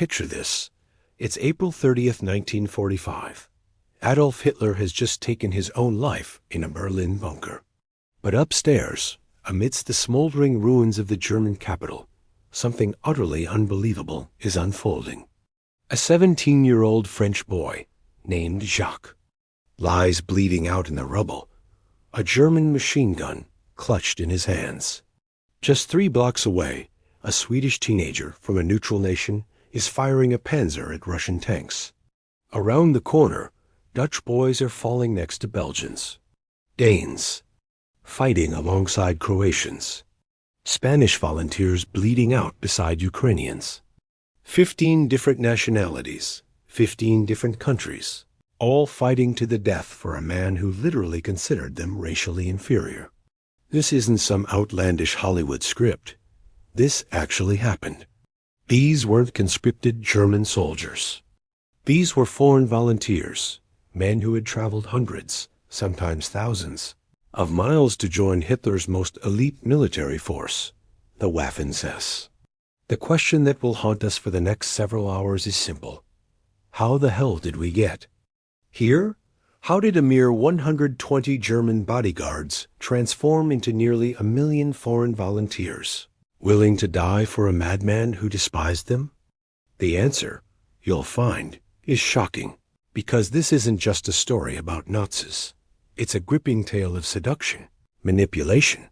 Picture this. It's April 30th, 1945. Adolf Hitler has just taken his own life in a Berlin bunker. But upstairs, amidst the smoldering ruins of the German capital, something utterly unbelievable is unfolding. A 17-year-old French boy named Jacques lies bleeding out in the rubble, a German machine gun clutched in his hands. Just 3 blocks away, a Swedish teenager from a neutral nation is firing a Panzer at Russian tanks. Around the corner, Dutch boys are falling next to Belgians, Danes, fighting alongside Croatians, Spanish volunteers bleeding out beside Ukrainians. 15 different nationalities, 15 different countries, all fighting to the death for a man who literally considered them racially inferior. This isn't some outlandish Hollywood script. This actually happened. These weren't conscripted German soldiers. These were foreign volunteers, men who had traveled hundreds, sometimes thousands, of miles to join Hitler's most elite military force, the Waffen. The question that will haunt us for the next several hours is simple. How the hell did we get here? How did a mere 120 German bodyguards transform into nearly 1 million foreign volunteers, willing to die for a madman who despised them? The answer, you'll find, is shocking, because this isn't just a story about Nazis. It's a gripping tale of seduction, manipulation,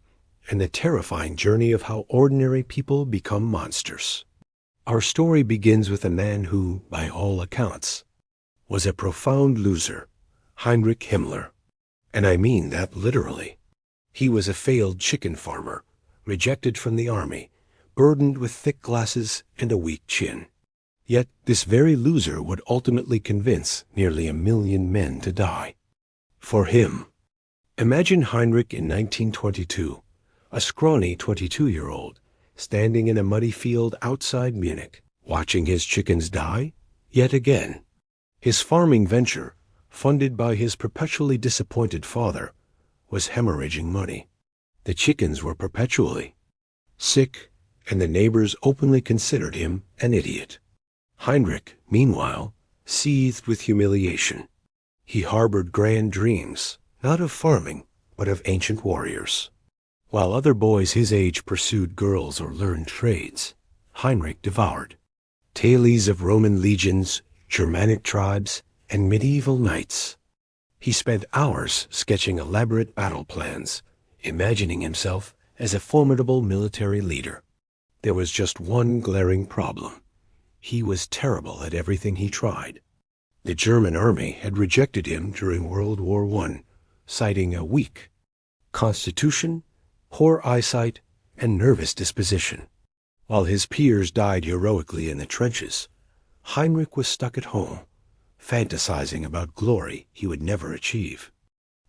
and the terrifying journey of how ordinary people become monsters. Our story begins with a man who, by all accounts, was a profound loser, Heinrich Himmler. And I mean that literally. He was a failed chicken farmer, rejected from the army, burdened with thick glasses and a weak chin. Yet this very loser would ultimately convince nearly 1 million men to die for him. Imagine Heinrich in 1922, a scrawny 22-year-old, standing in a muddy field outside Munich, watching his chickens die yet again. His farming venture, funded by his perpetually disappointed father, was hemorrhaging money. The chickens were perpetually sick, and the neighbors openly considered him an idiot. Heinrich, meanwhile, seethed with humiliation. He harbored grand dreams, not of farming, but of ancient warriors. While other boys his age pursued girls or learned trades, Heinrich devoured tales of Roman legions, Germanic tribes, and medieval knights. He spent hours sketching elaborate battle plans, imagining himself as a formidable military leader. There was just one glaring problem. He was terrible at everything he tried. The German army had rejected him during World War I, citing a weak constitution, poor eyesight, and nervous disposition. While his peers died heroically in the trenches, Heinrich was stuck at home, fantasizing about glory he would never achieve.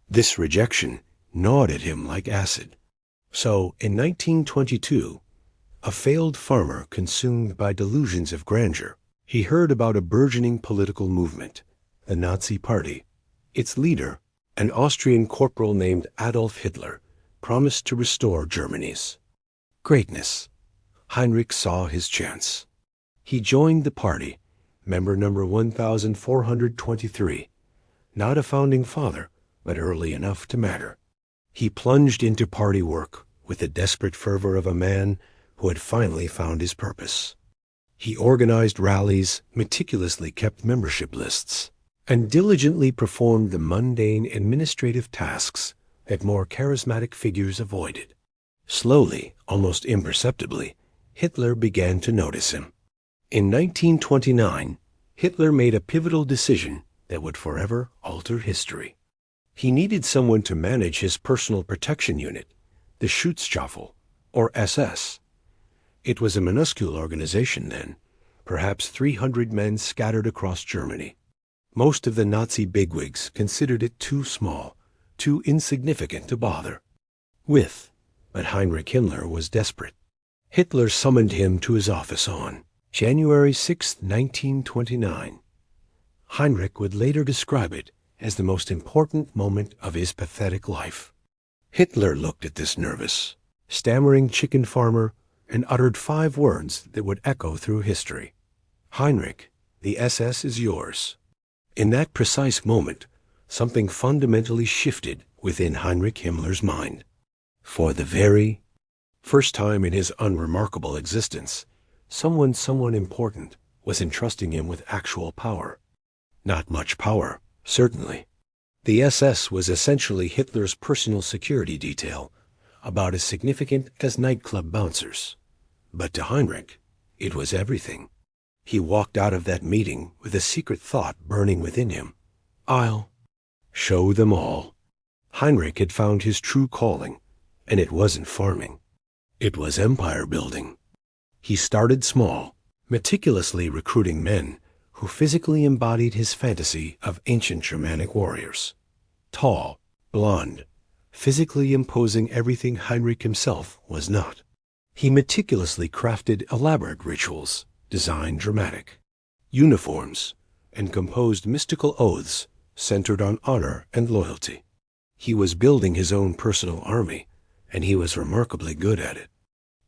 This rejection gnawed at him like acid. So, in 1922, a failed farmer consumed by delusions of grandeur, he heard about a burgeoning political movement, the Nazi Party. Its leader, an Austrian corporal named Adolf Hitler, promised to restore Germany's greatness. Heinrich saw his chance. He joined the party, member number 1423, not a founding father, but early enough to matter. He plunged into party work with the desperate fervor of a man who had finally found his purpose. He organized rallies, meticulously kept membership lists, and diligently performed the mundane administrative tasks that more charismatic figures avoided. Slowly, almost imperceptibly, Hitler began to notice him. In 1929, Hitler made a pivotal decision that would forever alter history. He needed someone to manage his personal protection unit, the Schutzstaffel, or SS. It was a minuscule organization then, perhaps 300 men scattered across Germany. Most of the Nazi bigwigs considered it too small, too insignificant to bother with, but Heinrich Himmler was desperate. Hitler summoned him to his office on January 6, 1929. Heinrich would later describe it as the most important moment of his pathetic life. Hitler looked at this nervous, stammering chicken farmer and uttered 5 words that would echo through history. Heinrich, the SS is yours. In that precise moment, something fundamentally shifted within Heinrich Himmler's mind. For the very first time in his unremarkable existence, someone important was entrusting him with actual power. Not much power, certainly. The SS was essentially Hitler's personal security detail, about as significant as nightclub bouncers. But to Heinrich, it was everything. He walked out of that meeting with a secret thought burning within him. I'll show them all. Heinrich had found his true calling, and it wasn't farming. It was empire building. He started small, meticulously recruiting men who physically embodied his fantasy of ancient Germanic warriors. Tall, blonde, physically imposing everything Heinrich himself was not. He meticulously crafted elaborate rituals, designed dramatic uniforms, and composed mystical oaths centered on honor and loyalty. He was building his own personal army, and he was remarkably good at it.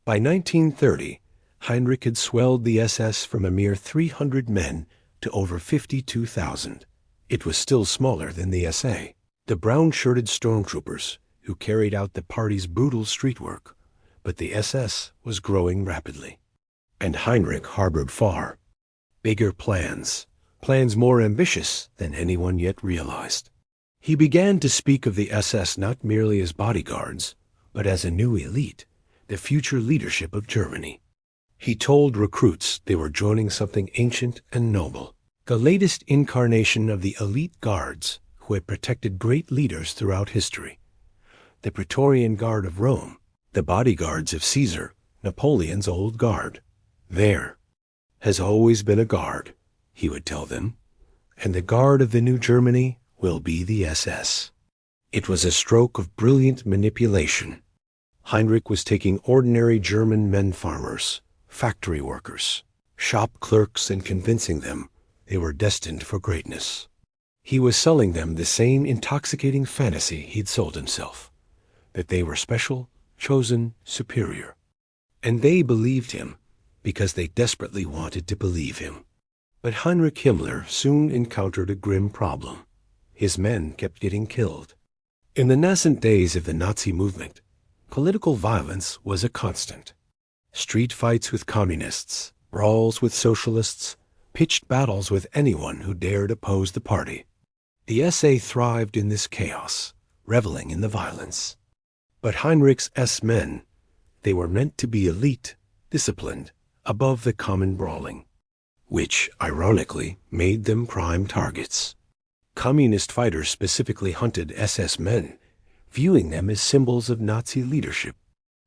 By 1930, Heinrich had swelled the SS from a mere 300 men to over 52,000. It was still smaller than the SA, the brown-shirted stormtroopers who carried out the party's brutal street work, but the SS was growing rapidly. And Heinrich harbored far bigger plans more ambitious than anyone yet realized. He began to speak of the SS not merely as bodyguards, but as a new elite, the future leadership of Germany. He told recruits they were joining something ancient and noble, the latest incarnation of the elite guards who had protected great leaders throughout history. The Praetorian Guard of Rome, the bodyguards of Caesar, Napoleon's old guard. There has always been a guard, he would tell them, and the guard of the new Germany will be the SS. It was a stroke of brilliant manipulation. Heinrich was taking ordinary German men farmers, factory workers, shop clerks, and convincing them they were destined for greatness. He was selling them the same intoxicating fantasy he'd sold himself, that they were special, chosen, superior. And they believed him because they desperately wanted to believe him. But Heinrich Himmler soon encountered a grim problem. His men kept getting killed. In the nascent days of the Nazi movement, political violence was a constant. Street fights with communists, brawls with socialists, pitched battles with anyone who dared oppose the party. The SA thrived in this chaos, reveling in the violence. But Heinrich's S-men, they were meant to be elite, disciplined, above the common brawling, which, ironically, made them prime targets. Communist fighters specifically hunted SS men, viewing them as symbols of Nazi leadership.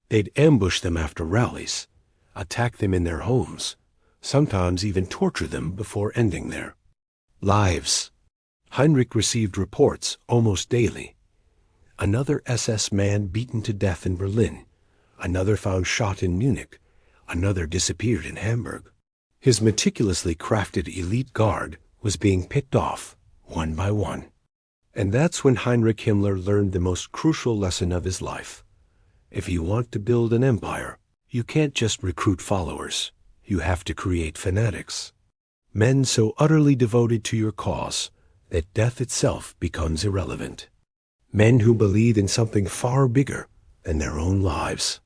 They'd ambush them after rallies, attack them in their homes, sometimes even torture them before ending their lives. Heinrich received reports almost daily. Another SS man beaten to death in Berlin, another found shot in Munich, another disappeared in Hamburg. His meticulously crafted elite guard was being picked off, one by one. And that's when Heinrich Himmler learned the most crucial lesson of his life. If you want to build an empire, you can't just recruit followers. You have to create fanatics. Men so utterly devoted to your cause that death itself becomes irrelevant. Men who believe in something far bigger than their own lives.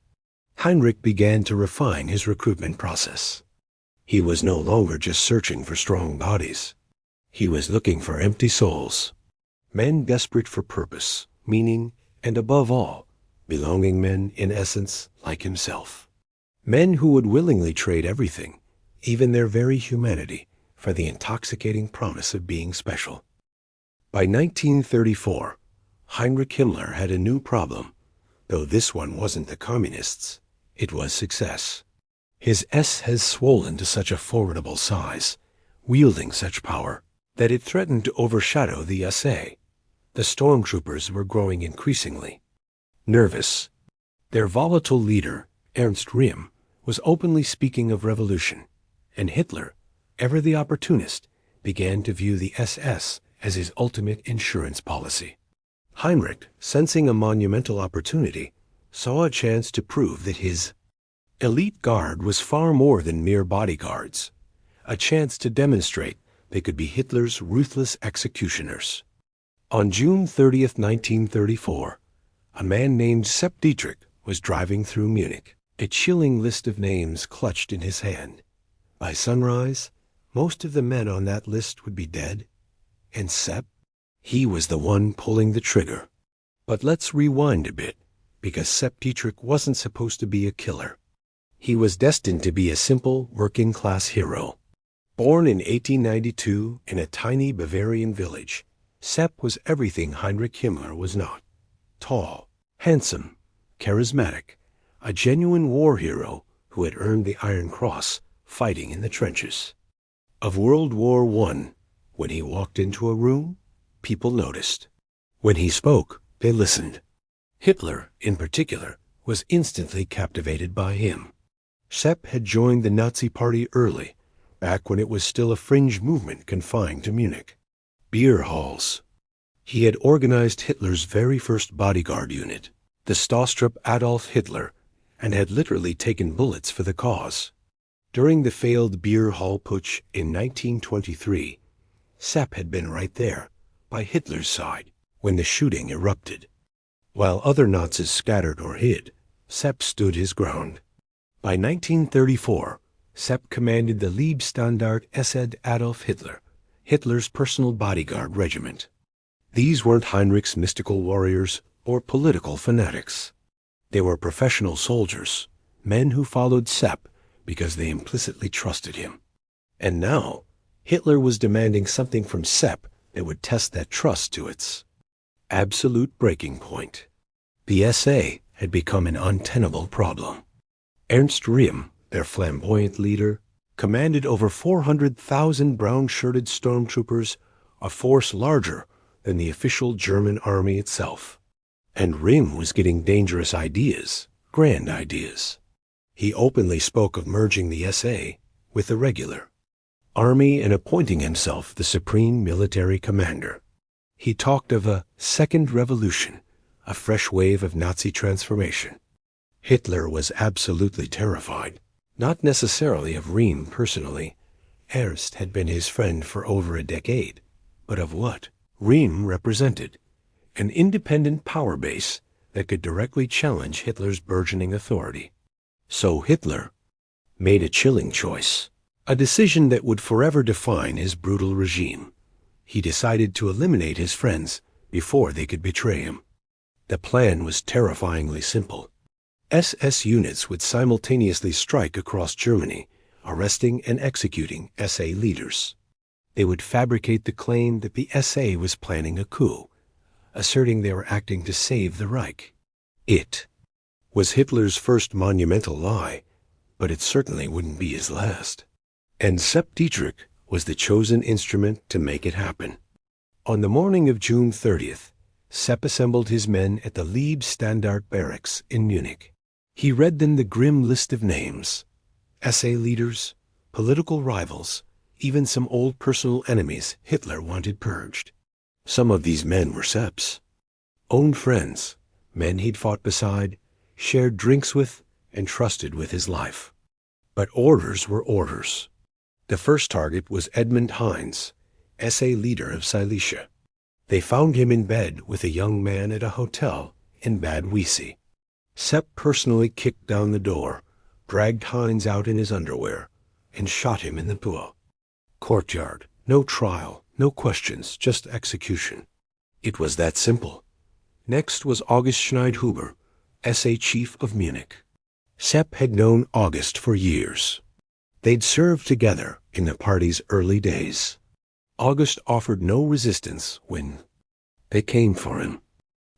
Heinrich began to refine his recruitment process. He was no longer just searching for strong bodies. He was looking for empty souls. Men desperate for purpose, meaning, and above all, belonging men in essence like himself. Men who would willingly trade everything, even their very humanity, for the intoxicating promise of being special. By 1934, Heinrich Himmler had a new problem, though this one wasn't the communists. It was success. His S has swollen to such a formidable size, wielding such power, that it threatened to overshadow the SA. The stormtroopers were growing increasingly nervous. Their volatile leader, Ernst Röhm, was openly speaking of revolution, and Hitler, ever the opportunist, began to view the SS as his ultimate insurance policy. Heinrich, sensing a monumental opportunity, saw a chance to prove that his elite guard was far more than mere bodyguards, a chance to demonstrate they could be Hitler's ruthless executioners. On June 30th, 1934, a man named Sepp Dietrich was driving through Munich, a chilling list of names clutched in his hand. By sunrise, most of the men on that list would be dead, and Sepp, he was the one pulling the trigger. But let's rewind a bit, because Sepp Dietrich wasn't supposed to be a killer. He was destined to be a simple working-class hero. Born in 1892 in a tiny Bavarian village, Sepp was everything Heinrich Himmler was not. Tall, handsome, charismatic, a genuine war hero who had earned the Iron Cross fighting in the trenches. Of World War I, when he walked into a room, people noticed. When he spoke, they listened. Hitler, in particular, was instantly captivated by him. Sepp had joined the Nazi Party early, back when it was still a fringe movement confined to Munich. Beer halls. He had organized Hitler's very first bodyguard unit, the Staastrup Adolf Hitler, and had literally taken bullets for the cause. During the failed beer hall putsch in 1923, Sepp had been right there, by Hitler's side, when the shooting erupted. While other Nazis scattered or hid, Sepp stood his ground. By 1934, Sepp commanded the Leibstandarte SS Adolf Hitler, Hitler's personal bodyguard regiment. These weren't Heinrich's mystical warriors or political fanatics. They were professional soldiers, men who followed Sepp because they implicitly trusted him. And now, Hitler was demanding something from Sepp that would test that trust to its absolute breaking point. The SA had become an untenable problem. Ernst Röhm, their flamboyant leader, commanded over 400,000 brown-shirted stormtroopers, a force larger than the official German army itself. And Röhm was getting dangerous ideas, grand ideas. He openly spoke of merging the SA with the regular army and appointing himself the supreme military commander. He talked of a second revolution, a fresh wave of Nazi transformation. Hitler was absolutely terrified, not necessarily of Röhm personally. Ernst had been his friend for over a decade, but of what Röhm represented, an independent power base that could directly challenge Hitler's burgeoning authority. So Hitler made a chilling choice, a decision that would forever define his brutal regime. He decided to eliminate his friends before they could betray him. The plan was terrifyingly simple. SS units would simultaneously strike across Germany, arresting and executing SA leaders. They would fabricate the claim that the SA was planning a coup, asserting they were acting to save the Reich. It was Hitler's first monumental lie, but it certainly wouldn't be his last. And Sepp Dietrich was the chosen instrument to make it happen. On the morning of June 30th, Sepp assembled his men at the Leibstandarte barracks in Munich. He read them the grim list of names, SA leaders, political rivals, even some old personal enemies Hitler wanted purged. Some of these men were Sepp's own friends, men he'd fought beside, shared drinks with, and trusted with his life. But orders were orders. The first target was Edmund Heinz, SA leader of Silesia. They found him in bed with a young man at a hotel in Bad Wiessee. Sepp personally kicked down the door, dragged Heinz out in his underwear, and shot him in the pool. Courtyard, no trial, no questions, just execution. It was that simple. Next was August Schneidhuber, SA chief of Munich. Sepp had known August for years. They'd served together in the party's early days. August offered no resistance when they came for him.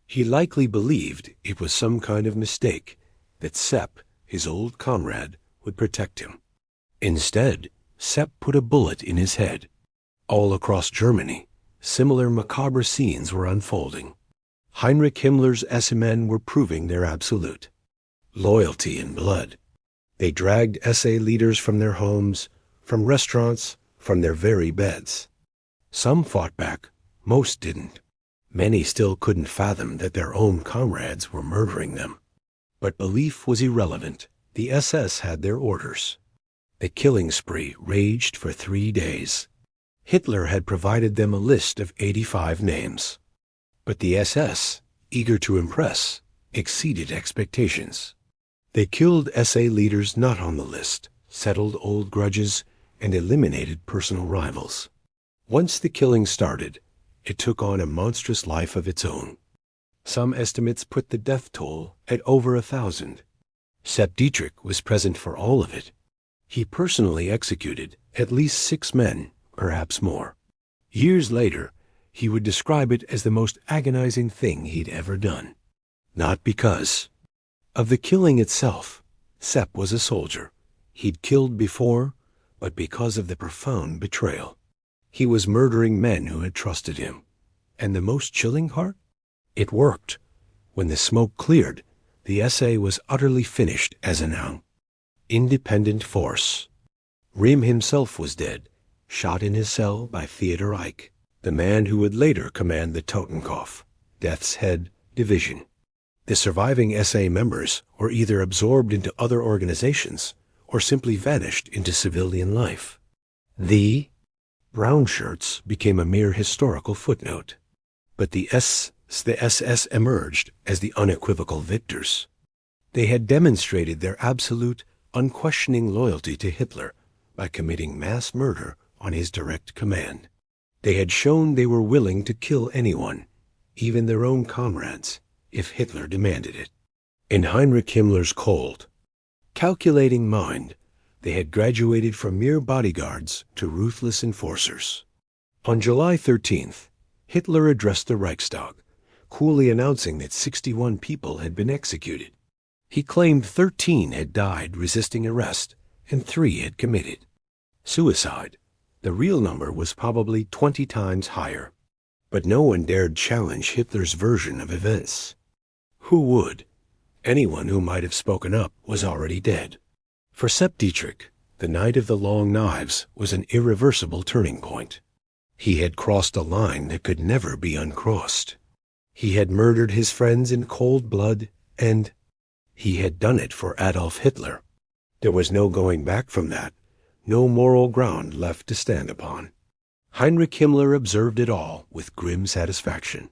He likely believed it was some kind of mistake, that Sepp, his old comrade, would protect him. Instead, Sepp put a bullet in his head. All across Germany, similar macabre scenes were unfolding. Heinrich Himmler's S-men were proving their absolute loyalty in blood. They dragged SA leaders from their homes, from restaurants, from their very beds. Some fought back, most didn't. Many still couldn't fathom that their own comrades were murdering them. But belief was irrelevant. The SS had their orders. The killing spree raged for 3 days. Hitler had provided them a list of 85 names. But the SS, eager to impress, exceeded expectations. They killed SA leaders not on the list, settled old grudges, and eliminated personal rivals. Once the killing started, it took on a monstrous life of its own. Some estimates put the death toll at over 1,000. Sepp Dietrich was present for all of it. He personally executed at least 6 men, perhaps more. Years later, he would describe it as the most agonizing thing he'd ever done. Not because of the killing itself. Sepp was a soldier. He'd killed before, but because of the profound betrayal. He was murdering men who had trusted him. And the most chilling part? It worked. When the smoke cleared, the SA was utterly finished as an independent force. Riem himself was dead, shot in his cell by Theodor Eicke, the man who would later command the Totenkopf, Death's Head, division. The surviving SA members were either absorbed into other organizations or simply vanished into civilian life. The brown shirts became a mere historical footnote. But the SS emerged as the unequivocal victors. They had demonstrated their absolute, unquestioning loyalty to Hitler by committing mass murder on his direct command. They had shown they were willing to kill anyone, even their own comrades, if Hitler demanded it. In Heinrich Himmler's cold, calculating mind, they had graduated from mere bodyguards to ruthless enforcers. On July 13th, Hitler addressed the Reichstag, coolly announcing that 61 people had been executed. He claimed 13 had died resisting arrest and 3 had committed suicide. The real number was probably 20 times higher. But no one dared challenge Hitler's version of events. Who would? Anyone who might have spoken up was already dead. For Sepp Dietrich, the night of the long knives was an irreversible turning point. He had crossed a line that could never be uncrossed. He had murdered his friends in cold blood, and he had done it for Adolf Hitler. There was no going back from that, no moral ground left to stand upon. Heinrich Himmler observed it all with grim satisfaction.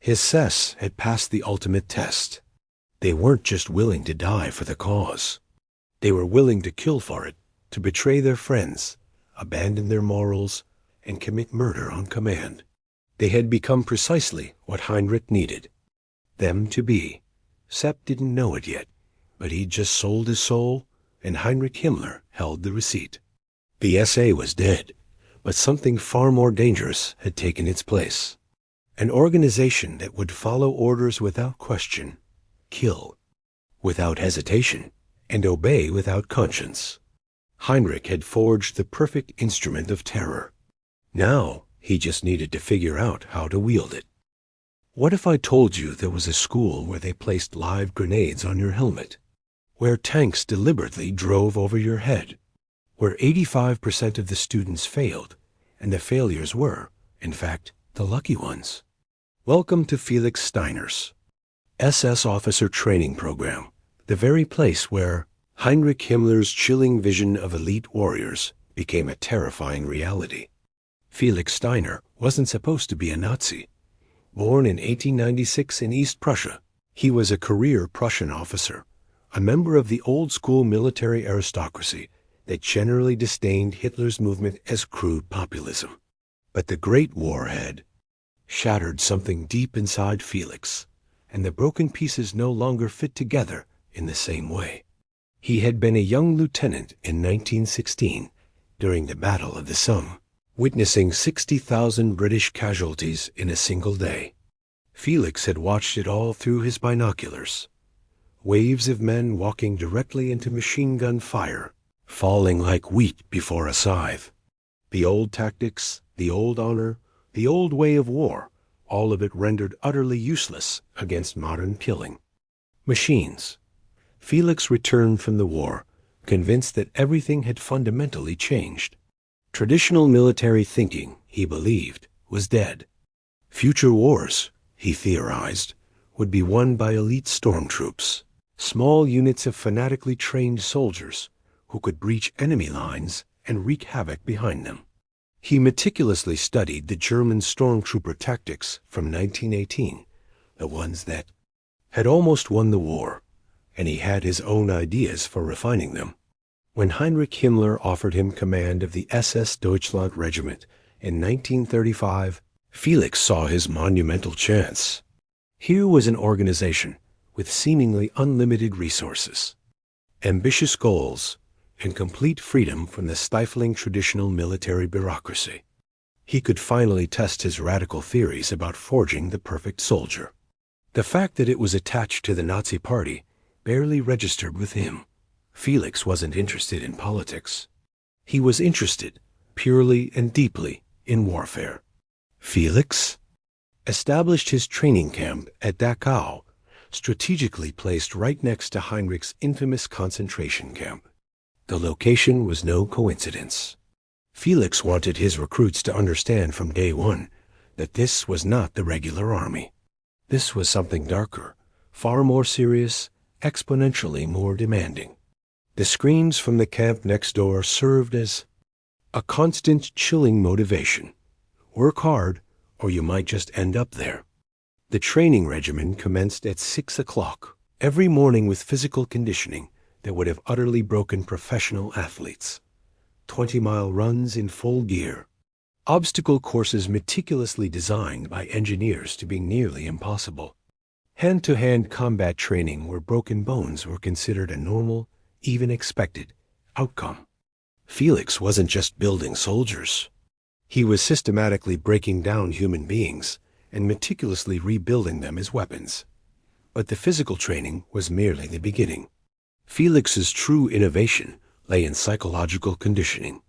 His SS had passed the ultimate test. They weren't just willing to die for the cause. They were willing to kill for it, to betray their friends, abandon their morals, and commit murder on command. They had become precisely what Heinrich needed them to be. Sepp didn't know it yet, but he'd just sold his soul, and Heinrich Himmler held the receipt. The SA was dead, but something far more dangerous had taken its place. An organization that would follow orders without question, kill without hesitation, and obey without conscience. Heinrich had forged the perfect instrument of terror. Now he just needed to figure out how to wield it. What if I told you there was a school where they placed live grenades on your helmet, where tanks deliberately drove over your head, where 85% of the students failed, and the failures were, in fact, the lucky ones? Welcome to Felix Steiner's SS Officer Training Program, the very place where Heinrich Himmler's chilling vision of elite warriors became a terrifying reality. Felix Steiner wasn't supposed to be a Nazi. Born in 1896 in East Prussia, he was a career Prussian officer, a member of the old-school military aristocracy that generally disdained Hitler's movement as crude populism. But the Great War had shattered something deep inside Felix, and the broken pieces no longer fit together in the same way. He had been a young lieutenant in 1916 during the Battle of the Somme, witnessing 60,000 British casualties in a single day. Felix had watched it all through his binoculars. Waves of men walking directly into machine gun fire, falling like wheat before a scythe. The old tactics, the old honor, the old way of war, all of it rendered utterly useless against modern killing. Machines. Felix returned from the war, convinced that everything had fundamentally changed. Traditional military thinking, he believed, was dead. Future wars, he theorized, would be won by elite stormtroops, small units of fanatically trained soldiers who could breach enemy lines and wreak havoc behind them. He meticulously studied the German stormtrooper tactics from 1918, the ones that had almost won the war, and he had his own ideas for refining them. When Heinrich Himmler offered him command of the SS Deutschland Regiment in 1935, Felix saw his monumental chance. Here was an organization with seemingly unlimited resources, ambitious goals, and complete freedom from the stifling traditional military bureaucracy. He could finally test his radical theories about forging the perfect soldier. The fact that it was attached to the Nazi Party barely registered with him. Felix wasn't interested in politics. He was interested, purely and deeply, in warfare. Felix established his training camp at Dachau, strategically placed right next to Heinrich's infamous concentration camp. The location was no coincidence. Felix wanted his recruits to understand from day one that this was not the regular army. This was something darker, far more serious, exponentially more demanding. The screams from the camp next door served as a constant chilling motivation. Work hard, or you might just end up there. The training regimen commenced at 6 o'clock every morning with physical conditioning that would have utterly broken professional athletes. 20-mile runs in full gear. Obstacle courses meticulously designed by engineers to be nearly impossible. Hand-to-hand combat training where broken bones were considered a normal, even expected, outcome. Felix wasn't just building soldiers. He was systematically breaking down human beings and meticulously rebuilding them as weapons. But the physical training was merely the beginning. Felix's true innovation lay in psychological conditioning.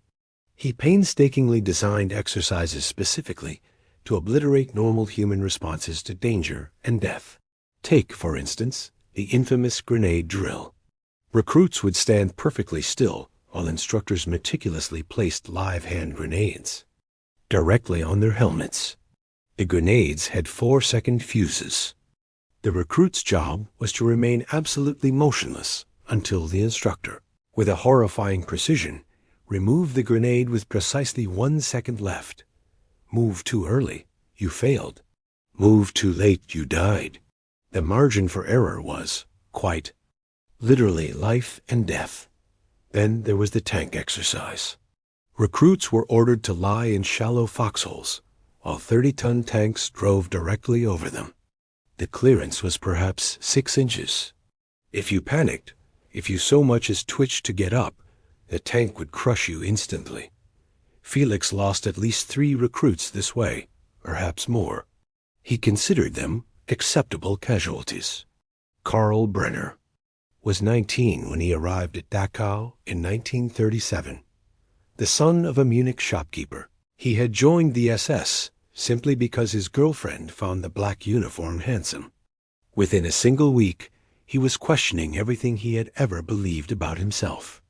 He painstakingly designed exercises specifically to obliterate normal human responses to danger and death. Take, for instance, the infamous grenade drill. Recruits would stand perfectly still while instructors meticulously placed live hand grenades directly on their helmets. The grenades had 4-second fuses. The recruit's job was to remain absolutely motionless until the instructor, with a horrifying precision, removed the grenade with precisely 1 second left. Move too early, you failed. Move too late, you died. The margin for error was, quite literally, life and death. Then there was the tank exercise. Recruits were ordered to lie in shallow foxholes, while 30-ton tanks drove directly over them. The clearance was perhaps 6 inches. If you panicked, if you so much as twitched to get up, the tank would crush you instantly. Felix lost at least 3 recruits this way, perhaps more. He considered them acceptable casualties. Karl Brenner was 19 when he arrived at Dachau in 1937. The son of a Munich shopkeeper, he had joined the SS simply because his girlfriend found the black uniform handsome. Within a single week, he was questioning everything he had ever believed about himself.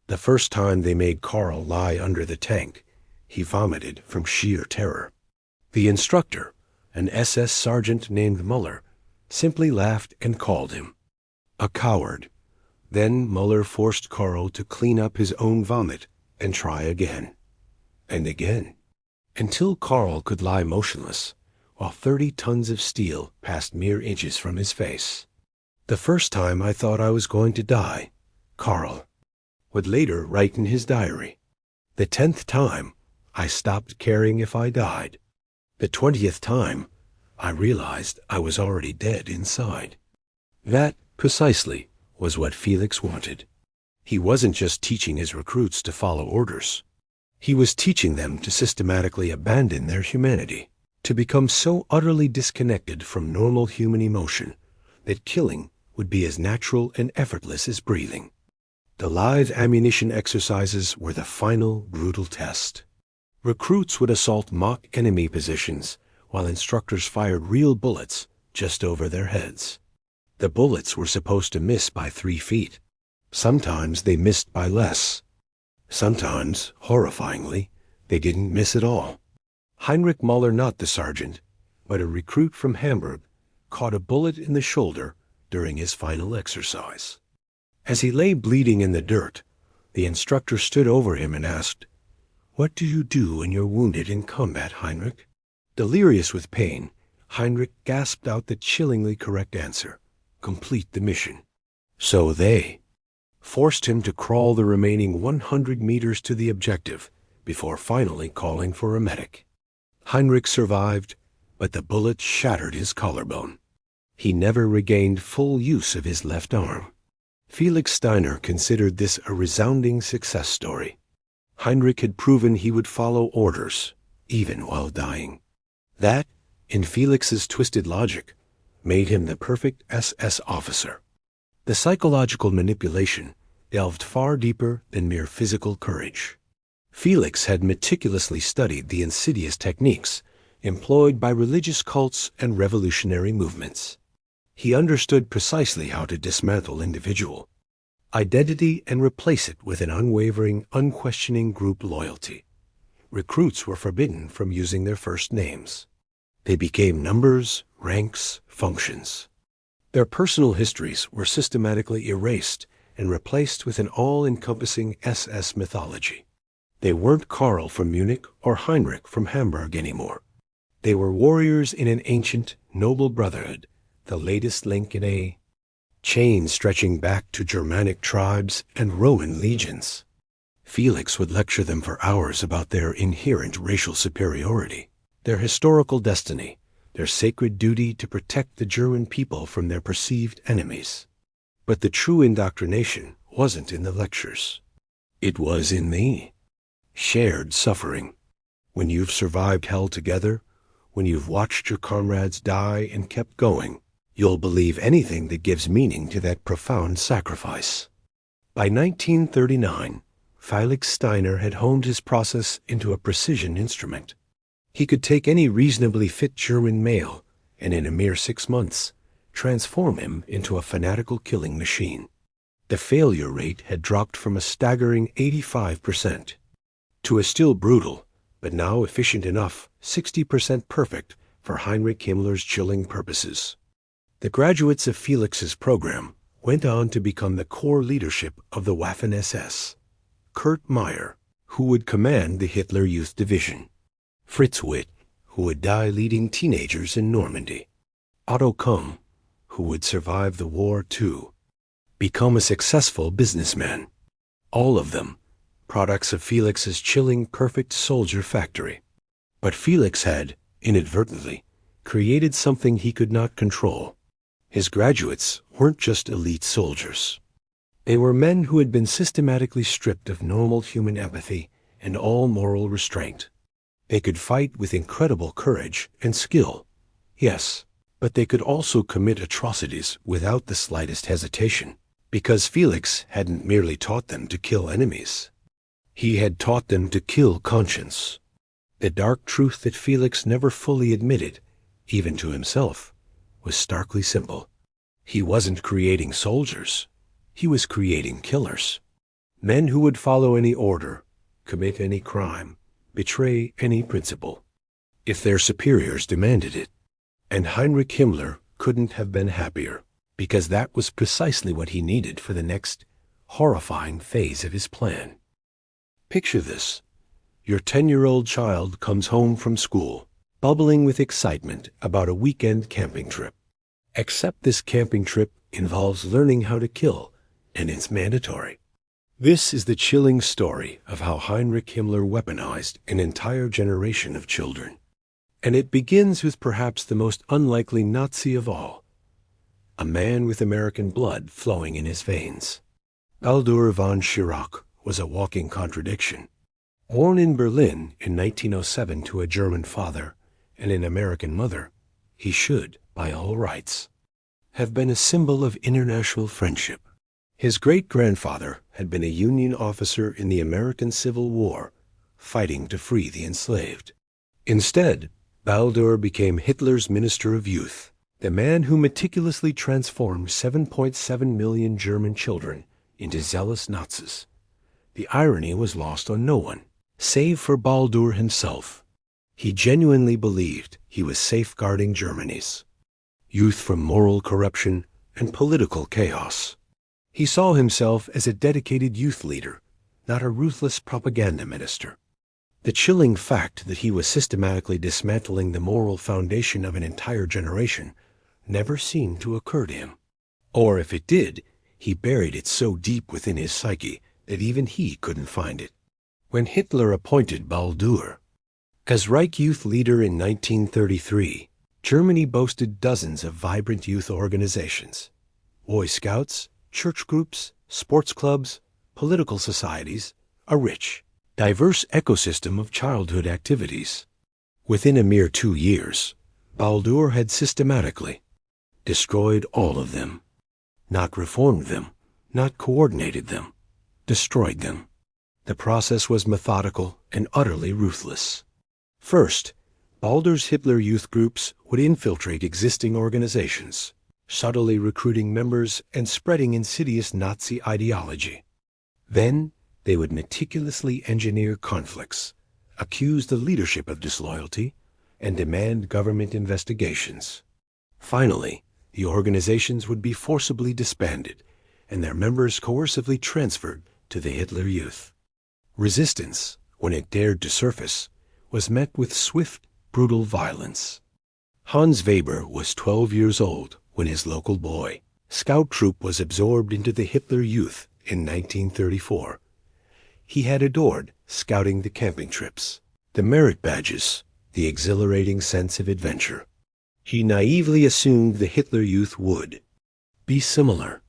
The first time they made Karl lie under the tank, he vomited from sheer terror. The instructor, an SS sergeant named Muller, simply laughed and called him a coward. Then Muller forced Karl to clean up his own vomit and try again, and again, until Karl could lie motionless, while 30 tons of steel passed mere inches from his face. The first time I thought I was going to die, Karl would later write in his diary. The 10th time, I stopped caring if I died. The 20th time, I realized I was already dead inside. That, precisely, was what Felix wanted. He wasn't just teaching his recruits to follow orders. He was teaching them to systematically abandon their humanity, to become so utterly disconnected from normal human emotion that killing would be as natural and effortless as breathing. The live ammunition exercises were the final brutal test. Recruits would assault mock enemy positions while instructors fired real bullets just over their heads. The bullets were supposed to miss by 3 feet. Sometimes they missed by less. Sometimes, horrifyingly, they didn't miss at all. Heinrich Muller, not the sergeant, but a recruit from Hamburg, caught a bullet in the shoulder during his final exercise. As he lay bleeding in the dirt, The instructor stood over him and asked, "What do you do when you're wounded in combat, Heinrich?" Delirious with pain, Heinrich gasped out the chillingly correct answer: "Complete the mission." So they forced him to crawl the remaining 100 meters to the objective before finally calling for a medic. Heinrich survived, but the bullet shattered his collarbone. He never regained full use of his left arm. Felix Steiner considered this a resounding success story. Heinrich had proven he would follow orders, even while dying. That, in Felix's twisted logic, made him the perfect SS officer. The psychological manipulation delved far deeper than mere physical courage. Felix had meticulously studied the insidious techniques employed by religious cults and revolutionary movements. He understood precisely how to dismantle individual identity and replace it with an unwavering, unquestioning group loyalty. Recruits were forbidden from using their first names. They became numbers, ranks, functions. Their personal histories were systematically erased and replaced with an all-encompassing SS mythology. They weren't Karl from Munich or Heinrich from Hamburg anymore. They were warriors in an ancient, noble brotherhood, the latest link in a chain stretching back to Germanic tribes and Roman legions. Felix would lecture them for hours about their inherent racial superiority, their historical destiny, their sacred duty to protect the German people from their perceived enemies. But the true indoctrination wasn't in the lectures. It was in the shared suffering. When you've survived hell together, when you've watched your comrades die and kept going, you'll believe anything that gives meaning to that profound sacrifice. By 1939, Felix Steiner had honed his process into a precision instrument. He could take any reasonably fit German male and in a mere 6 months, transform him into a fanatical killing machine. The failure rate had dropped from a staggering 85% to a still brutal, but now efficient enough 60% perfect for Heinrich Himmler's chilling purposes. The graduates of Felix's program went on to become the core leadership of the Waffen SS. Kurt Meyer, who would command the Hitler Youth Division. Fritz Witt, who would die leading teenagers in Normandy. Otto Kumm, who would survive the war too, become a successful businessman. All of them products of Felix's chilling perfect soldier factory. But Felix had, inadvertently, created something he could not control. His graduates weren't just elite soldiers. They were men who had been systematically stripped of normal human empathy and all moral restraint. They could fight with incredible courage and skill, yes, but they could also commit atrocities without the slightest hesitation, because Felix hadn't merely taught them to kill enemies. He had taught them to kill conscience. The dark truth that Felix never fully admitted, even to himself, was starkly simple. He wasn't creating soldiers. He was creating killers. Men who would follow any order, commit any crime, betray any principle, if their superiors demanded it. And Heinrich Himmler couldn't have been happier, because that was precisely what he needed for the next horrifying phase of his plan. Picture this. Your 10-year-old child comes home from school, bubbling with excitement about a weekend camping trip. Except this camping trip involves learning how to kill, and it's mandatory. This is the chilling story of how Heinrich Himmler weaponized an entire generation of children. And it begins with perhaps the most unlikely Nazi of all, a man with American blood flowing in his veins. Baldur von Schirach was a walking contradiction. Born in Berlin in 1907 to a German father and an American mother, he should, by all rights, have been a symbol of international friendship. His great-grandfather had been a Union officer in the American Civil War, fighting to free the enslaved. Instead, Baldur became Hitler's Minister of Youth, the man who meticulously transformed 7.7 million German children into zealous Nazis. The irony was lost on no one, save for Baldur himself. He genuinely believed he was safeguarding Germany's youth from moral corruption and political chaos. He saw himself as a dedicated youth leader, not a ruthless propaganda minister. The chilling fact that he was systematically dismantling the moral foundation of an entire generation never seemed to occur to him. Or if it did, he buried it so deep within his psyche that even he couldn't find it. When Hitler appointed Baldur as Reich youth leader in 1933, Germany boasted dozens of vibrant youth organizations. Boy Scouts, church groups, sports clubs, political societies, a rich, diverse ecosystem of childhood activities. Within a mere 2 years, Baldur had systematically destroyed all of them. Not reformed them, not coordinated them, destroyed them. The process was methodical and utterly ruthless. First, Baldur's Hitler youth groups would infiltrate existing organizations, subtly recruiting members and spreading insidious Nazi ideology. Then, they would meticulously engineer conflicts, accuse the leadership of disloyalty, and demand government investigations. Finally, the organizations would be forcibly disbanded and their members coercively transferred to the Hitler Youth. Resistance, when it dared to surface, was met with swift, brutal violence. Hans Weber was 12 years old when his local boy Scout troop was absorbed into the Hitler Youth in 1934. He had adored scouting the camping trips, the merit badges, the exhilarating sense of adventure. He naively assumed the Hitler Youth would be similar.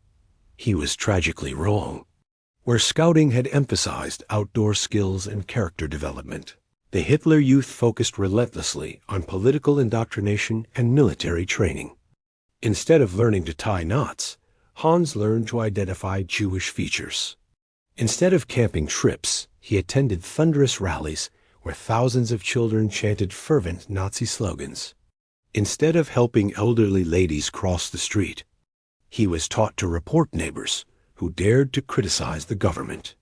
He was tragically wrong. Where scouting had emphasized outdoor skills and character development, the Hitler Youth focused relentlessly on political indoctrination and military training. Instead of learning to tie knots, Hans learned to identify Jewish features. Instead of camping trips, he attended thunderous rallies where thousands of children chanted fervent Nazi slogans. Instead of helping elderly ladies cross the street, he was taught to report neighbors who dared to criticize the government.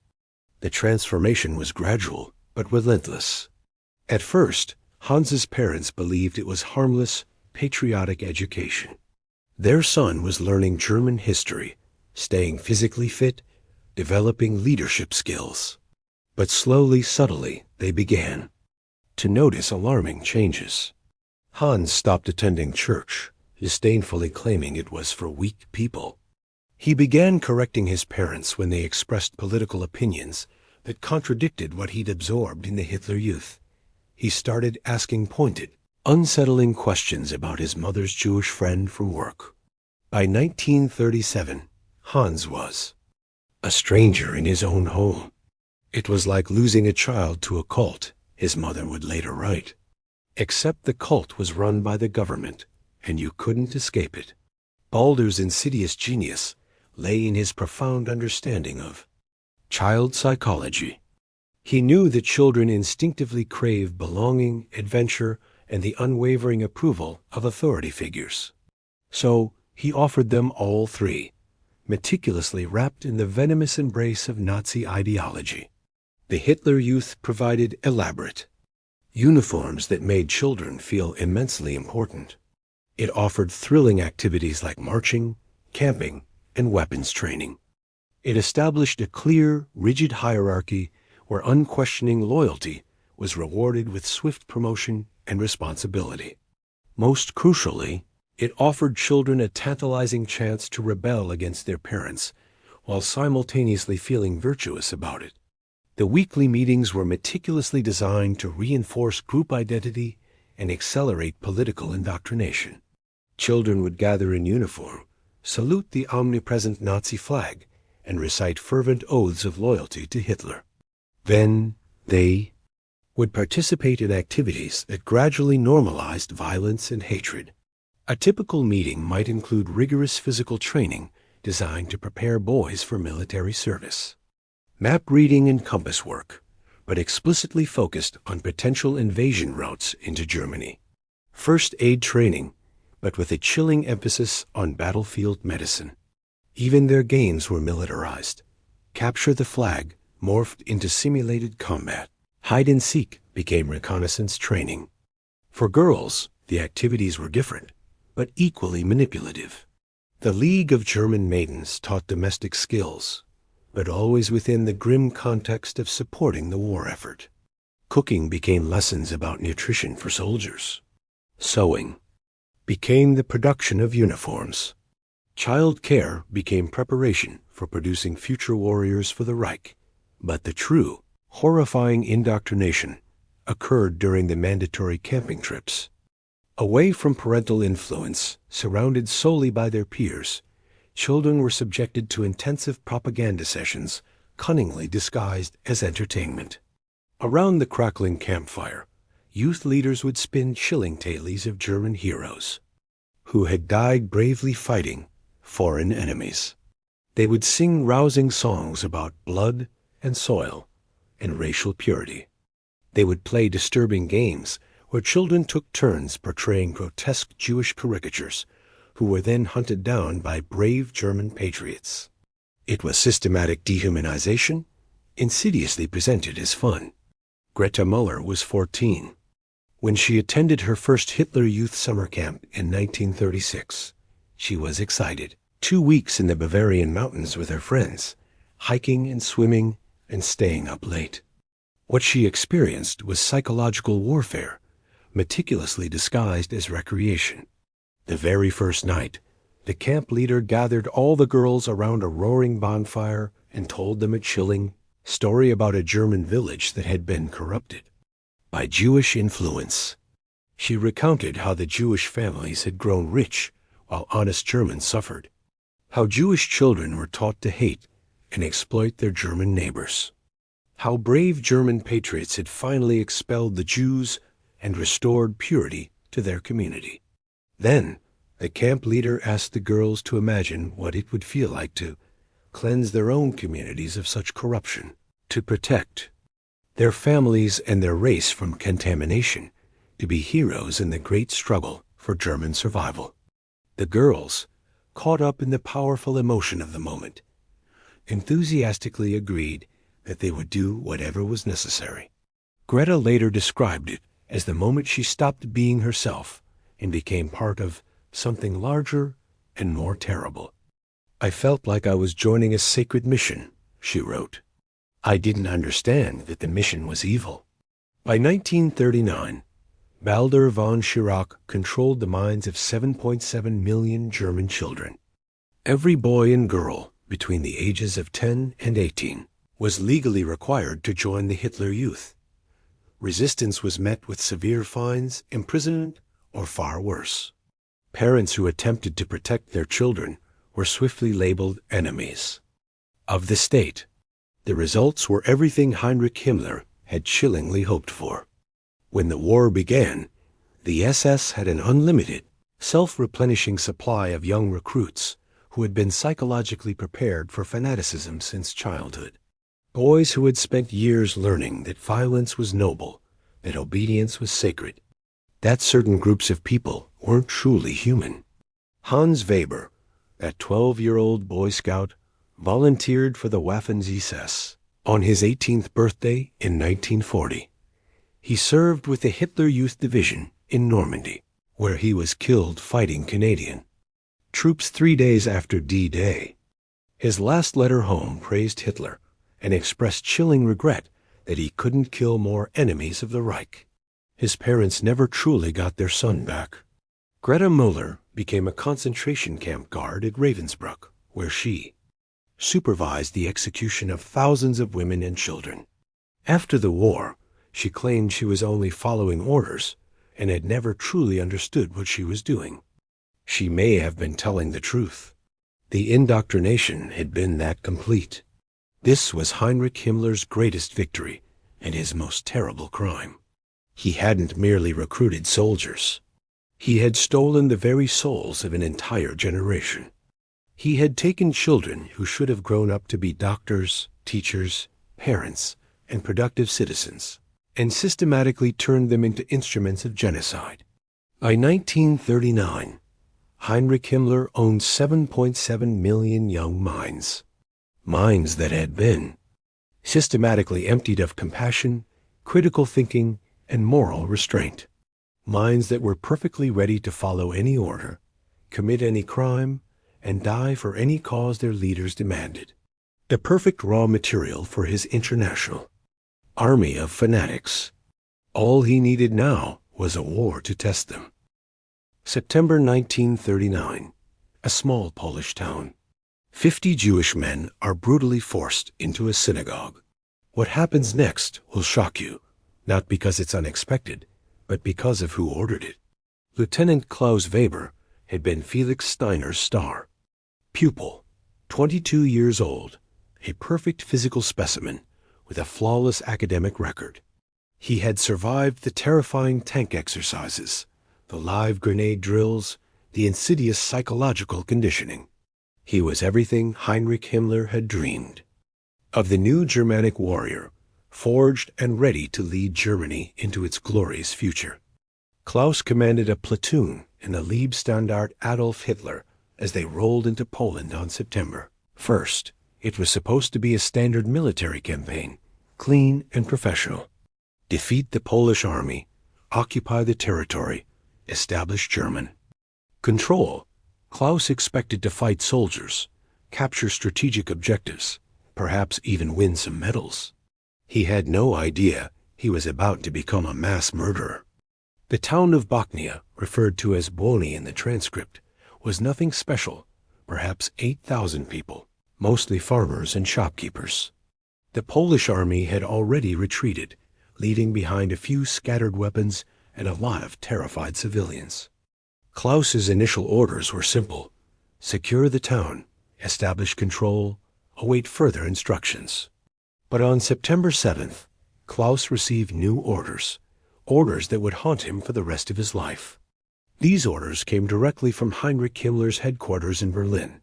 The transformation was gradual but relentless. At first, Hans's parents believed it was harmless, patriotic education. Their son was learning German history, staying physically fit, developing leadership skills. But slowly, subtly, they began to notice alarming changes. Hans stopped attending church, disdainfully claiming it was for weak people. He began correcting his parents when they expressed political opinions that contradicted what he'd absorbed in the Hitler Youth. He started asking pointed, unsettling questions about his mother's Jewish friend from work. By 1937, Hans was a stranger in his own home. It was like losing a child to a cult, his mother would later write. Except the cult was run by the government, and you couldn't escape it. Baldur's insidious genius lay in his profound understanding of child psychology. He knew that children instinctively crave belonging, adventure, and the unwavering approval of authority figures. So he offered them all three, meticulously wrapped in the venomous embrace of Nazi ideology. The Hitler Youth provided elaborate uniforms that made children feel immensely important. It offered thrilling activities like marching, camping, and weapons training. It established a clear, rigid hierarchy where unquestioning loyalty was rewarded with swift promotion and responsibility. Most crucially, it offered children a tantalizing chance to rebel against their parents while simultaneously feeling virtuous about it. The weekly meetings were meticulously designed to reinforce group identity and accelerate political indoctrination. Children would gather in uniform, salute the omnipresent Nazi flag, and recite fervent oaths of loyalty to Hitler. Then they would participate in activities that gradually normalized violence and hatred. A typical meeting might include rigorous physical training designed to prepare boys for military service, map reading and compass work, but explicitly focused on potential invasion routes into Germany, first aid training, but with a chilling emphasis on battlefield medicine. Even their games were militarized. Capture the flag morphed into simulated combat. Hide and seek became reconnaissance training. For girls, the activities were different, but equally manipulative. The League of German Maidens taught domestic skills, but always within the grim context of supporting the war effort. Cooking became lessons about nutrition for soldiers. Sewing became the production of uniforms. Child care became preparation for producing future warriors for the Reich. But the true, horrifying indoctrination occurred during the mandatory camping trips. Away from parental influence, surrounded solely by their peers, children were subjected to intensive propaganda sessions, cunningly disguised as entertainment. Around the crackling campfire, youth leaders would spin chilling tales of German heroes who had died bravely fighting foreign enemies. They would sing rousing songs about blood and soil and racial purity. They would play disturbing games where children took turns portraying grotesque Jewish caricatures who were then hunted down by brave German patriots. It was systematic dehumanization, insidiously presented as fun. Greta Muller was 14. When she attended her first Hitler Youth Summer Camp in 1936, she was excited. 2 weeks in the Bavarian mountains with her friends, hiking and swimming and staying up late. What she experienced was psychological warfare, meticulously disguised as recreation. The very first night, the camp leader gathered all the girls around a roaring bonfire and told them a chilling story about a German village that had been corrupted by Jewish influence. She recounted how the Jewish families had grown rich while honest Germans suffered, how Jewish children were taught to hate and exploit their German neighbors, how brave German patriots had finally expelled the Jews and restored purity to their community. Then, the camp leader asked the girls to imagine what it would feel like to cleanse their own communities of such corruption, to protect their families and their race from contamination, to be heroes in the great struggle for German survival. The girls, caught up in the powerful emotion of the moment, enthusiastically agreed that they would do whatever was necessary. Greta later described it as the moment she stopped being herself and became part of something larger and more terrible. I felt like I was joining a sacred mission, she wrote. I didn't understand that the mission was evil. By 1939, Baldur von Schirach controlled the minds of 7.7 million German children. Every boy and girl between the ages of 10 and 18 was legally required to join the Hitler Youth. Resistance was met with severe fines, imprisonment, or far worse. Parents who attempted to protect their children were swiftly labeled enemies of the state. The results were everything Heinrich Himmler had chillingly hoped for. When the war began, the SS had an unlimited, self-replenishing supply of young recruits who had been psychologically prepared for fanaticism since childhood. Boys who had spent years learning that violence was noble, that obedience was sacred, that certain groups of people weren't truly human. Hans Weber, that 12-year-old Boy Scout, volunteered for the Waffen SS on his 18th birthday in 1940. He served with the Hitler Youth Division in Normandy, where he was killed fighting Canadian troops 3 days after D-Day. His last letter home praised Hitler and expressed chilling regret that he couldn't kill more enemies of the Reich. His parents never truly got their son back. Greta Muller became a concentration camp guard at Ravensbrück, where she supervised the execution of thousands of women and children. After the war, she claimed she was only following orders and had never truly understood what she was doing. She may have been telling the truth. The indoctrination had been that complete. This was Heinrich Himmler's greatest victory and his most terrible crime. He hadn't merely recruited soldiers. He had stolen the very souls of an entire generation. He had taken children who should have grown up to be doctors, teachers, parents, and productive citizens, and systematically turned them into instruments of genocide. By 1939, Heinrich Himmler owned 7.7 million young minds. Minds that had been systematically emptied of compassion, critical thinking, and moral restraint. Minds that were perfectly ready to follow any order, commit any crime, and die for any cause their leaders demanded. the perfect raw material for his international army of fanatics. All he needed now was a war to test them. September 1939, a small Polish town. 50 Jewish men are brutally forced into a synagogue. What happens next will shock you, not because it's unexpected, but because of who ordered it. Lieutenant Klaus Weber had been Felix Steiner's star pupil, 22 years old, a perfect physical specimen with a flawless academic record. He had survived the terrifying tank exercises, the live grenade drills, the insidious psychological conditioning. He was everything Heinrich Himmler had dreamed of, the new Germanic warrior, forged and ready to lead Germany into its glorious future. Klaus commanded a platoon in the Leibstandarte Adolf Hitler as they rolled into Poland on September 1st. It was supposed to be a standard military campaign, clean and professional. Defeat the Polish army, occupy the territory, establish German control. Klaus expected to fight soldiers, capture strategic objectives, perhaps even win some medals. He had no idea he was about to become a mass murderer. The town of Bochnia, referred to as Boni in the transcript, was nothing special, perhaps 8,000 people, mostly farmers and shopkeepers. The Polish army had already retreated, leaving behind a few scattered weapons and a lot of terrified civilians. Klaus's initial orders were simple: secure the town, establish control, await further instructions. But on September 7th, Klaus received new orders that would haunt him for the rest of his life. These orders came directly from Heinrich Himmler's headquarters in Berlin.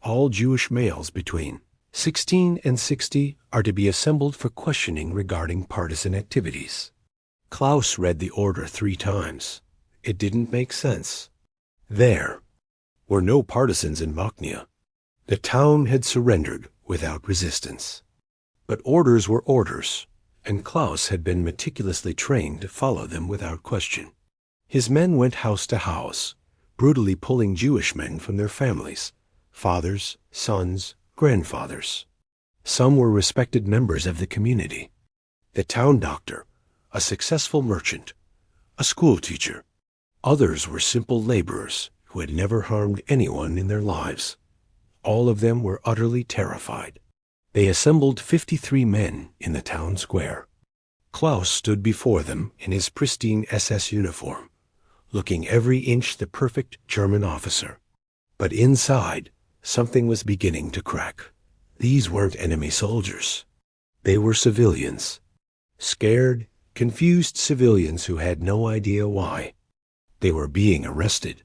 All Jewish males between 16 and 60 are to be assembled for questioning regarding partisan activities. Klaus read the order 3 times. It didn't make sense. There were no partisans in Bochnia. The town had surrendered without resistance. But orders were orders, and Klaus had been meticulously trained to follow them without question. His men went house to house, brutally pulling Jewish men from their families, fathers, sons, grandfathers. Some were respected members of the community: the town doctor, a successful merchant, a school teacher. Others were simple laborers who had never harmed anyone in their lives. All of them were utterly terrified. They assembled 53 men in the town square. Klaus stood before them in his pristine SS uniform, looking every inch the perfect German officer. But inside, something was beginning to crack. These weren't enemy soldiers. They were civilians. Scared, confused civilians who had no idea why. They were being arrested.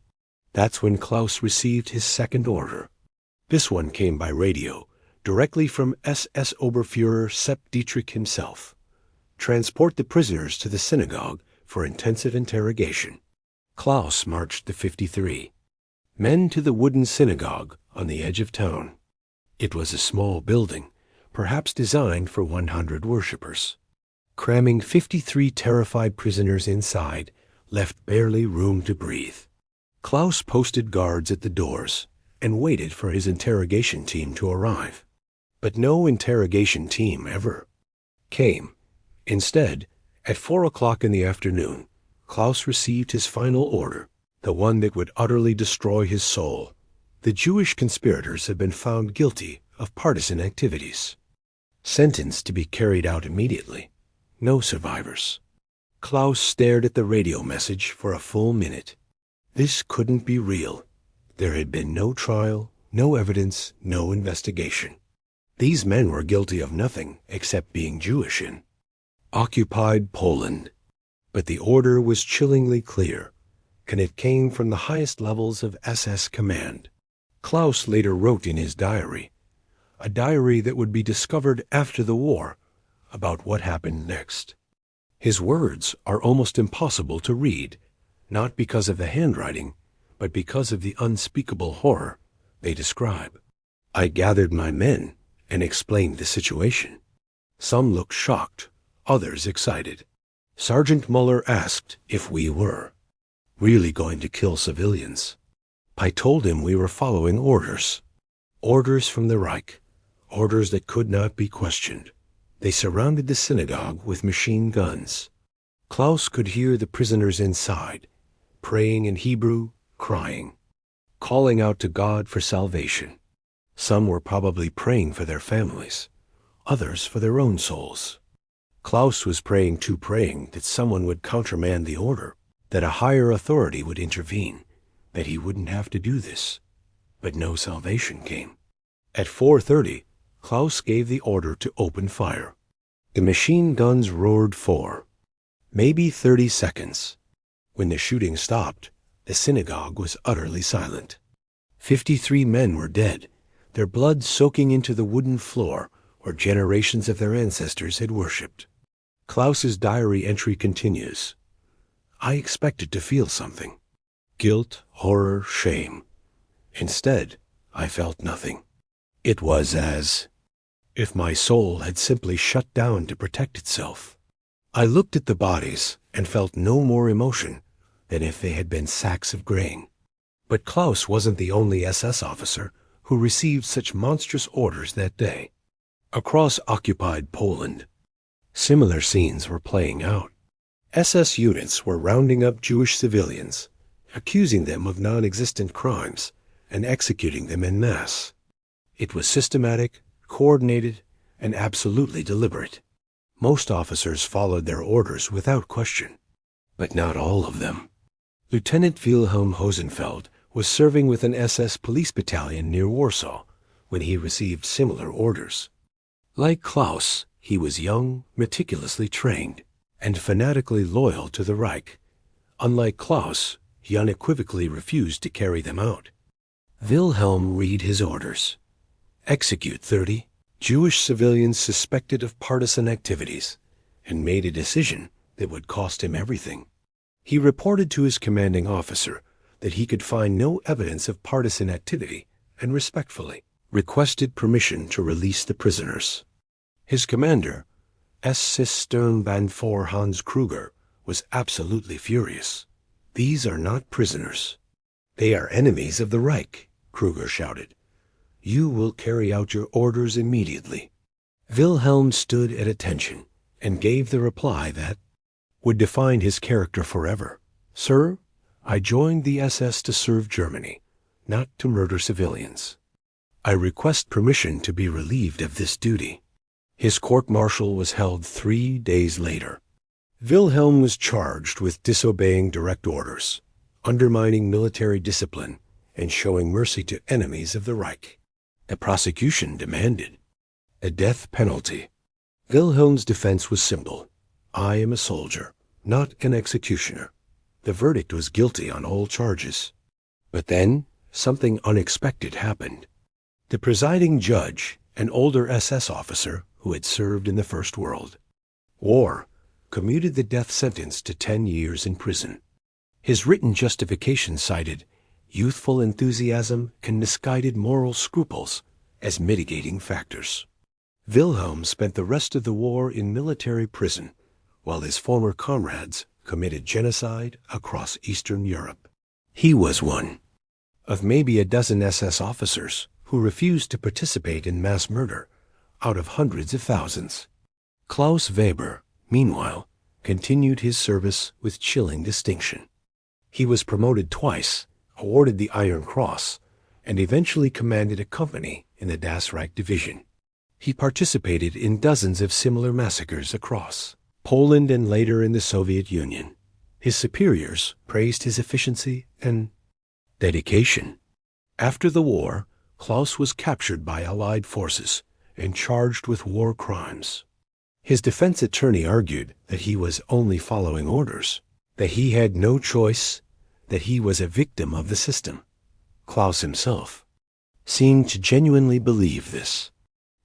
That's when Klaus received his second order. This one came by radio, directly from SS Oberfuhrer Sepp Dietrich himself. Transport the prisoners to the synagogue for intensive interrogation. Klaus marched the 53 men to the wooden synagogue on the edge of town. It was a small building, perhaps designed for 100 worshippers. Cramming 53 terrified prisoners inside left barely room to breathe. Klaus posted guards at the doors and waited for his interrogation team to arrive. But no interrogation team ever came. Instead, at 4 o'clock in the afternoon, Klaus received his final order, the one that would utterly destroy his soul. The Jewish conspirators had been found guilty of partisan activities. Sentenced to be carried out immediately. No survivors. Klaus stared at the radio message for a full minute. This couldn't be real. There had been no trial, no evidence, no investigation. These men were guilty of nothing except being Jewish in occupied Poland. But the order was chillingly clear, and it came from the highest levels of SS command. Klaus later wrote in his diary, a diary that would be discovered after the war, about what happened next. His words are almost impossible to read, not because of the handwriting, but because of the unspeakable horror they describe. I gathered my men and explained the situation. Some looked shocked, others excited. Sergeant Muller asked if we were really going to kill civilians. I told him we were following orders. Orders from the Reich. orders that could not be questioned. They surrounded the synagogue with machine guns. Klaus could hear the prisoners inside, praying in Hebrew, crying, calling out to God for salvation. Some were probably praying for their families, others for their own souls. Klaus was praying that someone would countermand the order, that a higher authority would intervene, that he wouldn't have to do this. But no salvation came. At 4:30, Klaus gave the order to open fire. The machine guns roared for maybe 30 seconds. When the shooting stopped, the synagogue was utterly silent. 53 men were dead, their blood soaking into the wooden floor where generations of their ancestors had worshipped. Klaus's diary entry continues. I expected to feel something. Guilt, horror, shame. Instead, I felt nothing. It was as if my soul had simply shut down to protect itself. I looked at the bodies and felt no more emotion than if they had been sacks of grain. But Klaus wasn't the only SS officer who received such monstrous orders that day. Across occupied Poland, similar scenes were playing out. SS units were rounding up Jewish civilians, accusing them of non-existent crimes, and executing them en masse. It was systematic, coordinated, and absolutely deliberate. Most officers followed their orders without question, but not all of them. Lieutenant Wilhelm Hosenfeld was serving with an SS police battalion near Warsaw when he received similar orders. Like Klaus, he was young, meticulously trained, and fanatically loyal to the Reich. Unlike Klaus, he unequivocally refused to carry them out. Wilhelm read his orders. Execute 30 Jewish civilians suspected of partisan activities, and made a decision that would cost him everything. He reported to his commanding officer that he could find no evidence of partisan activity and respectfully requested permission to release the prisoners. His commander, SS-Sturmbannführer Hans Kruger, was absolutely furious. These are not prisoners. They are enemies of the Reich, Kruger shouted. You will carry out your orders immediately. Wilhelm stood at attention and gave the reply that would define his character forever. Sir, I joined the SS to serve Germany, not to murder civilians. I request permission to be relieved of this duty. His court-martial was held 3 days later. Wilhelm was charged with disobeying direct orders, undermining military discipline, and showing mercy to enemies of the Reich. The prosecution demanded a death penalty. Wilhelm's defense was simple. I am a soldier, not an executioner. The verdict was guilty on all charges. But then, something unexpected happened. The presiding judge, an older SS officer who had served in the First World War, commuted the death sentence to 10 years in prison. His written justification cited youthful enthusiasm and misguided moral scruples as mitigating factors. Wilhelm spent the rest of the war in military prison, while his former comrades committed genocide across Eastern Europe. He was one of maybe a dozen SS officers who refused to participate in mass murder out of hundreds of thousands. Klaus Weber, meanwhile, continued his service with chilling distinction. He was promoted twice, awarded the Iron Cross, and eventually commanded a company in the Das Reich Division. He participated in dozens of similar massacres across Poland and later in the Soviet Union. His superiors praised his efficiency and dedication. After the war, Klaus was captured by Allied forces and charged with war crimes. His defense attorney argued that he was only following orders, that he had no choice, that he was a victim of the system. Klaus himself seemed to genuinely believe this.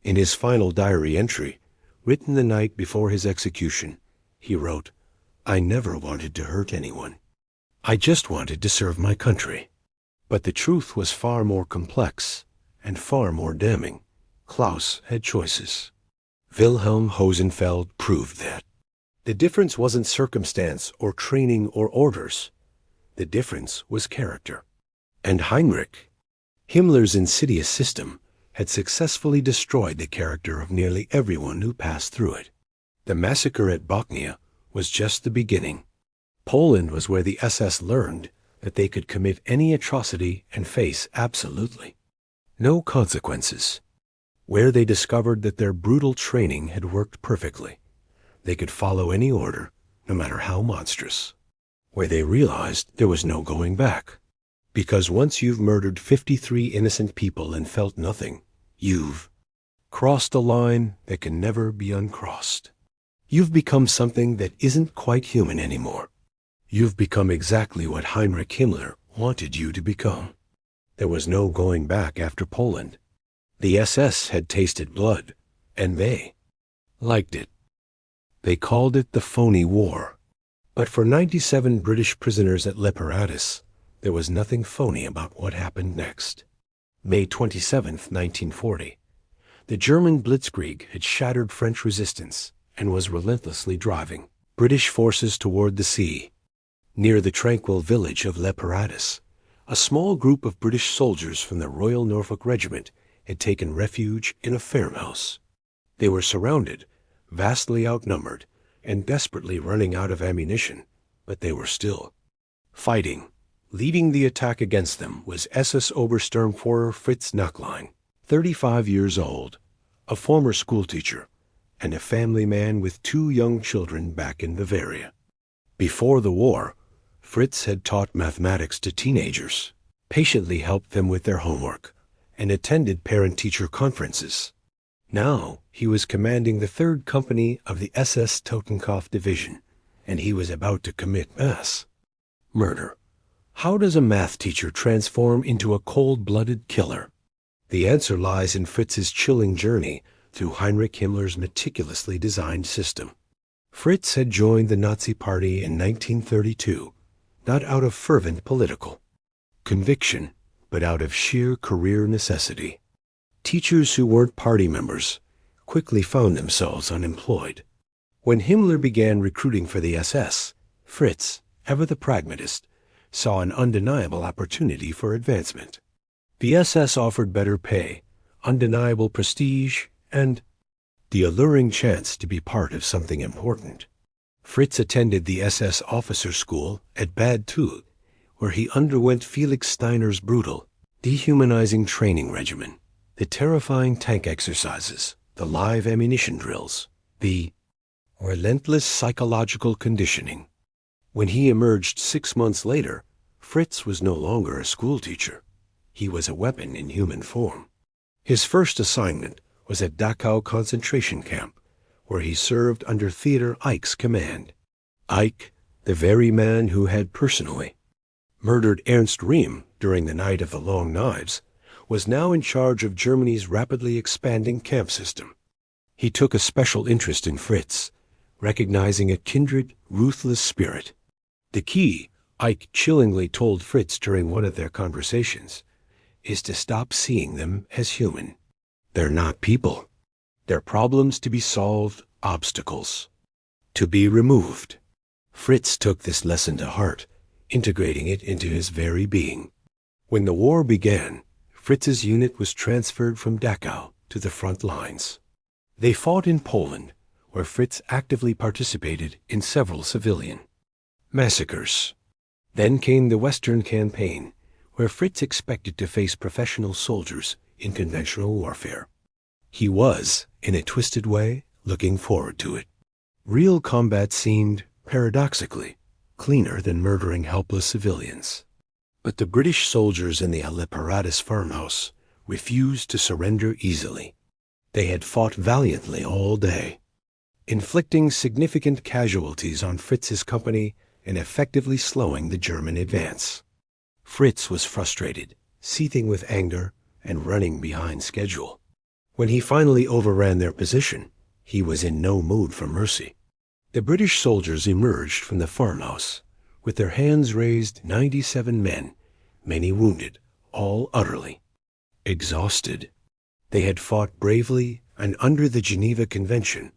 In his final diary entry, written the night before his execution, he wrote, I never wanted to hurt anyone. I just wanted to serve my country. But the truth was far more complex and far more damning. Klaus had choices. Wilhelm Hosenfeld proved that. The difference wasn't circumstance or training or orders. The difference was character. And Heinrich, Himmler's insidious system, had successfully destroyed the character of nearly everyone who passed through it. The massacre at Bochnia was just the beginning. Poland was where the SS learned that they could commit any atrocity and face absolutely no consequences. Where they discovered that their brutal training had worked perfectly. They could follow any order, no matter how monstrous. Where they realized there was no going back. Because once you've murdered 53 innocent people and felt nothing, you've crossed a line that can never be uncrossed. You've become something that isn't quite human anymore. You've become exactly what Heinrich Himmler wanted you to become. There was no going back after Poland. The SS had tasted blood, and they liked it. They called it the phony war. But for 97 British prisoners at Leperatus, there was nothing phony about what happened next. May 27, 1940. The German blitzkrieg had shattered French resistance and was relentlessly driving British forces toward the sea. Near the tranquil village of Leperatus, a small group of British soldiers from the Royal Norfolk Regiment had taken refuge in a farmhouse. They were surrounded, vastly outnumbered, and desperately running out of ammunition, but they were still fighting. Leading the attack against them was SS Obersturmführer Fritz Nacklein, 35 years old, a former schoolteacher, and a family man with 2 young children back in Bavaria. Before the war, Fritz had taught mathematics to teenagers, patiently helped them with their homework, and attended parent-teacher conferences. Now he was commanding the 3rd Company of the SS Totenkopf Division, and he was about to commit mass murder. How does a math teacher transform into a cold-blooded killer? The answer lies in Fritz's chilling journey through Heinrich Himmler's meticulously designed system. Fritz had joined the Nazi Party in 1932, not out of fervent political conviction, but out of sheer career necessity. Teachers who weren't party members quickly found themselves unemployed. When Himmler began recruiting for the SS, Fritz, ever the pragmatist, saw an undeniable opportunity for advancement. The SS offered better pay, undeniable prestige, and the alluring chance to be part of something important. Fritz attended the SS officer school at Bad Tull, where he underwent Felix Steiner's brutal, dehumanizing training regimen, the terrifying tank exercises, the live ammunition drills, the relentless psychological conditioning. When he emerged 6 months later, Fritz was no longer a schoolteacher. He was a weapon in human form. His first assignment was at Dachau concentration camp, where he served under Theodor Eich's command. Eich, the very man who had personally murdered Ernst Riem during the Night of the Long Knives, was now in charge of Germany's rapidly expanding camp system. He took a special interest in Fritz, recognizing a kindred, ruthless spirit. The key, Eich chillingly told Fritz during one of their conversations, is to stop seeing them as human. They're not people. They're problems to be solved, obstacles to be removed. Fritz took this lesson to heart, integrating it into his very being. When the war began, Fritz's unit was transferred from Dachau to the front lines. They fought in Poland, where Fritz actively participated in several civilian massacres. Then came the Western Campaign, where Fritz expected to face professional soldiers in conventional warfare. He was, in a twisted way, looking forward to it. Real combat seemed, paradoxically, cleaner than murdering helpless civilians. But the British soldiers in the Leperatus farmhouse refused to surrender easily. They had fought valiantly all day, inflicting significant casualties on Fritz's company and effectively slowing the German advance. Fritz was frustrated, seething with anger, and running behind schedule. When he finally overran their position, he was in no mood for mercy. The British soldiers emerged from the farmhouse, with their hands raised, 97 men, many wounded, all utterly exhausted. They had fought bravely and under the Geneva Convention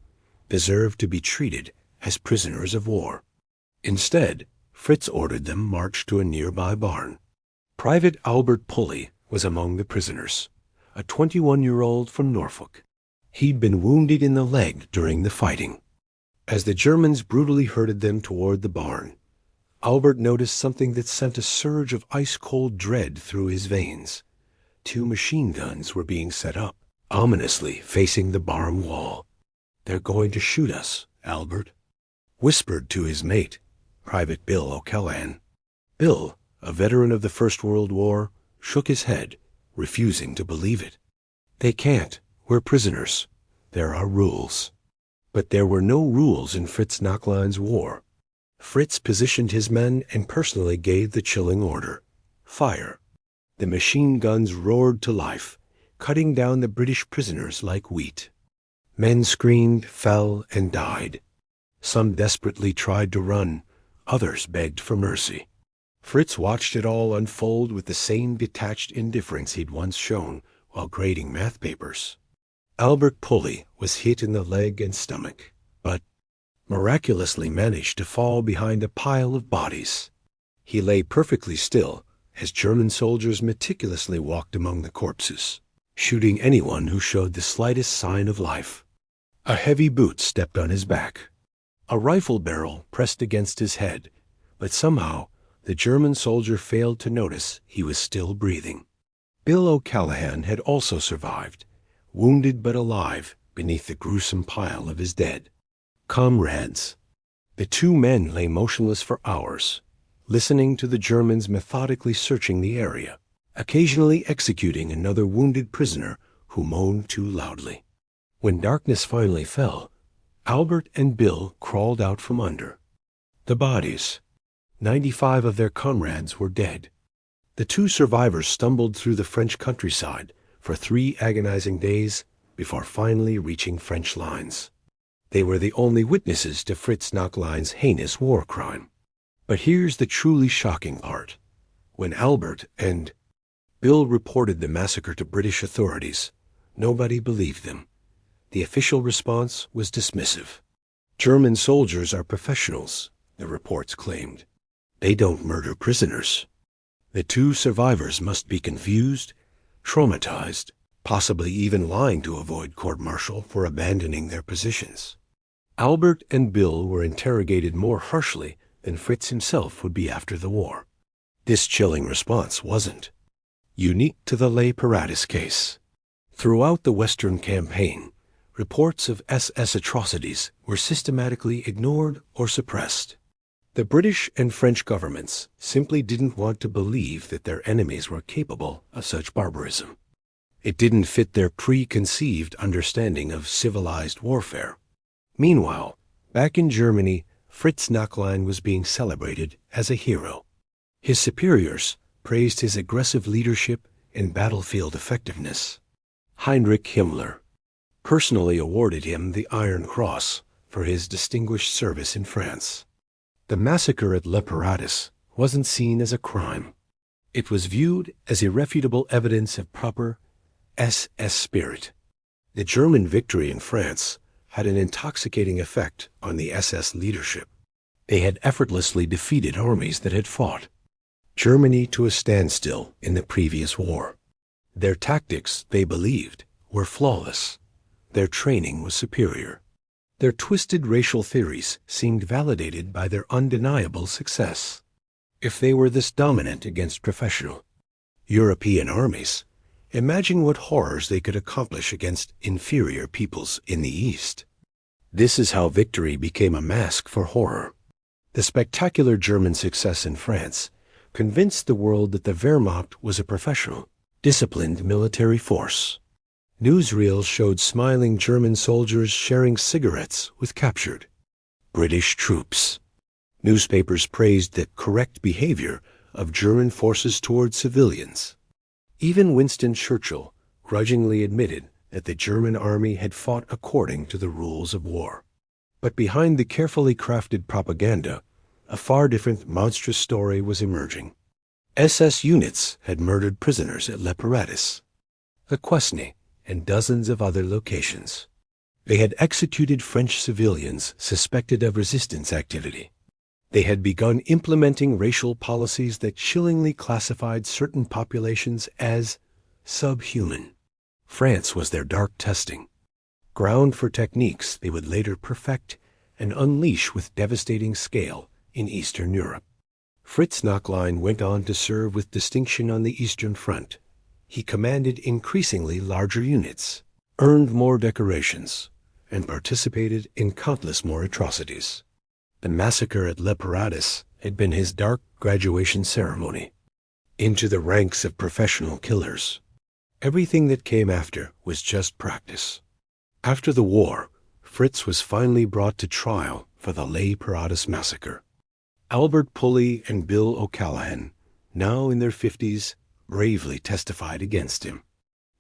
deserved to be treated as prisoners of war. Instead, Fritz ordered them marched to a nearby barn. Private Albert Pulley was among the prisoners, a 21-year-old from Norfolk. He'd been wounded in the leg during the fighting. As the Germans brutally herded them toward the barn, Albert noticed something that sent a surge of ice-cold dread through his veins. 2 machine guns were being set up, ominously facing the barn wall. "They're going to shoot us," Albert whispered to his mate, Private Bill O'Callaghan. Bill, a veteran of the First World War, shook his head, refusing to believe it. "They can't. We're prisoners. There are rules." But there were no rules in Fritz Knocklein's war. Fritz positioned his men and personally gave the chilling order: fire. The machine guns roared to life, cutting down the British prisoners like wheat. Men screamed, fell, and died. Some desperately tried to run, others begged for mercy. Fritz watched it all unfold with the same detached indifference he'd once shown while grading math papers. Albert Pulley was hit in the leg and stomach, but miraculously managed to fall behind a pile of bodies. He lay perfectly still as German soldiers meticulously walked among the corpses, shooting anyone who showed the slightest sign of life. A heavy boot stepped on his back. A rifle barrel pressed against his head, but somehow the German soldier failed to notice he was still breathing. Bill O'Callaghan had also survived, wounded but alive beneath the gruesome pile of his dead. Comrades. The 2 men lay motionless for hours, listening to the Germans methodically searching the area, occasionally executing another wounded prisoner who moaned too loudly. When darkness finally fell, Albert and Bill crawled out from under. The bodies. 95 of their comrades were dead. The 2 survivors stumbled through the French countryside for 3 agonizing days before finally reaching French lines. They were the only witnesses to Fritz Knocklein's heinous war crime. But here's the truly shocking part. When Albert and Bill reported the massacre to British authorities, nobody believed them. The official response was dismissive. "German soldiers are professionals," the reports claimed. "They don't murder prisoners." The 2 survivors must be confused, traumatized, possibly even lying to avoid court-martial for abandoning their positions. Albert and Bill were interrogated more harshly than Fritz himself would be after the war. This chilling response wasn't unique to the Les Paratus case. Throughout the Western Campaign, reports of SS atrocities were systematically ignored or suppressed. The British and French governments simply didn't want to believe that their enemies were capable of such barbarism. It didn't fit their preconceived understanding of civilized warfare. Meanwhile, back in Germany, Fritz Knocklein was being celebrated as a hero. His superiors praised his aggressive leadership and battlefield effectiveness. Heinrich Himmler personally awarded him the Iron Cross for his distinguished service in France. The massacre at Les Paratus wasn't seen as a crime. It was viewed as irrefutable evidence of proper SS spirit. The German victory in France had an intoxicating effect on the SS leadership. They had effortlessly defeated armies that had fought Germany to a standstill in the previous war. Their tactics, they believed, were flawless. Their training was superior. Their twisted racial theories seemed validated by their undeniable success. If they were this dominant against professional European armies, imagine what horrors they could accomplish against inferior peoples in the East. This is how victory became a mask for horror. The spectacular German success in France convinced the world that the Wehrmacht was a professional, disciplined military force. Newsreels showed smiling German soldiers sharing cigarettes with captured British troops. Newspapers praised the correct behavior of German forces toward civilians. Even Winston Churchill grudgingly admitted that the German army had fought according to the rules of war. But behind the carefully crafted propaganda, a far different monstrous story was emerging. SS units had murdered prisoners at Les Paratus, the Quesnay, and dozens of other locations. They had executed French civilians suspected of resistance activity. They had begun implementing racial policies that chillingly classified certain populations as subhuman. France was their dark testing ground for techniques they would later perfect and unleash with devastating scale in Eastern Europe. Fritz Knockline went on to serve with distinction on the Eastern Front. He commanded increasingly larger units, earned more decorations, and participated in countless more atrocities. The massacre at Le Paradis had been his dark graduation ceremony into the ranks of professional killers. Everything that came after was just practice. After the war, Fritz was finally brought to trial for the Le Paradis massacre. Albert Pulley and Bill O'Callaghan, now in their 50s, bravely testified against him.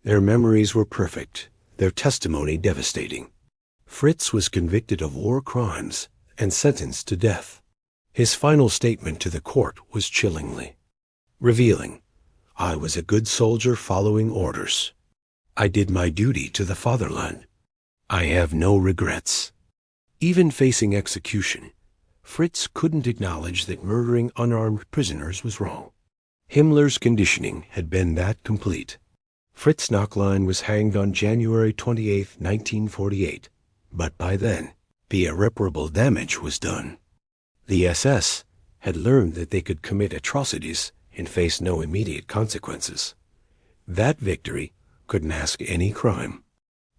Their memories were perfect, their testimony devastating. Fritz was convicted of war crimes and sentenced to death. His final statement to the court was chillingly revealing. I was a good soldier following orders. I did my duty to the fatherland. I have no regrets. Even facing execution, Fritz couldn't acknowledge that murdering unarmed prisoners was wrong. Himmler's conditioning had been that complete. Fritz Knockline was hanged on January 28, 1948, but by then, the irreparable damage was done. The SS had learned that they could commit atrocities and face no immediate consequences. That victory could mask any crime,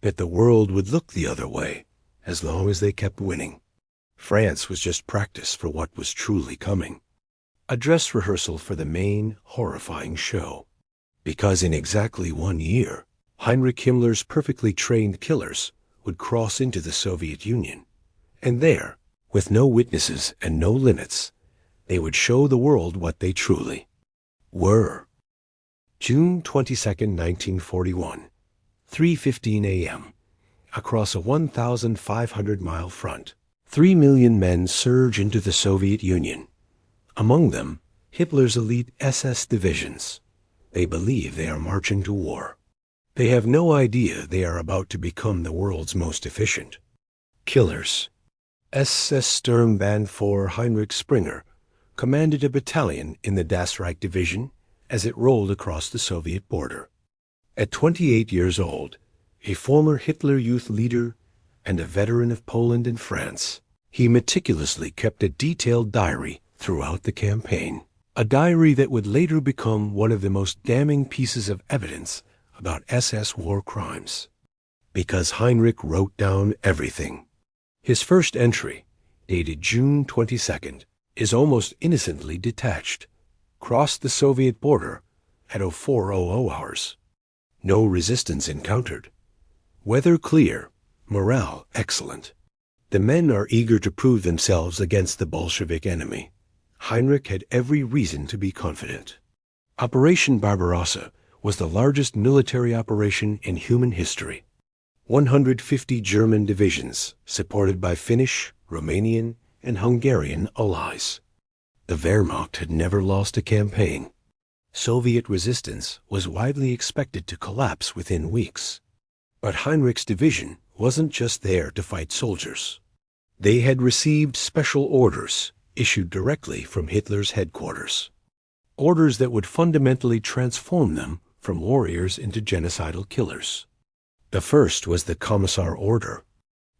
that the world would look the other way as long as they kept winning. France was just practice for what was truly coming. A dress rehearsal for the main, horrifying show. Because in exactly 1 year, Heinrich Himmler's perfectly trained killers would cross into the Soviet Union. And there, with no witnesses and no limits, they would show the world what they truly were. June 22, 1941, 3:15 a.m. Across a 1,500-mile front, 3 million men surge into the Soviet Union. Among them, Hitler's elite SS divisions. They believe they are marching to war. They have no idea they are about to become the world's most efficient killers. SS Sturmband 4 Heinrich Springer commanded a battalion in the Das Reich Division as it rolled across the Soviet border. At 28 years old, a former Hitler Youth leader and a veteran of Poland and France, he meticulously kept a detailed diary throughout the campaign, a diary that would later become one of the most damning pieces of evidence about SS war crimes. Because Heinrich wrote down everything. His first entry, dated June 22nd, is almost innocently detached. Crossed the Soviet border at 04:00 hours. No resistance encountered. Weather clear, morale excellent. The men are eager to prove themselves against the Bolshevik enemy. Heinrich had every reason to be confident. Operation Barbarossa was the largest military operation in human history. 150 German divisions, supported by Finnish, Romanian, and Hungarian allies. The Wehrmacht had never lost a campaign. Soviet resistance was widely expected to collapse within weeks. But Heinrich's division wasn't just there to fight soldiers. They had received special orders issued directly from Hitler's headquarters. Orders that would fundamentally transform them from warriors into genocidal killers. The first was the Commissar Order.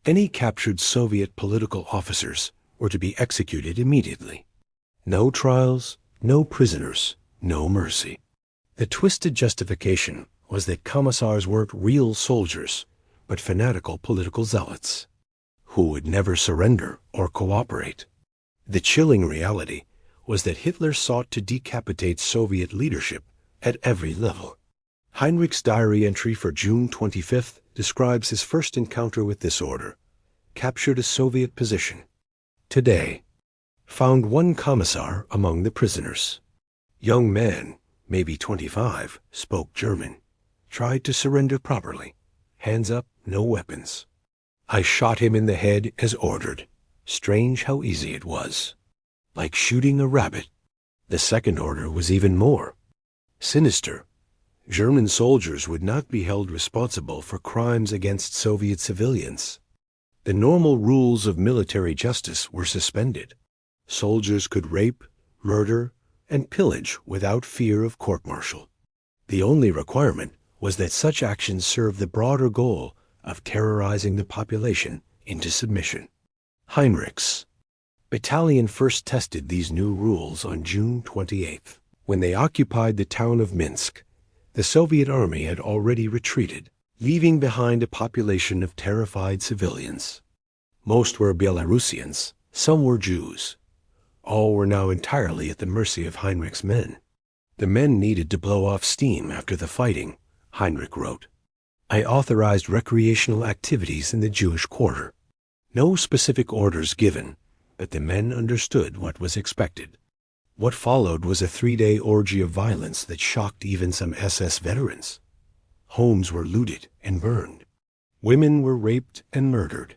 Any captured Soviet political officers were to be executed immediately. No trials, no prisoners, no mercy. The twisted justification was that commissars weren't real soldiers, but fanatical political zealots, who would never surrender or cooperate. The chilling reality was that Hitler sought to decapitate Soviet leadership at every level. Heinrich's diary entry for June 25th describes his first encounter with this order. Captured a Soviet position. Today, found one commissar among the prisoners. Young man, maybe 25, spoke German. Tried to surrender properly. Hands up, no weapons. I shot him in the head as ordered. Strange how easy it was. Like shooting a rabbit. The second order was even more sinister. German soldiers would not be held responsible for crimes against Soviet civilians. The normal rules of military justice were suspended. Soldiers could rape, murder, and pillage without fear of court-martial. The only requirement was that such actions served the broader goal of terrorizing the population into submission. Heinrich's battalion first tested these new rules on June 28th. When they occupied the town of Minsk, the Soviet army had already retreated, leaving behind a population of terrified civilians. Most were Belarusians, some were Jews. All were now entirely at the mercy of Heinrich's men. The men needed to blow off steam after the fighting, Heinrich wrote. I authorized recreational activities in the Jewish quarter. No specific orders given, but the men understood what was expected. What followed was a 3-day orgy of violence that shocked even some SS veterans. Homes were looted and burned. Women were raped and murdered.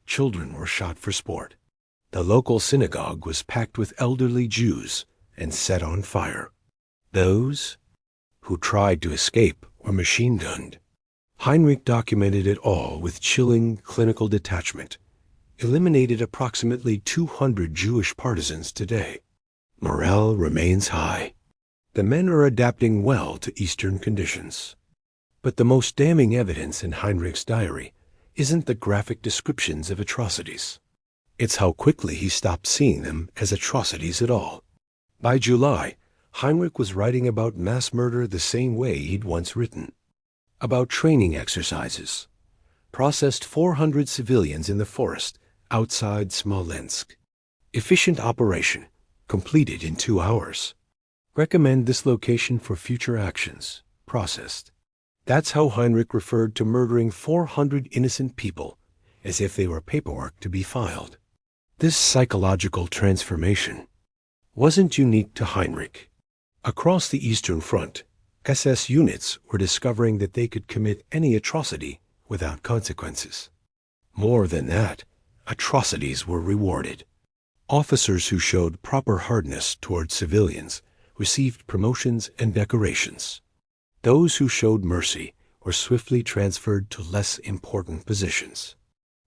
Children were shot for sport. The local synagogue was packed with elderly Jews and set on fire. Those who tried to escape were machine-gunned. Heinrich documented it all with chilling clinical detachment. Eliminated approximately 200 Jewish partisans today. Morale remains high. The men are adapting well to Eastern conditions. But the most damning evidence in Heinrich's diary isn't the graphic descriptions of atrocities. It's how quickly he stopped seeing them as atrocities at all. By July, Heinrich was writing about mass murder the same way he'd once written. About training exercises. Processed 400 civilians in the forest outside Smolensk. Efficient operation, completed in 2 hours. Recommend this location for future actions. Processed. That's how Heinrich referred to murdering 400 innocent people, as if they were paperwork to be filed. This psychological transformation wasn't unique to Heinrich. Across the Eastern Front, SS units were discovering that they could commit any atrocity without consequences. More than that, atrocities were rewarded. Officers who showed proper hardness toward civilians received promotions and decorations. Those who showed mercy were swiftly transferred to less important positions.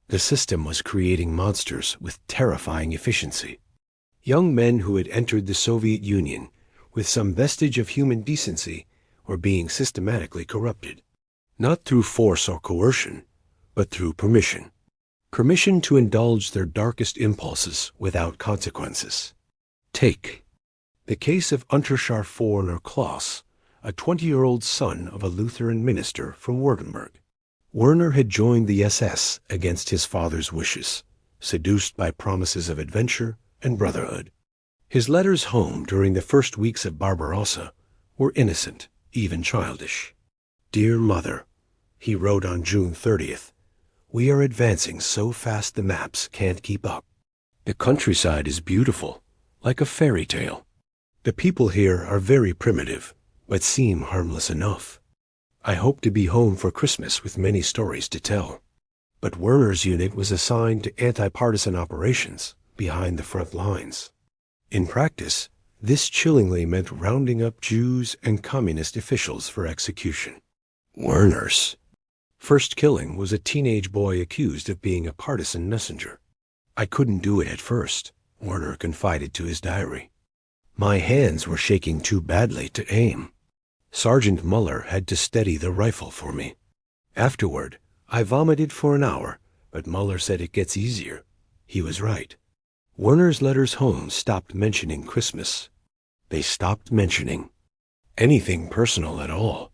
The system was creating monsters with terrifying efficiency. Young men who had entered the Soviet Union with some vestige of human decency were being systematically corrupted, not through force or coercion, but through permission. Permission to indulge their darkest impulses without consequences. Take the case of Unterscharforener Klaus, a 20-year-old son of a Lutheran minister from Württemberg. Werner had joined the SS against his father's wishes, seduced by promises of adventure and brotherhood. His letters home during the first weeks of Barbarossa were innocent, even childish. Dear Mother, he wrote on June 30th, we are advancing so fast the maps can't keep up. The countryside is beautiful, like a fairy tale. The people here are very primitive, but seem harmless enough. I hope to be home for Christmas with many stories to tell. But Werner's unit was assigned to anti-partisan operations behind the front lines. In practice, this chillingly meant rounding up Jews and communist officials for execution. Werner's first killing was a teenage boy accused of being a partisan messenger. I couldn't do it at first, Werner confided to his diary. My hands were shaking too badly to aim. Sergeant Muller had to steady the rifle for me. Afterward, I vomited for an hour, but Muller said it gets easier. He was right. Werner's letters home stopped mentioning Christmas. They stopped mentioning anything personal at all.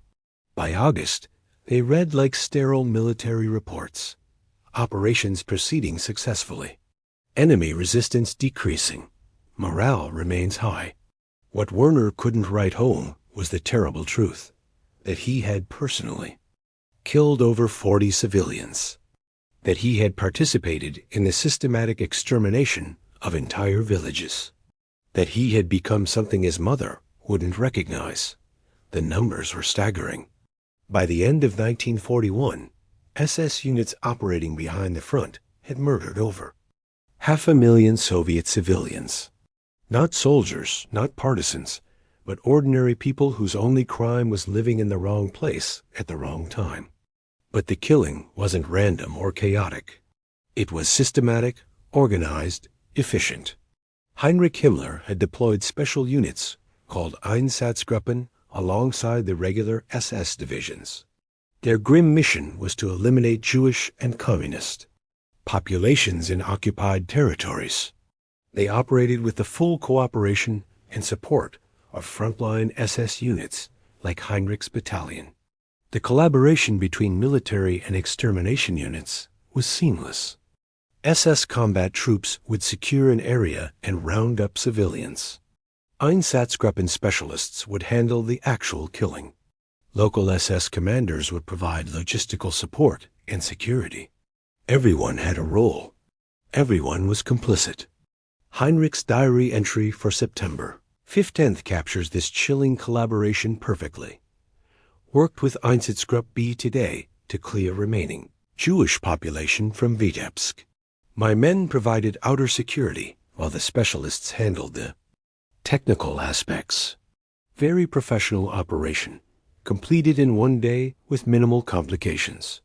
By August, they read like sterile military reports. Operations proceeding successfully. Enemy resistance decreasing. Morale remains high. What Werner couldn't write home was the terrible truth that he had personally killed over 40 civilians, that he had participated in the systematic extermination of entire villages, that he had become something his mother wouldn't recognize. The numbers were staggering. By the end of 1941, SS units operating behind the front had murdered over 500,000 Soviet civilians. Not soldiers, not partisans, but ordinary people whose only crime was living in the wrong place at the wrong time. But the killing wasn't random or chaotic. It was systematic, organized, efficient. Heinrich Himmler had deployed special units called Einsatzgruppen alongside the regular SS divisions. Their grim mission was to eliminate Jewish and communist populations in occupied territories. They operated with the full cooperation and support of frontline SS units like Heinrich's battalion. The collaboration between military and extermination units was seamless. SS combat troops would secure an area and round up civilians. Einsatzgruppen specialists would handle the actual killing. Local SS commanders would provide logistical support and security. Everyone had a role. Everyone was complicit. Heinrich's diary entry for September 15th captures this chilling collaboration perfectly. Worked with Einsatzgruppe B today to clear remaining Jewish population from Vitebsk. My men provided outer security while the specialists handled the technical aspects. Very professional operation, completed in one day with minimal complications.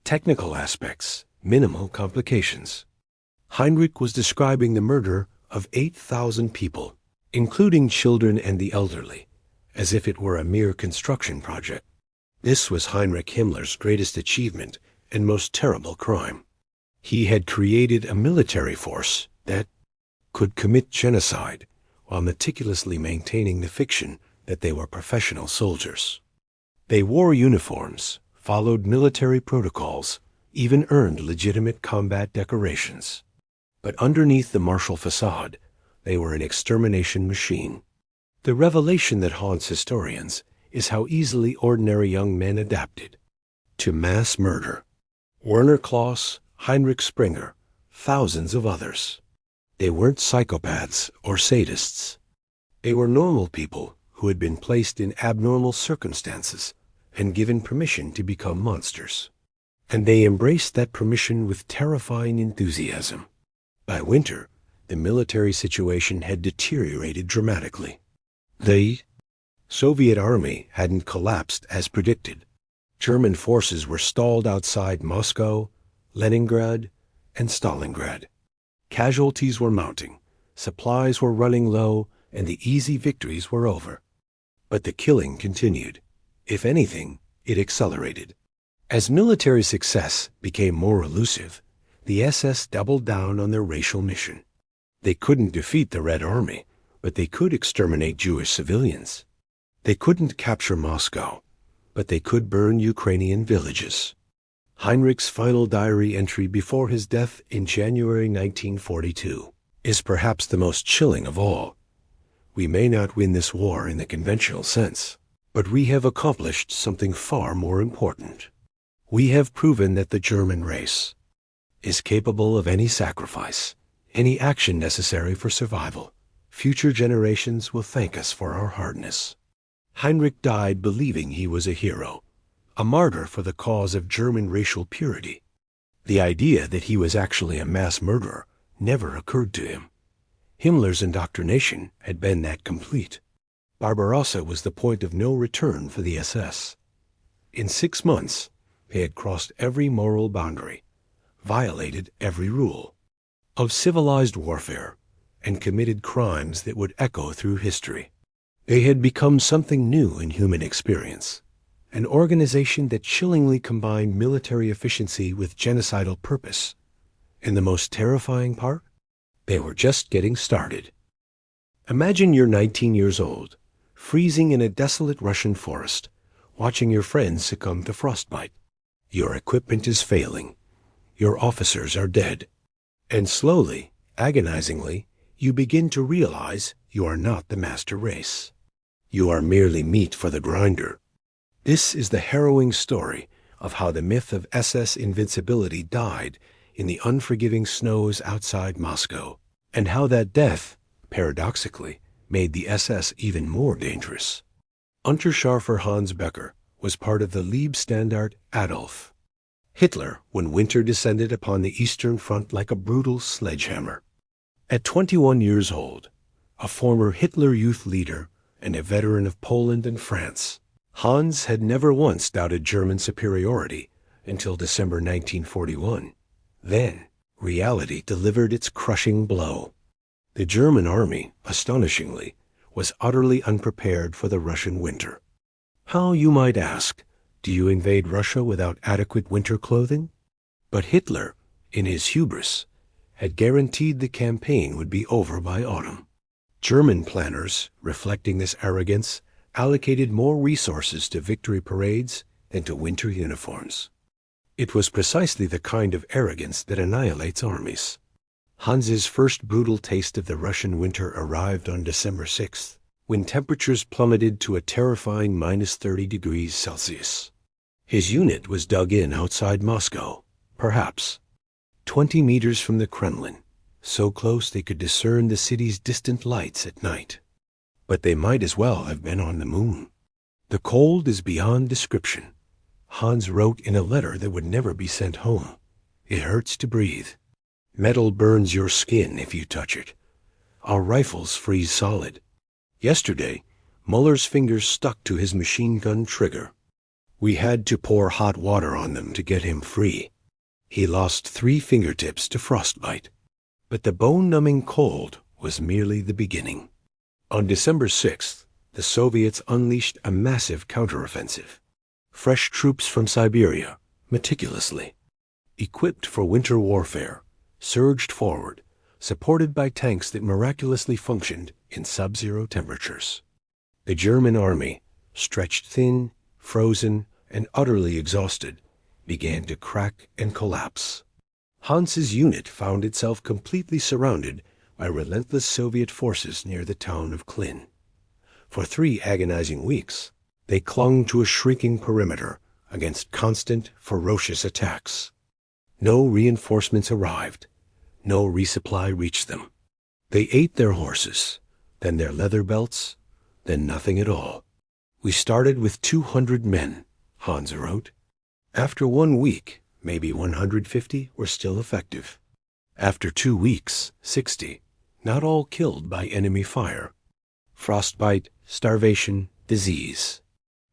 Technical aspects, minimal complications. Heinrich was describing the murder of 8,000 people, including children and the elderly, as if it were a mere construction project. This was Heinrich Himmler's greatest achievement and most terrible crime. He had created a military force that could commit genocide while meticulously maintaining the fiction that they were professional soldiers. They wore uniforms, followed military protocols, even earned legitimate combat decorations. But underneath the martial facade, they were an extermination machine. The revelation that haunts historians is how easily ordinary young men adapted to mass murder. Werner Kloss, Heinrich Springer, thousands of others. They weren't psychopaths or sadists. They were normal people who had been placed in abnormal circumstances and given permission to become monsters. And they embraced that permission with terrifying enthusiasm. By winter, the military situation had deteriorated dramatically. The Soviet army hadn't collapsed as predicted. German forces were stalled outside Moscow, Leningrad, and Stalingrad. Casualties were mounting, supplies were running low, and the easy victories were over. But the killing continued. If anything, it accelerated. As military success became more elusive, the SS doubled down on their racial mission. They couldn't defeat the Red Army, but they could exterminate Jewish civilians. They couldn't capture Moscow, but they could burn Ukrainian villages. Heinrich's final diary entry before his death in January 1942 is perhaps the most chilling of all. We may not win this war in the conventional sense, but we have accomplished something far more important. We have proven that the German race is capable of any sacrifice, any action necessary for survival. Future generations will thank us for our hardness. Heinrich died believing he was a hero, a martyr for the cause of German racial purity. The idea that he was actually a mass murderer never occurred to him. Himmler's indoctrination had been that complete. Barbarossa was the point of no return for the SS. In 6 months, they had crossed every moral boundary, violated every rule of civilized warfare, and committed crimes that would echo through history. They had become something new in human experience, an organization that chillingly combined military efficiency with genocidal purpose. And the most terrifying part? They were just getting started. Imagine you're 19 years old, freezing in a desolate Russian forest, watching your friends succumb to frostbite. Your equipment is failing. Your officers are dead. And slowly, agonizingly, you begin to realize you are not the master race. You are merely meat for the grinder. This is the harrowing story of how the myth of SS invincibility died in the unforgiving snows outside Moscow, and how that death, paradoxically, made the SS even more dangerous. Unterscharfer Hans Becker was part of the Leibstandarte Adolf Hitler when winter descended upon the Eastern Front like a brutal sledgehammer. At 21 years old, a former Hitler Youth leader and a veteran of Poland and France, Hans had never once doubted German superiority until December 1941. Then, reality delivered its crushing blow. The German army, astonishingly, was utterly unprepared for the Russian winter. How, you might ask, do you invade Russia without adequate winter clothing? But Hitler, in his hubris, had guaranteed the campaign would be over by autumn. German planners, reflecting this arrogance, allocated more resources to victory parades than to winter uniforms. It was precisely the kind of arrogance that annihilates armies. Hans's first brutal taste of the Russian winter arrived on December 6th, when temperatures plummeted to a terrifying -30°C. His unit was dug in outside Moscow, perhaps 20 meters from the Kremlin, so close they could discern the city's distant lights at night. But they might as well have been on the moon. The cold is beyond description. Hans wrote in a letter that would never be sent home. It hurts to breathe. Metal burns your skin if you touch it. Our rifles freeze solid. Yesterday, Muller's fingers stuck to his machine gun trigger. We had to pour hot water on them to get him free. He lost 3 fingertips to frostbite. But the bone-numbing cold was merely the beginning. On December 6th, the Soviets unleashed a massive counteroffensive. Fresh troops from Siberia, meticulously equipped for winter warfare, surged forward, supported by tanks that miraculously functioned in sub-zero temperatures. The German army, stretched thin, frozen, and utterly exhausted, began to crack and collapse. Hans's unit found itself completely surrounded by relentless Soviet forces near the town of Klin. For 3 agonizing weeks, they clung to a shrinking perimeter against constant, ferocious attacks. No reinforcements arrived. No resupply reached them. They ate their horses, then their leather belts, then nothing at all. We started with 200 men, Hans wrote. After 1 week, maybe 150 were still effective. After 2 weeks, 60, not all killed by enemy fire. Frostbite, starvation, disease.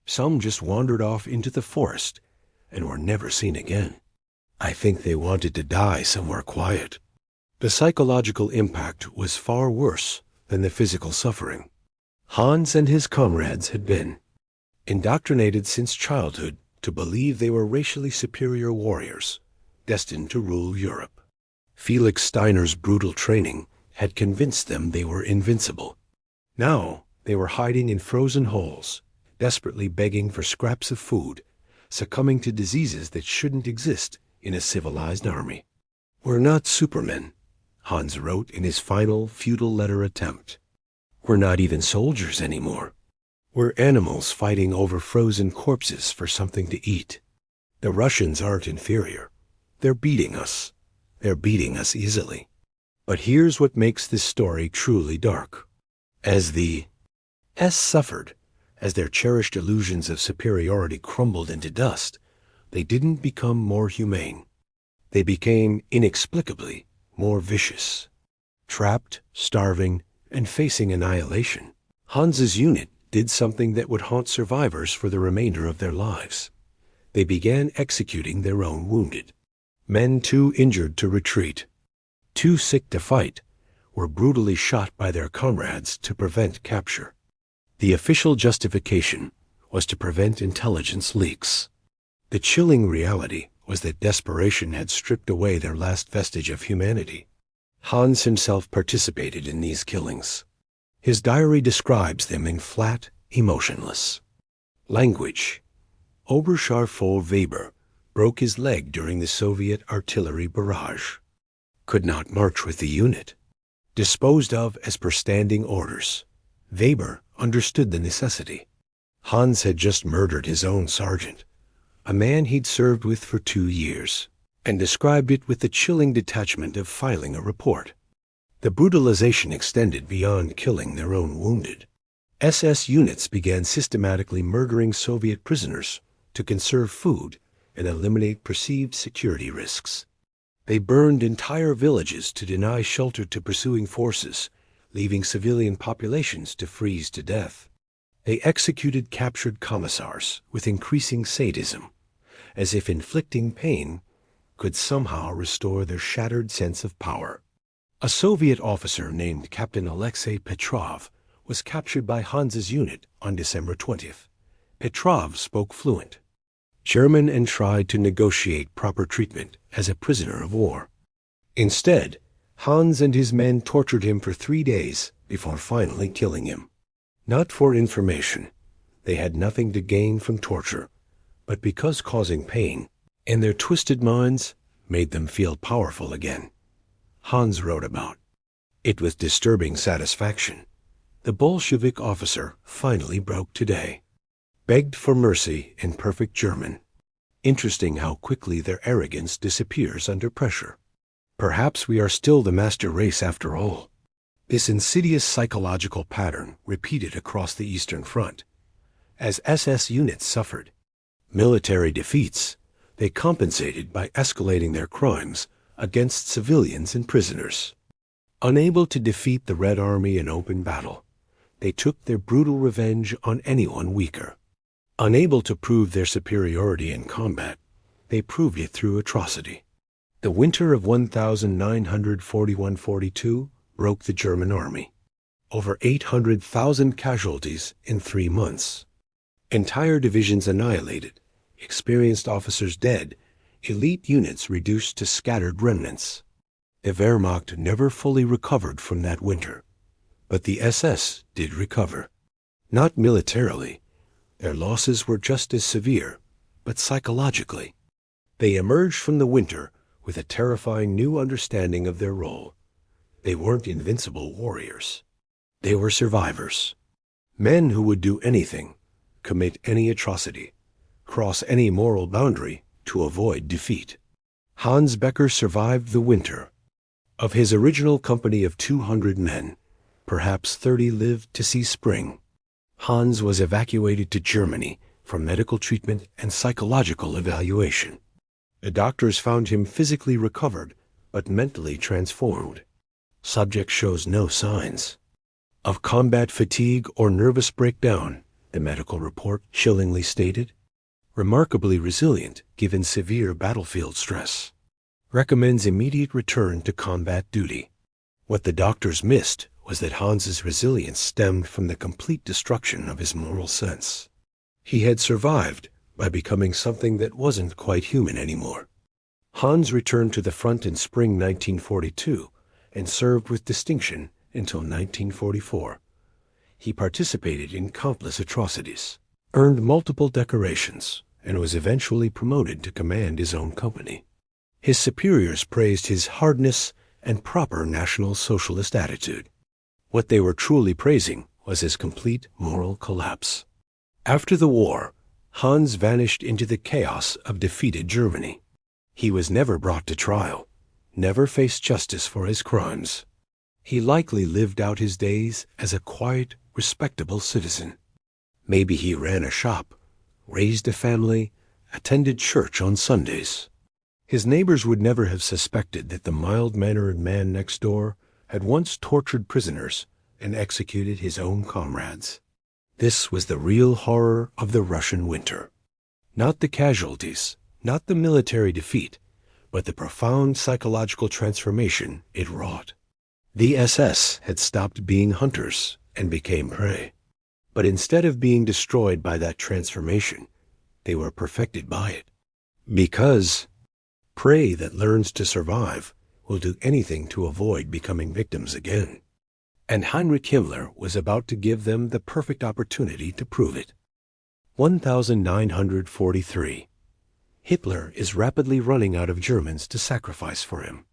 Some just wandered off into the forest and were never seen again. I think they wanted to die somewhere quiet. The psychological impact was far worse than the physical suffering. Hans and his comrades had been indoctrinated since childhood to believe they were racially superior warriors, destined to rule Europe. Felix Steiner's brutal training had convinced them they were invincible. Now they were hiding in frozen holes, desperately begging for scraps of food, succumbing to diseases that shouldn't exist in a civilized army. We're not supermen, Hans wrote in his final futile letter attempt. We're not even soldiers anymore. We're animals fighting over frozen corpses for something to eat. The Russians aren't inferior. They're beating us. They're beating us easily. But here's what makes this story truly dark. As the S suffered, as their cherished illusions of superiority crumbled into dust, they didn't become more humane. They became, inexplicably, more vicious. Trapped, starving, and facing annihilation, Hans's unit did something that would haunt survivors for the remainder of their lives. They began executing their own wounded. Men too injured to retreat, too sick to fight, were brutally shot by their comrades to prevent capture. The official justification was to prevent intelligence leaks. The chilling reality was that desperation had stripped away their last vestige of humanity. Hans himself participated in these killings. His diary describes them in flat, emotionless language. Oberscharführer Weber broke his leg during the Soviet artillery barrage. Could not march with the unit. Disposed of as per standing orders. Weber understood the necessity. Hans had just murdered his own sergeant, a man he'd served with for 2 years, and described it with the chilling detachment of filing a report. The brutalization extended beyond killing their own wounded. SS units began systematically murdering Soviet prisoners to conserve food and eliminate perceived security risks. They burned entire villages to deny shelter to pursuing forces, leaving civilian populations to freeze to death. They executed captured commissars with increasing sadism, as if inflicting pain could somehow restore their shattered sense of power. A Soviet officer named Captain Alexei Petrov was captured by Hans's unit on December 20th, Petrov spoke fluent German and tried to negotiate proper treatment as a prisoner of war. Instead, Hans and his men tortured him for 3 days before finally killing him. Not for information. They had nothing to gain from torture, but because causing pain, and their twisted minds made them feel powerful again. Hans wrote about it with disturbing satisfaction. The Bolshevik officer finally broke today. Begged for mercy in perfect German. Interesting how quickly their arrogance disappears under pressure. Perhaps we are still the master race after all. This insidious psychological pattern repeated across the Eastern Front. As SS units suffered military defeats, they compensated by escalating their crimes against civilians and prisoners. Unable to defeat the Red Army in open battle, they took their brutal revenge on anyone weaker. Unable to prove their superiority in combat, they proved it through atrocity. The winter of 1941-42 broke the German army. Over 800,000 casualties in 3 months. Entire divisions annihilated, experienced officers dead, elite units reduced to scattered remnants. The Wehrmacht never fully recovered from that winter, but the SS did recover. Not militarily. Their losses were just as severe, but psychologically. They emerged from the winter with a terrifying new understanding of their role. They weren't invincible warriors. They were survivors. Men who would do anything, commit any atrocity, cross any moral boundary to avoid defeat. Hans Becker survived the winter. Of his original company of 200 men, perhaps 30 lived to see spring. Hans was evacuated to Germany for medical treatment and psychological evaluation. The doctors found him physically recovered, but mentally transformed. Subject shows no signs of combat fatigue or nervous breakdown, the medical report chillingly stated. Remarkably resilient given severe battlefield stress. Recommends immediate return to combat duty. What the doctors missed was that Hans's resilience stemmed from the complete destruction of his moral sense. He had survived by becoming something that wasn't quite human anymore. Hans returned to the front in spring 1942 and served with distinction until 1944. He participated in countless atrocities, earned multiple decorations, and was eventually promoted to command his own company. His superiors praised his hardness and proper National Socialist attitude. What they were truly praising was his complete moral collapse. After the war, Hans vanished into the chaos of defeated Germany. He was never brought to trial, never faced justice for his crimes. He likely lived out his days as a quiet, respectable citizen. Maybe he ran a shop, raised a family, attended church on Sundays. His neighbors would never have suspected that the mild-mannered man next door had once tortured prisoners and executed his own comrades. This was the real horror of the Russian winter. Not the casualties, not the military defeat, but the profound psychological transformation it wrought. The SS had stopped being hunters and became prey. But instead of being destroyed by that transformation, they were perfected by it. Because prey that learns to survive will do anything to avoid becoming victims again. And Heinrich Himmler was about to give them the perfect opportunity to prove it. 1943. Hitler is rapidly running out of Germans to sacrifice for him.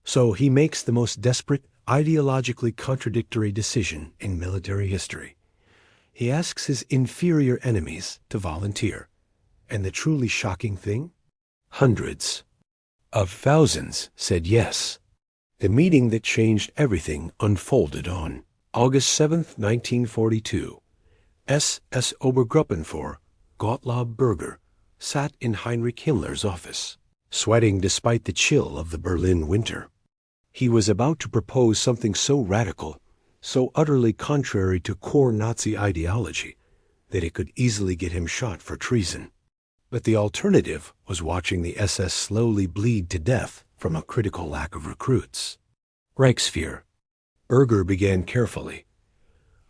So he makes the most desperate, ideologically contradictory decision in military history. He asks his inferior enemies to volunteer. And the truly shocking thing? Hundreds of thousands said yes. The meeting that changed everything unfolded on August 7, 1942. SS Obergruppenführer Gottlob Berger sat in Heinrich Himmler's office, sweating despite the chill of the Berlin winter. He was about to propose something so radical, so utterly contrary to core Nazi ideology, that it could easily get him shot for treason. But the alternative was watching the SS slowly bleed to death from a critical lack of recruits. Reichsführer. Berger began carefully.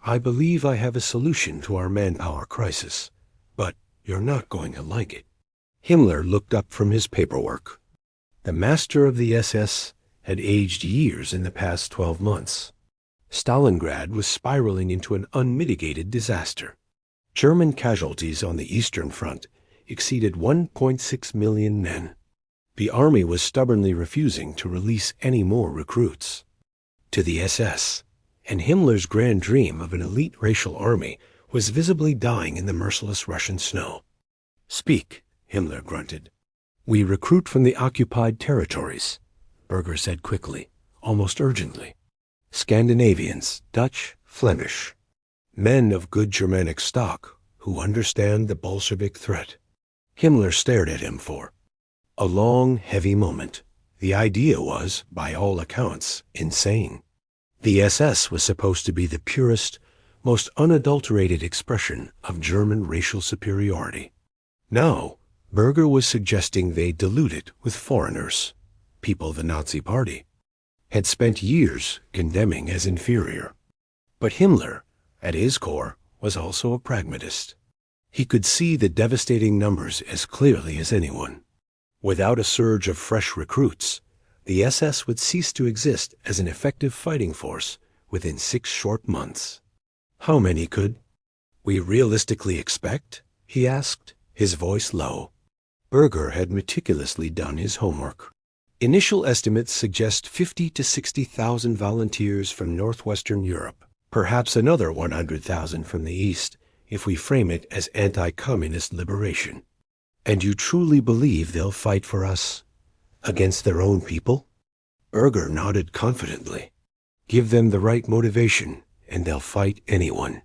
I believe I have a solution to our manpower crisis, but You're not going to like it." Himmler looked up from his paperwork. The master of the SS had aged years in the past 12 months. Stalingrad was spiraling into an unmitigated disaster. German casualties on the Eastern Front exceeded 1.6 million men. The army was stubbornly refusing to release any more recruits. To the SS, and Himmler's grand dream of an elite racial army was visibly dying in the merciless Russian snow. "Speak," Himmler grunted. "We recruit from the occupied territories," Berger said quickly, almost urgently. "Scandinavians, Dutch, Flemish. Men of good Germanic stock who understand the Bolshevik threat." Himmler stared at him for a long, heavy moment. The idea was, by all accounts, insane. The SS was supposed to be the purest, most unadulterated expression of German racial superiority. Now, Berger was suggesting they dilute it with foreigners, people the Nazi Party had spent years condemning as inferior. But Himmler, at his core, was also a pragmatist. He could see the devastating numbers as clearly as anyone. Without a surge of fresh recruits, the SS would cease to exist as an effective fighting force within 6 short months. "How many could we realistically expect?" he asked, his voice low. Berger had meticulously done his homework. "Initial estimates suggest 50 to 60,000 volunteers from northwestern Europe, perhaps another 100,000 from the East, if we frame it as anti-communist liberation." "And you truly believe they'll fight for us against their own people?" Berger nodded confidently. "Give them the right motivation, and they'll fight anyone."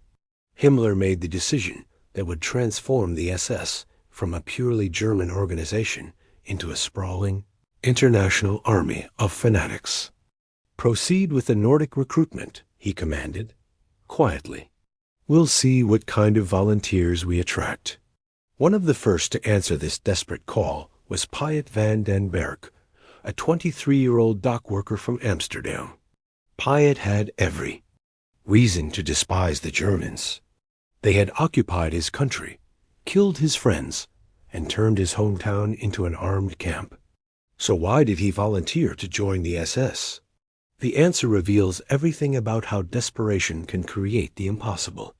Himmler made the decision that would transform the SS from a purely German organization into a sprawling, international army of fanatics. "Proceed with the Nordic recruitment," he commanded, quietly. "We'll see what kind of volunteers we attract." One of the first to answer this desperate call was Piet van den Berg, a 23-year-old dock worker from Amsterdam. Piet had every reason to despise the Germans. They had occupied his country, killed his friends, and turned his hometown into an armed camp. So why did he volunteer to join the SS? The answer reveals everything about how desperation can create the impossible.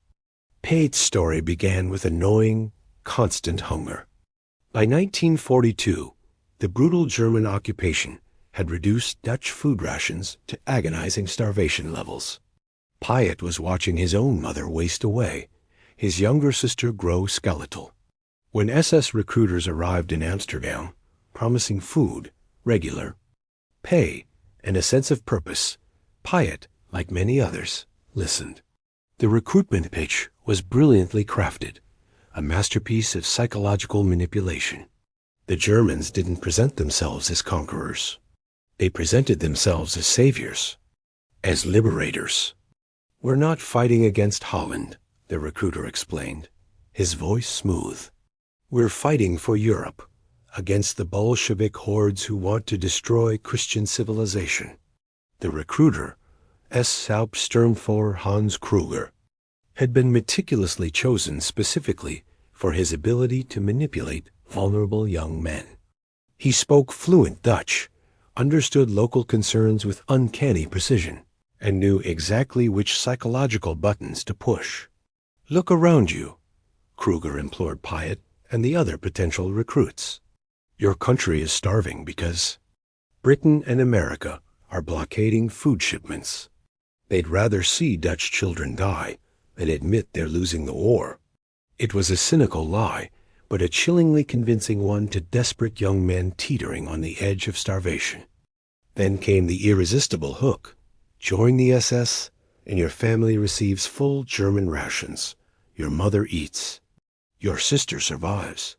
Piet's story began with annoying, constant hunger. By 1942, the brutal German occupation had reduced Dutch food rations to agonizing starvation levels. Piet was watching his own mother waste away, his younger sister grow skeletal. When SS recruiters arrived in Amsterdam, promising food, regular pay, and a sense of purpose, Piet, like many others, listened. The recruitment pitch was brilliantly crafted, a masterpiece of psychological manipulation. The Germans didn't present themselves as conquerors. They presented themselves as saviors, as liberators. "We're not fighting against Holland," the recruiter explained, his voice smooth. "We're fighting for Europe, against the Bolshevik hordes who want to destroy Christian civilization." The recruiter, S. Hauptsturmfuhrer Hans Kruger, had been meticulously chosen specifically for his ability to manipulate vulnerable young men. He spoke fluent Dutch, understood local concerns with uncanny precision, and knew exactly which psychological buttons to push. "Look around you," Kruger implored Piet and the other potential recruits. "Your country is starving because Britain and America are blockading food shipments. They'd rather see Dutch children die than admit they're losing the war." It was a cynical lie, but a chillingly convincing one to desperate young men teetering on the edge of starvation. Then came the irresistible hook. Join the SS, and your family receives full German rations. Your mother eats. Your sister survives.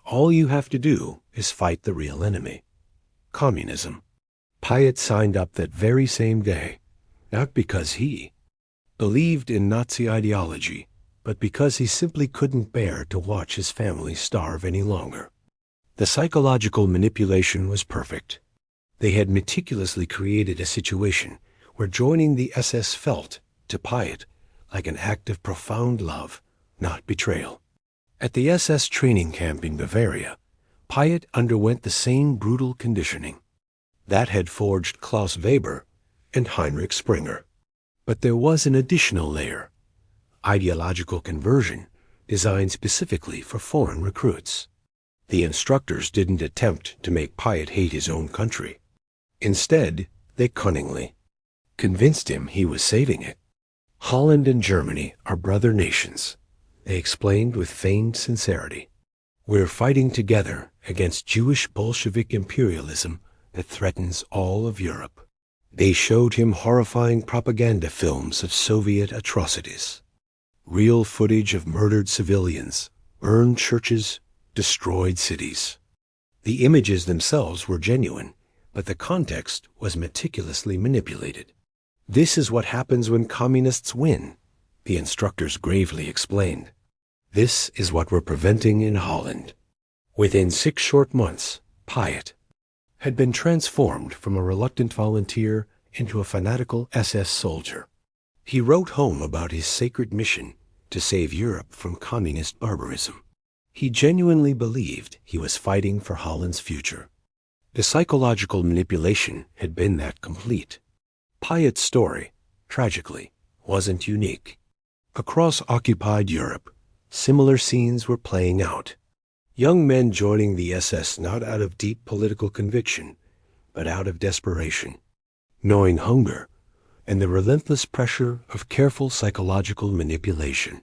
All you have to do is fight the real enemy, communism. Piet signed up that very same day, not because he believed in Nazi ideology, but because he simply couldn't bear to watch his family starve any longer. The psychological manipulation was perfect. They had meticulously created a situation where joining the SS felt, to Piet, like an act of profound love, not betrayal. At the SS training camp in Bavaria, Piet underwent the same brutal conditioning that had forged Klaus Weber and Heinrich Springer. But there was an additional layer: ideological conversion designed specifically for foreign recruits. The instructors didn't attempt to make Piet hate his own country. Instead, they cunningly convinced him he was saving it. Holland and Germany are brother nations, they explained with feigned sincerity. We're fighting together against Jewish Bolshevik imperialism that threatens all of Europe. They showed him horrifying propaganda films of Soviet atrocities, real footage of murdered civilians, burned churches, destroyed cities. The images themselves were genuine, but the context was meticulously manipulated. This is what happens when communists win, the instructors gravely explained. This is what we're preventing in Holland. Within 6 short months, Piet had been transformed from a reluctant volunteer into a fanatical SS soldier. He wrote home about his sacred mission to save Europe from communist barbarism. He genuinely believed he was fighting for Holland's future. The psychological manipulation had been that complete. Piet's story, tragically, wasn't unique. Across occupied Europe, similar scenes were playing out. Young men joining the SS not out of deep political conviction, but out of desperation, knowing hunger and the relentless pressure of careful psychological manipulation.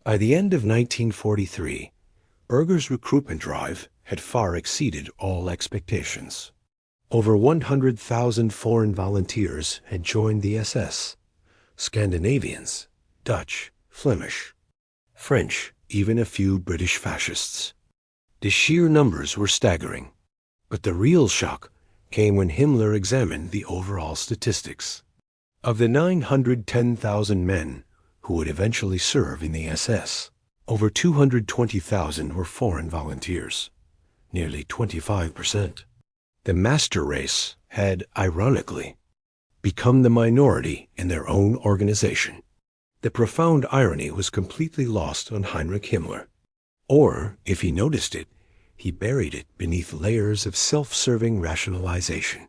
By the end of 1943, Berger's recruitment drive had far exceeded all expectations. Over 100,000 foreign volunteers had joined the SS: Scandinavians, Dutch, Flemish, French, even a few British fascists. The sheer numbers were staggering, but the real shock came when Himmler examined the overall statistics. Of the 910,000 men who would eventually serve in the SS, over 220,000 were foreign volunteers, nearly 25%. The master race had, ironically, become the minority in their own organization. The profound irony was completely lost on Heinrich Himmler. Or, if he noticed it, he buried it beneath layers of self-serving rationalization.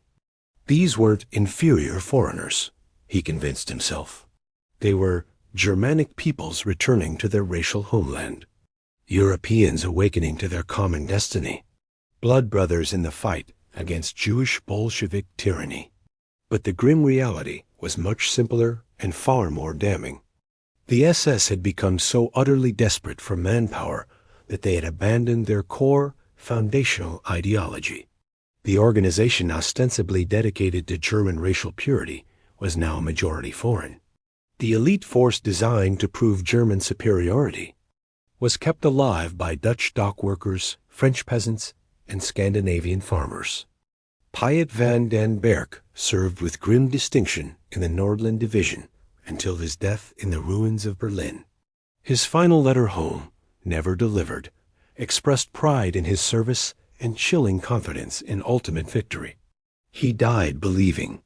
These weren't inferior foreigners, he convinced himself. They were Germanic peoples returning to their racial homeland, Europeans awakening to their common destiny, blood brothers in the fight against Jewish Bolshevik tyranny. But the grim reality was much simpler and far more damning. The SS had become so utterly desperate for manpower that they had abandoned their core, foundational ideology. The organization ostensibly dedicated to German racial purity was now majority foreign. The elite force designed to prove German superiority was kept alive by Dutch dock workers, French peasants, and Scandinavian farmers. Piet van den Berg served with grim distinction in the Nordland Division until his death in the ruins of Berlin. His final letter home, never delivered, expressed pride in his service and chilling confidence in ultimate victory. He died believing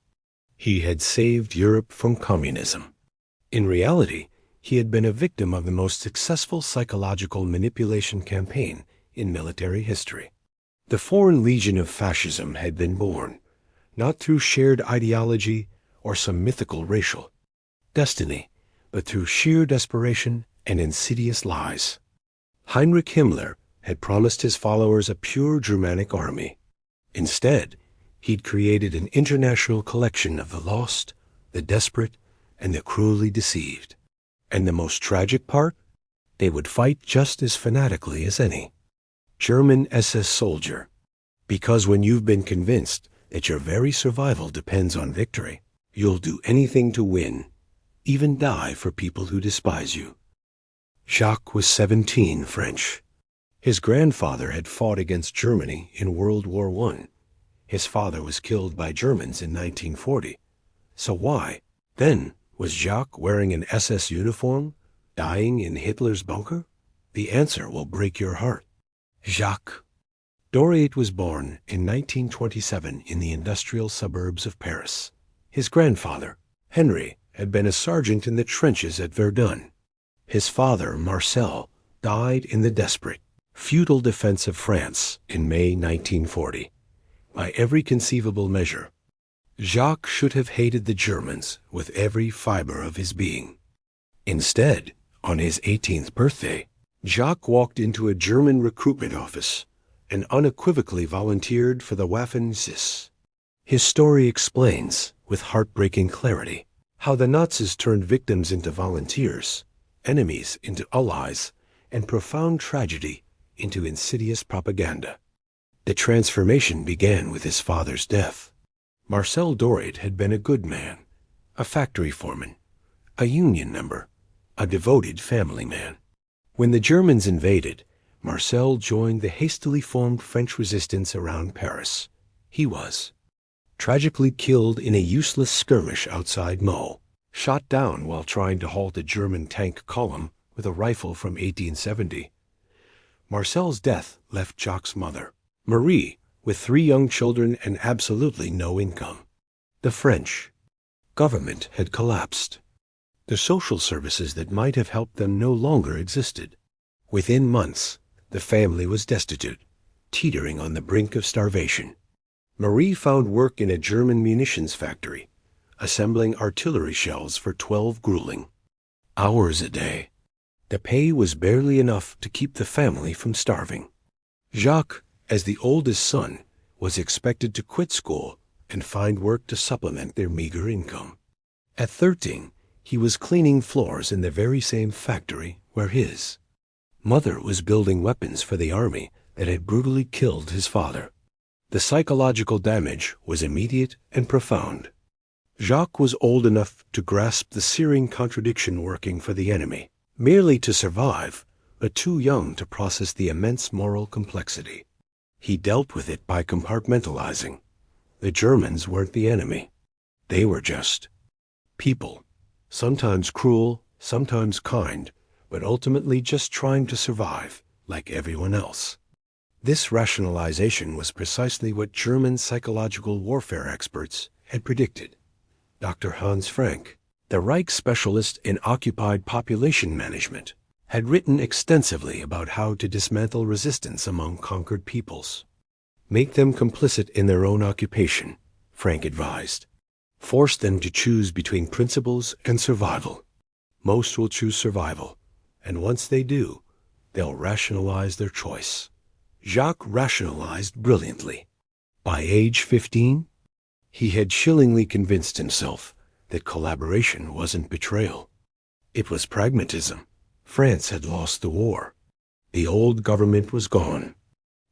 he had saved Europe from communism. In reality, he had been a victim of the most successful psychological manipulation campaign in military history. The Foreign Legion of Fascism had been born, not through shared ideology or some mythical racial destiny, but through sheer desperation and insidious lies. Heinrich Himmler had promised his followers a pure Germanic army. Instead, he'd created an international collection of the lost, the desperate, and the cruelly deceived. And the most tragic part? They would fight just as fanatically as any German SS soldier. Because when you've been convinced that your very survival depends on victory, you'll do anything to win, even die for people who despise you. Jacques was 17 French. His grandfather had fought against Germany in World War I. His father was killed by Germans in 1940. So why, then, was Jacques wearing an SS uniform, dying in Hitler's bunker? The answer will break your heart. Jacques Doriot was born in 1927 in the industrial suburbs of Paris. His grandfather, Henry, had been a sergeant in the trenches at Verdun. His father, Marcel, died in the desperate, futile defense of France in May 1940. By every conceivable measure, Jacques should have hated the Germans with every fiber of his being. Instead, on his 18th birthday, Jacques walked into a German recruitment office and unequivocally volunteered for the Waffen. His story explains, with heartbreaking clarity, how the Nazis turned victims into volunteers, enemies into allies, and profound tragedy into insidious propaganda. The transformation began with his father's death. Marcel Dorid had been a good man, a factory foreman, a union member, a devoted family man. When the Germans invaded, Marcel joined the hastily formed French resistance around Paris. He was tragically killed in a useless skirmish outside Meaux, shot down while trying to halt a German tank column with a rifle from 1870. Marcel's death left Jacques' mother, Marie, with 3 young children and absolutely no income. The French government had collapsed. The social services that might have helped them no longer existed. Within months, the family was destitute, teetering on the brink of starvation. Marie found work in a German munitions factory, assembling artillery shells for 12 grueling hours a day. The pay was barely enough to keep the family from starving. Jacques, as the oldest son, was expected to quit school and find work to supplement their meager income. At 13, he was cleaning floors in the very same factory where his mother was building weapons for the army that had brutally killed his father. The psychological damage was immediate and profound. Jacques was old enough to grasp the searing contradiction working for the enemy, merely to survive, but too young to process the immense moral complexity. He dealt with it by compartmentalizing. The Germans weren't the enemy. They were just people, sometimes cruel, sometimes kind, but ultimately just trying to survive, like everyone else. This rationalization was precisely what German psychological warfare experts had predicted. Dr. Hans Frank, the Reich specialist in occupied population management, had written extensively about how to dismantle resistance among conquered peoples. Make them complicit in their own occupation, Frank advised. Force them to choose between principles and survival. Most will choose survival, and once they do, they'll rationalize their choice. Jacques rationalized brilliantly. By age 15, he had chillingly convinced himself that collaboration wasn't betrayal. It was pragmatism. France had lost the war. The old government was gone.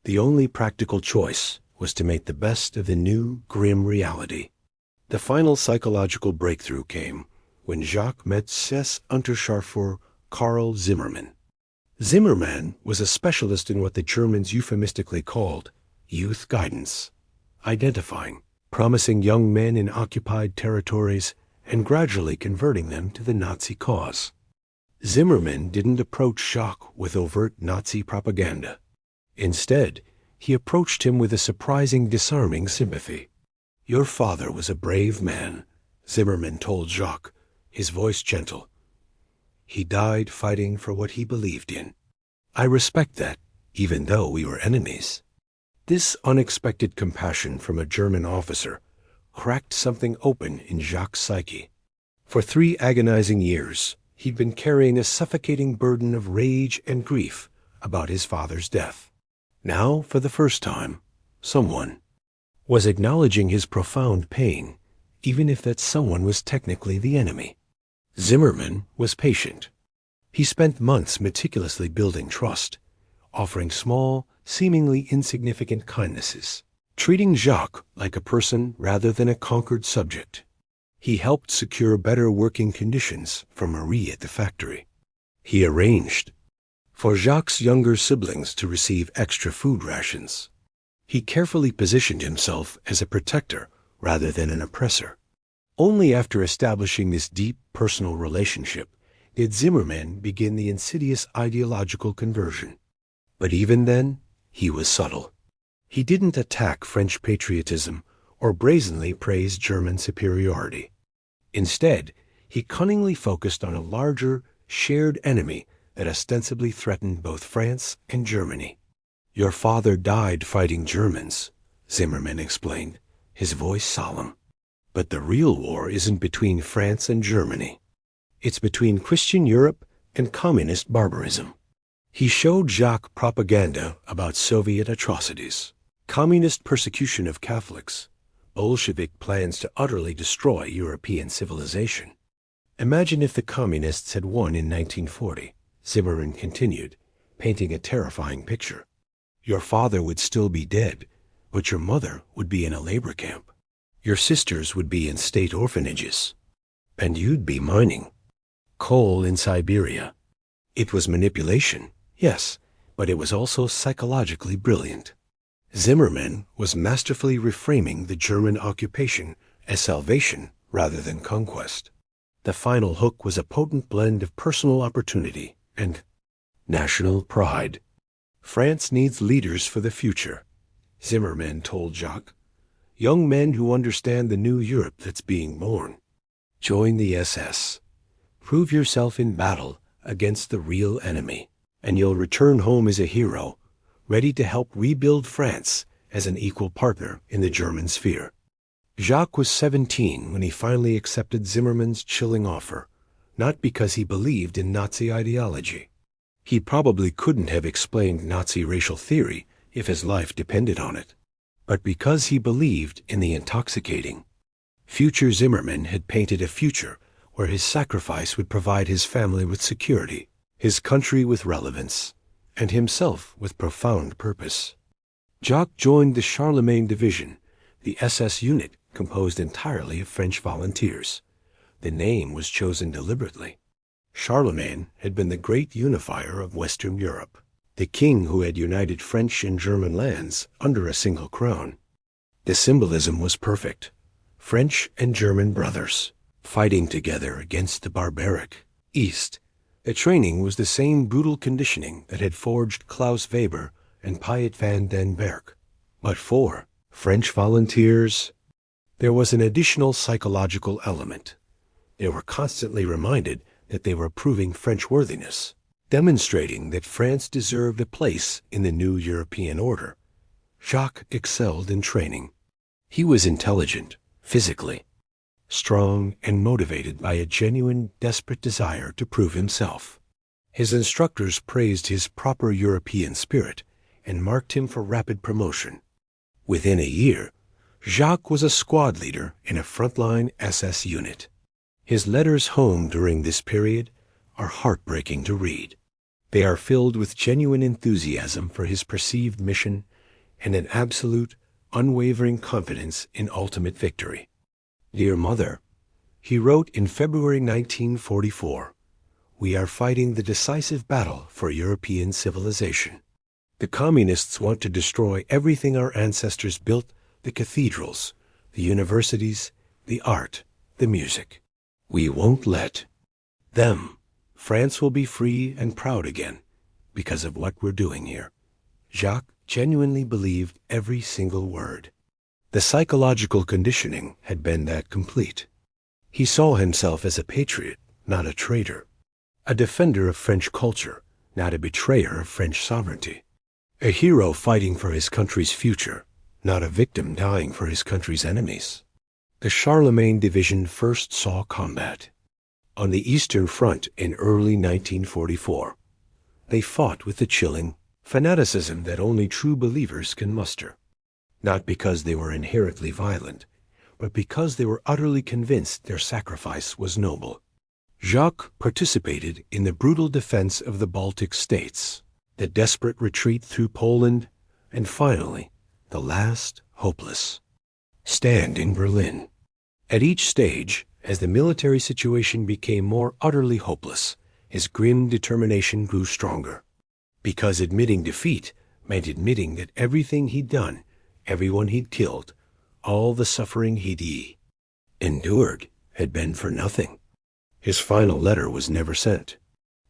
The only practical choice was to make the best of the new, grim reality. The final psychological breakthrough came when Jacques met Unterscharführer Karl Zimmermann. Zimmermann was a specialist in what the Germans euphemistically called youth guidance, identifying promising young men in occupied territories and gradually converting them to the Nazi cause. Zimmermann didn't approach Jacques with overt Nazi propaganda. Instead, he approached him with a surprising, disarming sympathy. "Your father was a brave man," Zimmermann told Jacques, his voice gentle. "He died fighting for what he believed in. I respect that, even though we were enemies." This unexpected compassion from a German officer cracked something open in Jacques' psyche. For 3 agonizing years, he'd been carrying a suffocating burden of rage and grief about his father's death. Now, for the first time, someone was acknowledging his profound pain, even if that someone was technically the enemy. Zimmermann was patient. He spent months meticulously building trust, offering small, seemingly insignificant kindnesses, treating Jacques like a person rather than a conquered subject. He helped secure better working conditions for Marie at the factory. He arranged for Jacques' younger siblings to receive extra food rations. He carefully positioned himself as a protector rather than an oppressor. Only after establishing this deep personal relationship did Zimmermann begin the insidious ideological conversion. But even then, he was subtle. He didn't attack French patriotism or brazenly praise German superiority. Instead, he cunningly focused on a larger, shared enemy that ostensibly threatened both France and Germany. "Your father died fighting Germans," Zimmermann explained, his voice solemn. "But the real war isn't between France and Germany. It's between Christian Europe and communist barbarism." He showed Jacques propaganda about Soviet atrocities, communist persecution of Catholics, Bolshevik plans to utterly destroy European civilization. "Imagine if the communists had won in 1940, Zimmermann continued, painting a terrifying picture. "Your father would still be dead, but your mother would be in a labor camp. Your sisters would be in state orphanages. And you'd be mining coal in Siberia." It was manipulation, yes, but it was also psychologically brilliant. Zimmermann was masterfully reframing the German occupation as salvation rather than conquest. The final hook was a potent blend of personal opportunity and national pride. "France needs leaders for the future," Zimmermann told Jacques. "Young men who understand the new Europe that's being born. Join the SS. Prove yourself in battle against the real enemy, and you'll return home as a hero, ready to help rebuild France as an equal partner in the German sphere." Jacques was 17 when he finally accepted Zimmermann's chilling offer, not because he believed in Nazi ideology. He probably couldn't have explained Nazi racial theory if his life depended on it, but because he believed in the intoxicating future. Zimmermann had painted a future where his sacrifice would provide his family with security, his country with relevance, and himself with profound purpose. Jacques joined the Charlemagne Division, the SS unit composed entirely of French volunteers. The name was chosen deliberately. Charlemagne had been the great unifier of Western Europe, the king who had united French and German lands under a single crown. The symbolism was perfect. French and German brothers, fighting together against the barbaric East. The training was the same brutal conditioning that had forged Klaus Weber and Piet van den Berg. But for French volunteers, there was an additional psychological element. They were constantly reminded that they were proving French worthiness, demonstrating that France deserved a place in the new European order. Jacques excelled in training. He was intelligent, physically, strong and motivated by a genuine, desperate desire to prove himself. His instructors praised his proper European spirit and marked him for rapid promotion. Within a year, Jacques was a squad leader in a frontline SS unit. His letters home during this period are heartbreaking to read. They are filled with genuine enthusiasm for his perceived mission and an absolute, unwavering confidence in ultimate victory. "Dear Mother," he wrote in February 1944, "we are fighting the decisive battle for European civilization. The communists want to destroy everything our ancestors built, the cathedrals, the universities, the art, the music. We won't let them. France will be free and proud again because of what we're doing here." Jacques genuinely believed every single word. The psychological conditioning had been that complete. He saw himself as a patriot, not a traitor, a defender of French culture, not a betrayer of French sovereignty, a hero fighting for his country's future, not a victim dying for his country's enemies. The Charlemagne Division first saw combat on the Eastern Front in early 1944. They fought with the chilling fanaticism that only true believers can muster, not because they were inherently violent, but because they were utterly convinced their sacrifice was noble. Jacques participated in the brutal defense of the Baltic states, the desperate retreat through Poland, and finally, the last hopeless stand in Berlin. At each stage, as the military situation became more utterly hopeless, his grim determination grew stronger. Because admitting defeat meant admitting that everything he'd done, everyone he'd killed, all the suffering he'd endured had been for nothing. His final letter was never sent,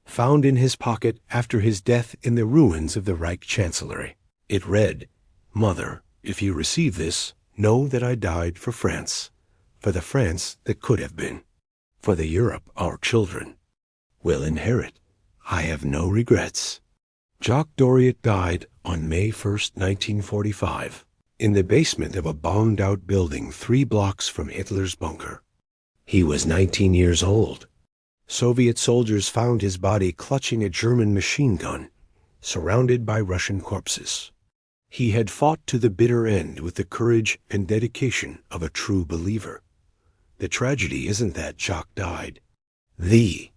found in his pocket after his death in the ruins of the Reich Chancellery. It read, "Mother, if you receive this, know that I died for France, for the France that could have been, for the Europe our children will inherit. I have no regrets. Jacques Doriot died on May 1st, 1945, in the basement of a bombed-out building 3 blocks from Hitler's bunker. He was 19 years old. Soviet soldiers found his body clutching a German machine gun, surrounded by Russian corpses. He had fought to the bitter end with the courage and dedication of a true believer. The tragedy isn't that Jacques died. The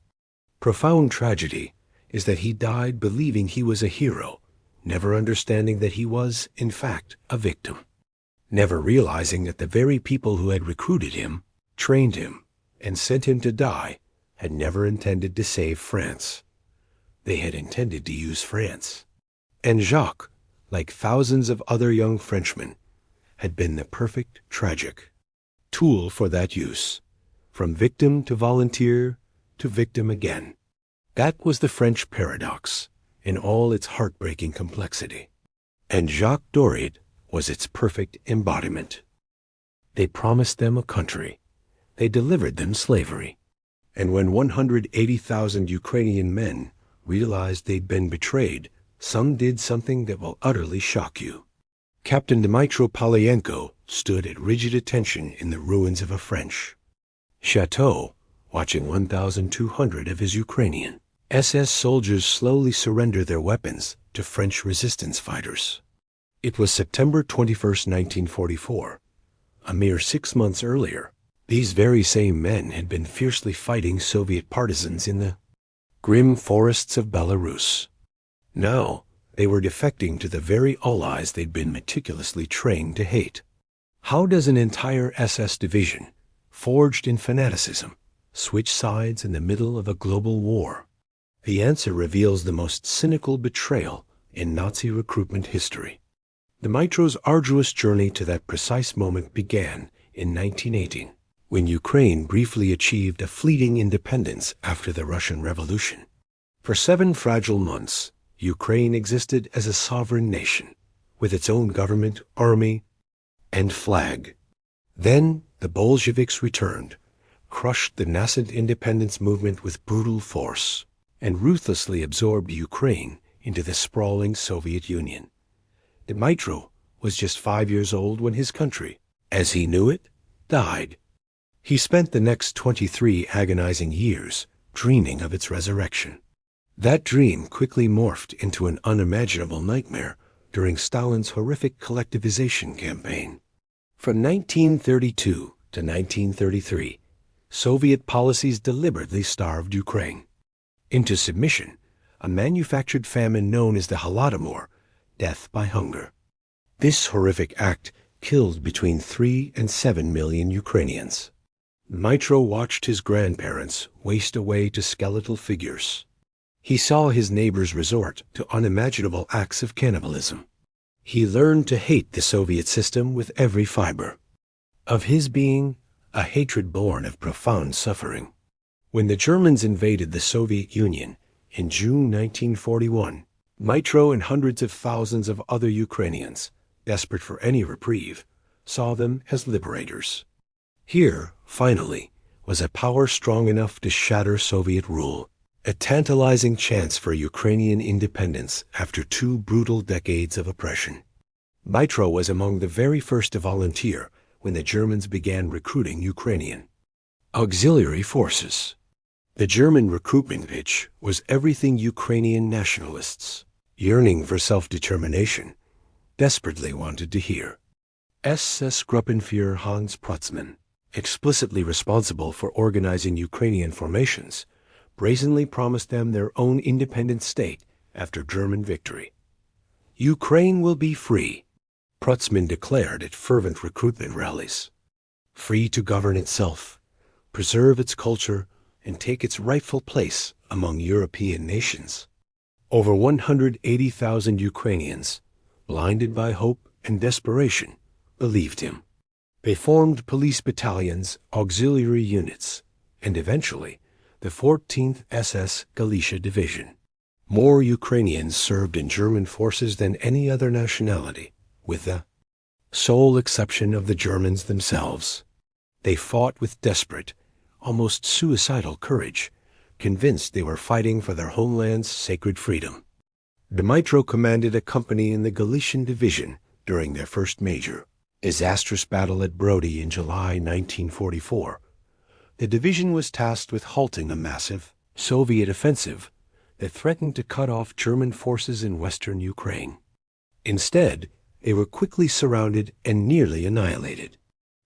profound tragedy is that he died believing he was a hero, never understanding that he was, in fact, a victim. Never realizing that the very people who had recruited him, trained him, and sent him to die had never intended to save France. They had intended to use France. And Jacques, like thousands of other young Frenchmen, had been the perfect tragic tool for that use, from victim to volunteer to victim again. That was the French paradox in all its heartbreaking complexity. And Jacques Doriot was its perfect embodiment. They promised them a country. They delivered them slavery. And when 180,000 Ukrainian men realized they'd been betrayed, some did something that will utterly shock you. Captain Dmytro Polyenko stood at rigid attention in the ruins of a French chateau, watching 1,200 of his Ukrainian SS soldiers slowly surrender their weapons to French resistance fighters. It was September 21st, 1944. A mere 6 months earlier, these very same men had been fiercely fighting Soviet partisans in the grim forests of Belarus. Now, they were defecting to the very allies they'd been meticulously trained to hate. How does an entire SS division, forged in fanaticism, switch sides in the middle of a global war? The answer reveals the most cynical betrayal in Nazi recruitment history. Dmytro's arduous journey to that precise moment began in 1918, when Ukraine briefly achieved a fleeting independence after the Russian Revolution. For 7 fragile months, Ukraine existed as a sovereign nation, with its own government, army, and flag. Then the Bolsheviks returned, crushed the nascent independence movement with brutal force, and ruthlessly absorbed Ukraine into the sprawling Soviet Union. Dmytro was just 5 years old when his country, as he knew it, died. He spent the next 23 agonizing years dreaming of its resurrection. That dream quickly morphed into an unimaginable nightmare during Stalin's horrific collectivization campaign. From 1932 to 1933, Soviet policies deliberately starved Ukraine into submission, a manufactured famine known as the Holodomor, death by hunger. This horrific act killed between 3 and 7 million Ukrainians. Dmytro watched his grandparents waste away to skeletal figures. He saw his neighbors resort to unimaginable acts of cannibalism. He learned to hate the Soviet system with every fiber of his being, a hatred born of profound suffering. When the Germans invaded the Soviet Union in June 1941, Dmytro and hundreds of thousands of other Ukrainians, desperate for any reprieve, saw them as liberators. Here, finally, was a power strong enough to shatter Soviet rule, a tantalizing chance for Ukrainian independence after 2 brutal decades of oppression. Dmytro was among the very first to volunteer when the Germans began recruiting Ukrainian auxiliary forces. The German recruitment pitch was everything Ukrainian nationalists, yearning for self-determination, desperately wanted to hear. SS Gruppenführer Hans Protzmann, explicitly responsible for organizing Ukrainian formations, brazenly promised them their own independent state after German victory. Ukraine will be free, Protzmann declared at fervent recruitment rallies. Free to govern itself, preserve its culture, and take its rightful place among European nations. Over 180,000 Ukrainians, blinded by hope and desperation, believed him. They formed police battalions, auxiliary units, and eventually the 14th SS Galicia Division. More Ukrainians served in German forces than any other nationality, with the sole exception of the Germans themselves. They fought with desperate, almost suicidal courage, convinced they were fighting for their homeland's sacred freedom. Dmytro commanded a company in the Galician Division during their first major, disastrous battle at Brody in July 1944. The division was tasked with halting a massive Soviet offensive that threatened to cut off German forces in western Ukraine. Instead, they were quickly surrounded and nearly annihilated.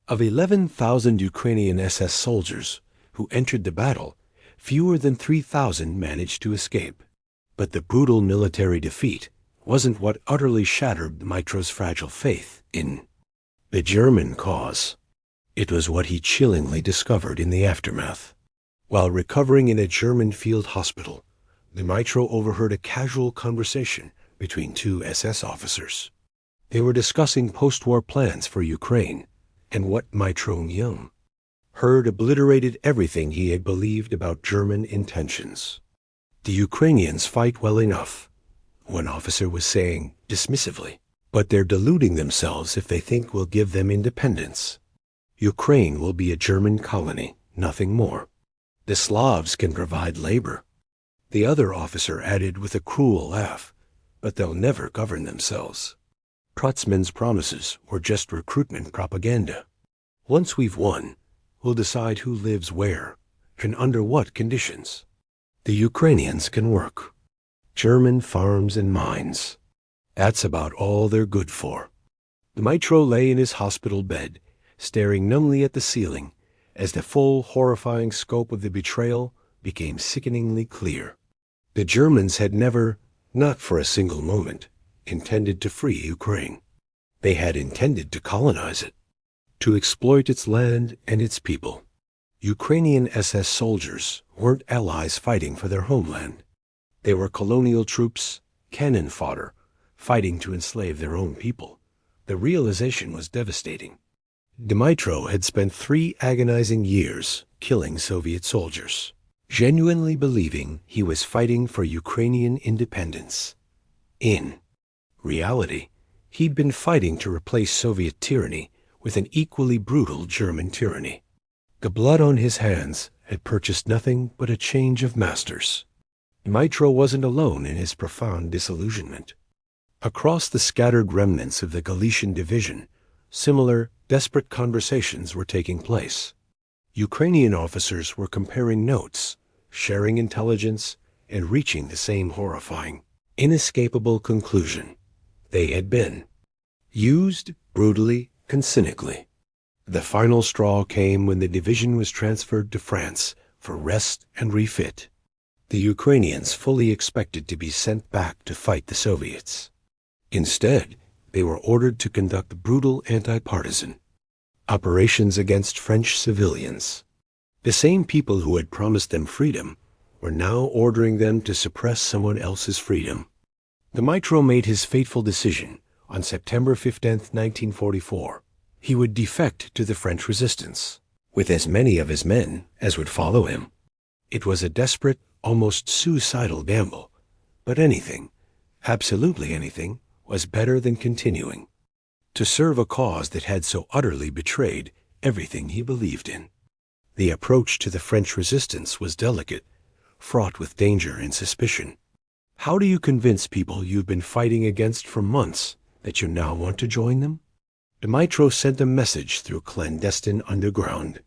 Of 11,000 Ukrainian SS soldiers who entered the battle, fewer than 3,000 managed to escape. But the brutal military defeat wasn't what utterly shattered Dmytro's fragile faith in the German cause. It was what he chillingly discovered in the aftermath. While recovering in a German field hospital, Dmytro overheard a casual conversation between two SS officers. They were discussing post-war plans for Ukraine, and what Dmytro heard obliterated everything he had believed about German intentions. "The Ukrainians fight well enough," one officer was saying dismissively, "but they're deluding themselves if they think we'll give them independence. Ukraine will be a German colony, nothing more. The Slavs can provide labor." The other officer added with a cruel laugh, "But they'll never govern themselves. Trotsman's promises were just recruitment propaganda. Once we've won, we'll decide who lives where and under what conditions. The Ukrainians can work. German farms and mines. That's about all they're good for." Dmytro lay in his hospital bed, staring numbly at the ceiling as the full, horrifying scope of the betrayal became sickeningly clear. The Germans had never, not for a single moment, intended to free Ukraine. They had intended to colonize it, to exploit its land and its people. Ukrainian SS soldiers weren't allies fighting for their homeland. They were colonial troops, cannon fodder, fighting to enslave their own people. The realization was devastating. Dmytro had spent 3 agonizing years killing Soviet soldiers, genuinely believing he was fighting for Ukrainian independence. In reality, he'd been fighting to replace Soviet tyranny with an equally brutal German tyranny. The blood on his hands had purchased nothing but a change of masters. Dmytro wasn't alone in his profound disillusionment. Across the scattered remnants of the Galician Division, similar, desperate conversations were taking place. Ukrainian officers were comparing notes, sharing intelligence, and reaching the same horrifying, inescapable conclusion. They had been used brutally and cynically. The final straw came when the division was transferred to France for rest and refit. The Ukrainians fully expected to be sent back to fight the Soviets. Instead, they were ordered to conduct brutal anti-partisan operations against French civilians. The same people who had promised them freedom were now ordering them to suppress someone else's freedom. Dmytro made his fateful decision on September 15, 1944. He would defect to the French resistance, with as many of his men as would follow him. It was a desperate, almost suicidal gamble, but anything, absolutely anything, was better than continuing to serve a cause that had so utterly betrayed everything he believed in. The approach to the French resistance was delicate, fraught with danger and suspicion. How do you convince people you've been fighting against for months that you now want to join them? Dmytro sent a message through clandestine underground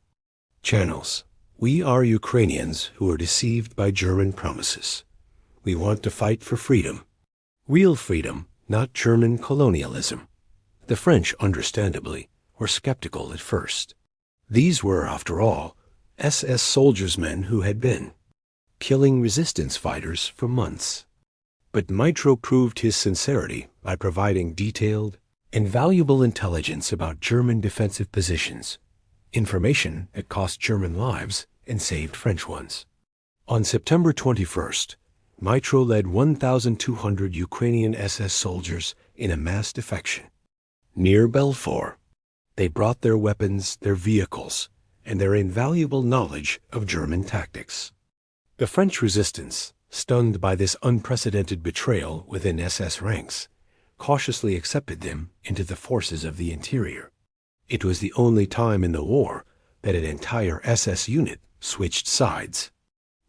channels. "We are Ukrainians who are deceived by German promises. We want to fight for freedom. Real freedom, not German colonialism." The French, understandably, were skeptical at first. These were, after all, SS soldiersmen who had been killing resistance fighters for months. But Dmytro proved his sincerity by providing detailed and valuable intelligence about German defensive positions, information that cost German lives and saved French ones. On September 21st, Dmytro led 1,200 Ukrainian SS soldiers in a mass defection. Near Belfort, they brought their weapons, their vehicles, and their invaluable knowledge of German tactics. The French resistance, stunned by this unprecedented betrayal within SS ranks, cautiously accepted them into the forces of the interior. It was the only time in the war that an entire SS unit switched sides.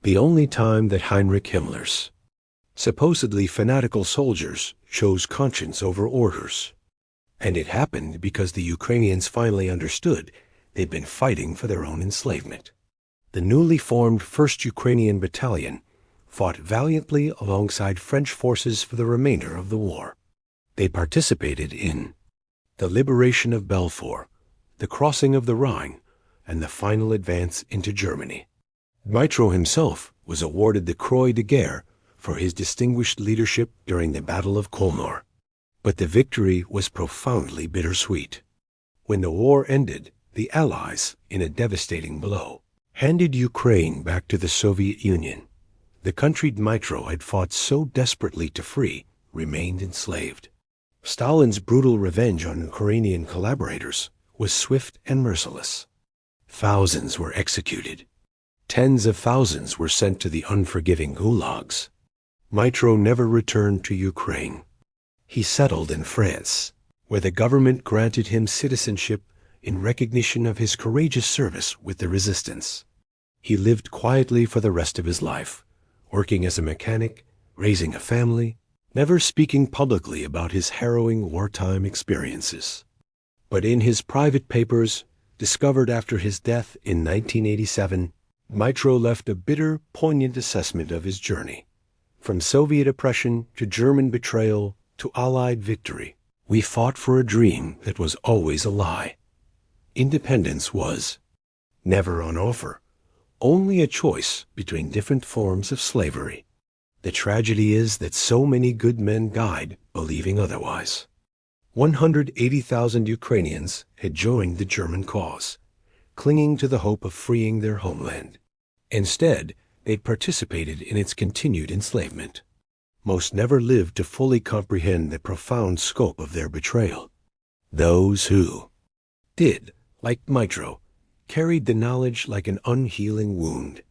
the only time that Heinrich Himmler's supposedly fanatical soldiers chose conscience over orders. And it happened because the Ukrainians finally understood they'd been fighting for their own enslavement. The newly formed 1st Ukrainian Battalion fought valiantly alongside French forces for the remainder of the war. They participated in the liberation of Belfort, the crossing of the Rhine, and the final advance into Germany. Dmytro himself was awarded the Croix de Guerre for his distinguished leadership during the Battle of Kolmar. But the victory was profoundly bittersweet. When the war ended, the Allies, in a devastating blow, handed Ukraine back to the Soviet Union. The country Dmytro had fought so desperately to free remained enslaved. Stalin's brutal revenge on Ukrainian collaborators was swift and merciless. Thousands were executed. Tens of thousands were sent to the unforgiving gulags. Dmytro never returned to Ukraine. He settled in France, where the government granted him citizenship in recognition of his courageous service with the resistance. He lived quietly for the rest of his life, working as a mechanic, raising a family, never speaking publicly about his harrowing wartime experiences. But in his private papers, discovered after his death in 1987, Dmytro left a bitter, poignant assessment of his journey. From Soviet oppression to German betrayal to Allied victory, we fought for a dream that was always a lie. Independence was never on offer, only a choice between different forms of slavery. The tragedy is that so many good men died believing otherwise. 180,000 Ukrainians had joined the German cause, clinging to the hope of freeing their homeland. Instead, they participated in its continued enslavement. Most never lived to fully comprehend the profound scope of their betrayal. Those who did, like Dmytro, carried the knowledge like an unhealing wound.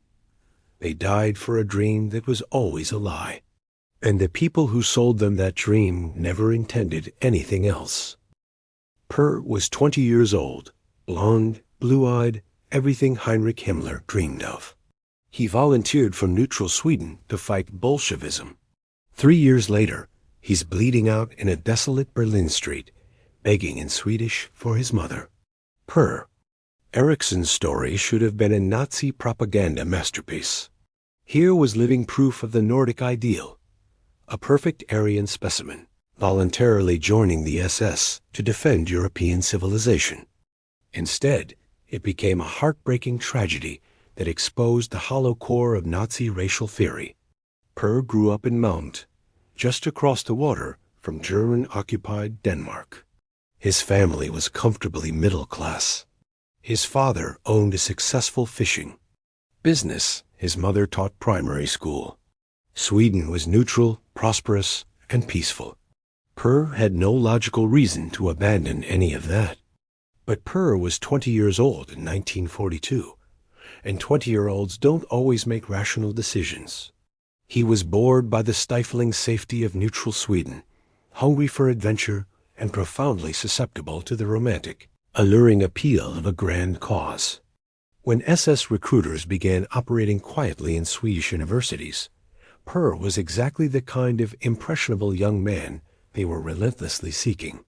They died for a dream that was always a lie. And the people who sold them that dream never intended anything else. Per was 20 years old, blonde, blue-eyed, everything Heinrich Himmler dreamed of. He volunteered for neutral Sweden to fight Bolshevism. 3 years later, he's bleeding out in a desolate Berlin street, begging in Swedish for his mother. Per Eriksson's story should have been a Nazi propaganda masterpiece. Here was living proof of the Nordic ideal, a perfect Aryan specimen, voluntarily joining the SS to defend European civilization. Instead, it became a heartbreaking tragedy that exposed the hollow core of Nazi racial theory. Per grew up in Mount, just across the water from German-occupied Denmark. His family was comfortably middle class. His father owned a successful fishing business. His mother taught primary school. Sweden was neutral, prosperous, and peaceful. Per had no logical reason to abandon any of that. But Per was 20 years old in 1942, and 20-year-olds don't always make rational decisions. He was bored by the stifling safety of neutral Sweden, hungry for adventure, and profoundly susceptible to the romantic, alluring appeal of a grand cause. When SS recruiters began operating quietly in Swedish universities, Per was exactly the kind of impressionable young man they were relentlessly seeking.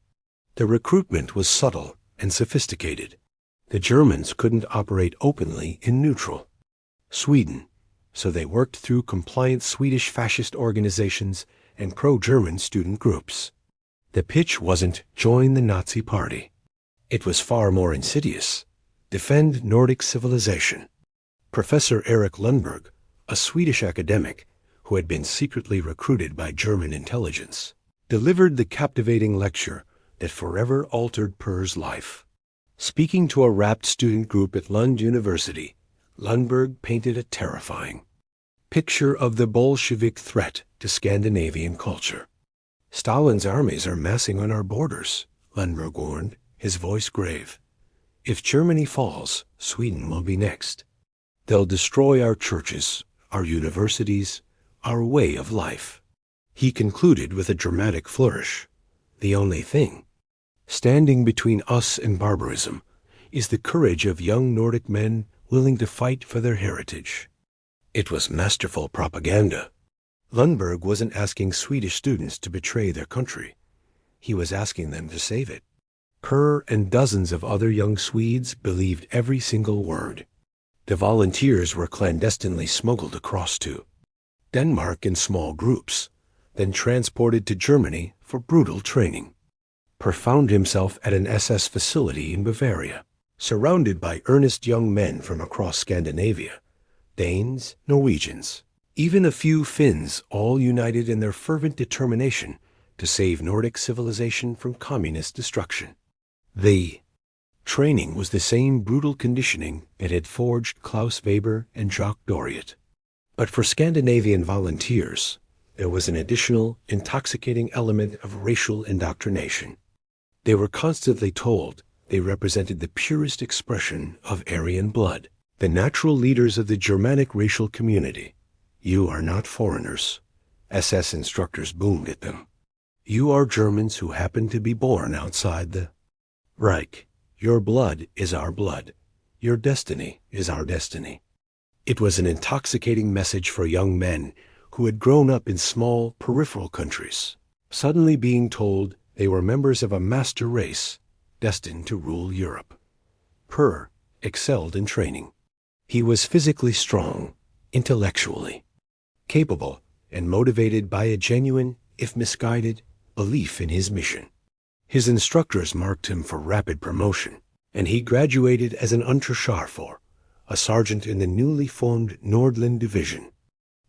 The recruitment was subtle and sophisticated. The Germans couldn't operate openly in neutral Sweden, so they worked through compliant Swedish fascist organizations and pro-German student groups. The pitch wasn't join the Nazi Party. It was far more insidious. Defend Nordic civilization. Professor Erik Lundberg, a Swedish academic who had been secretly recruited by German intelligence, delivered the captivating lecture that forever altered Per's life. Speaking to a rapt student group at Lund University, Lundberg painted a terrifying picture of the Bolshevik threat to Scandinavian culture. Stalin's armies are massing on our borders, Lundberg warned, his voice grave. If Germany falls, Sweden will be next. They'll destroy our churches, our universities, our way of life. He concluded with a dramatic flourish. The only thing standing between us and barbarism is the courage of young Nordic men willing to fight for their heritage. It was masterful propaganda. Lundberg wasn't asking Swedish students to betray their country. He was asking them to save it. Per and dozens of other young Swedes believed every single word. The volunteers were clandestinely smuggled across to Denmark in small groups, then transported to Germany for brutal training. Per found himself at an SS facility in Bavaria, surrounded by earnest young men from across Scandinavia, Danes, Norwegians, even a few Finns, all united in their fervent determination to save Nordic civilization from communist destruction. The training was the same brutal conditioning that had forged Klaus Weber and Jacques Doriot. But for Scandinavian volunteers, there was an additional, intoxicating element of racial indoctrination. They were constantly told they represented the purest expression of Aryan blood, the natural leaders of the Germanic racial community. You are not foreigners, SS instructors boomed at them. You are Germans who happen to be born outside the Reich. Your blood is our blood. Your destiny is our destiny. It was an intoxicating message for young men who had grown up in small, peripheral countries, suddenly being told they were members of a master race destined to rule Europe. Per excelled in training. He was physically strong, intellectually capable, and motivated by a genuine, if misguided, belief in his mission. His instructors marked him for rapid promotion, and he graduated as an Unterscharfer, a sergeant in the newly formed Nordland Division.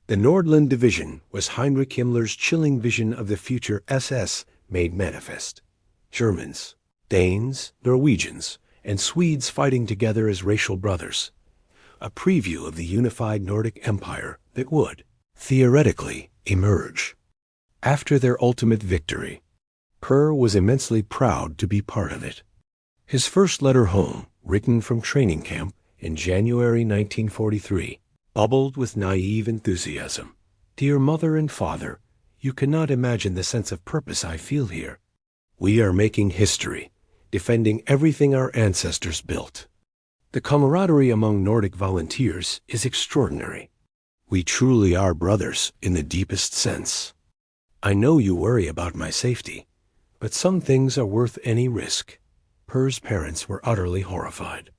The Nordland Division was Heinrich Himmler's chilling vision of the future SS made manifest. Germans, Danes, Norwegians, and Swedes fighting together as racial brothers. A preview of the unified Nordic Empire that would, theoretically, emerge. After their ultimate victory, Per was immensely proud to be part of it. His first letter home, written from training camp in January 1943, bubbled with naive enthusiasm. Dear Mother and Father, you cannot imagine the sense of purpose I feel here. We are making history, defending everything our ancestors built. The camaraderie among Nordic volunteers is extraordinary. We truly are brothers in the deepest sense. I know you worry about my safety, but some things are worth any risk. Per's parents were utterly horrified.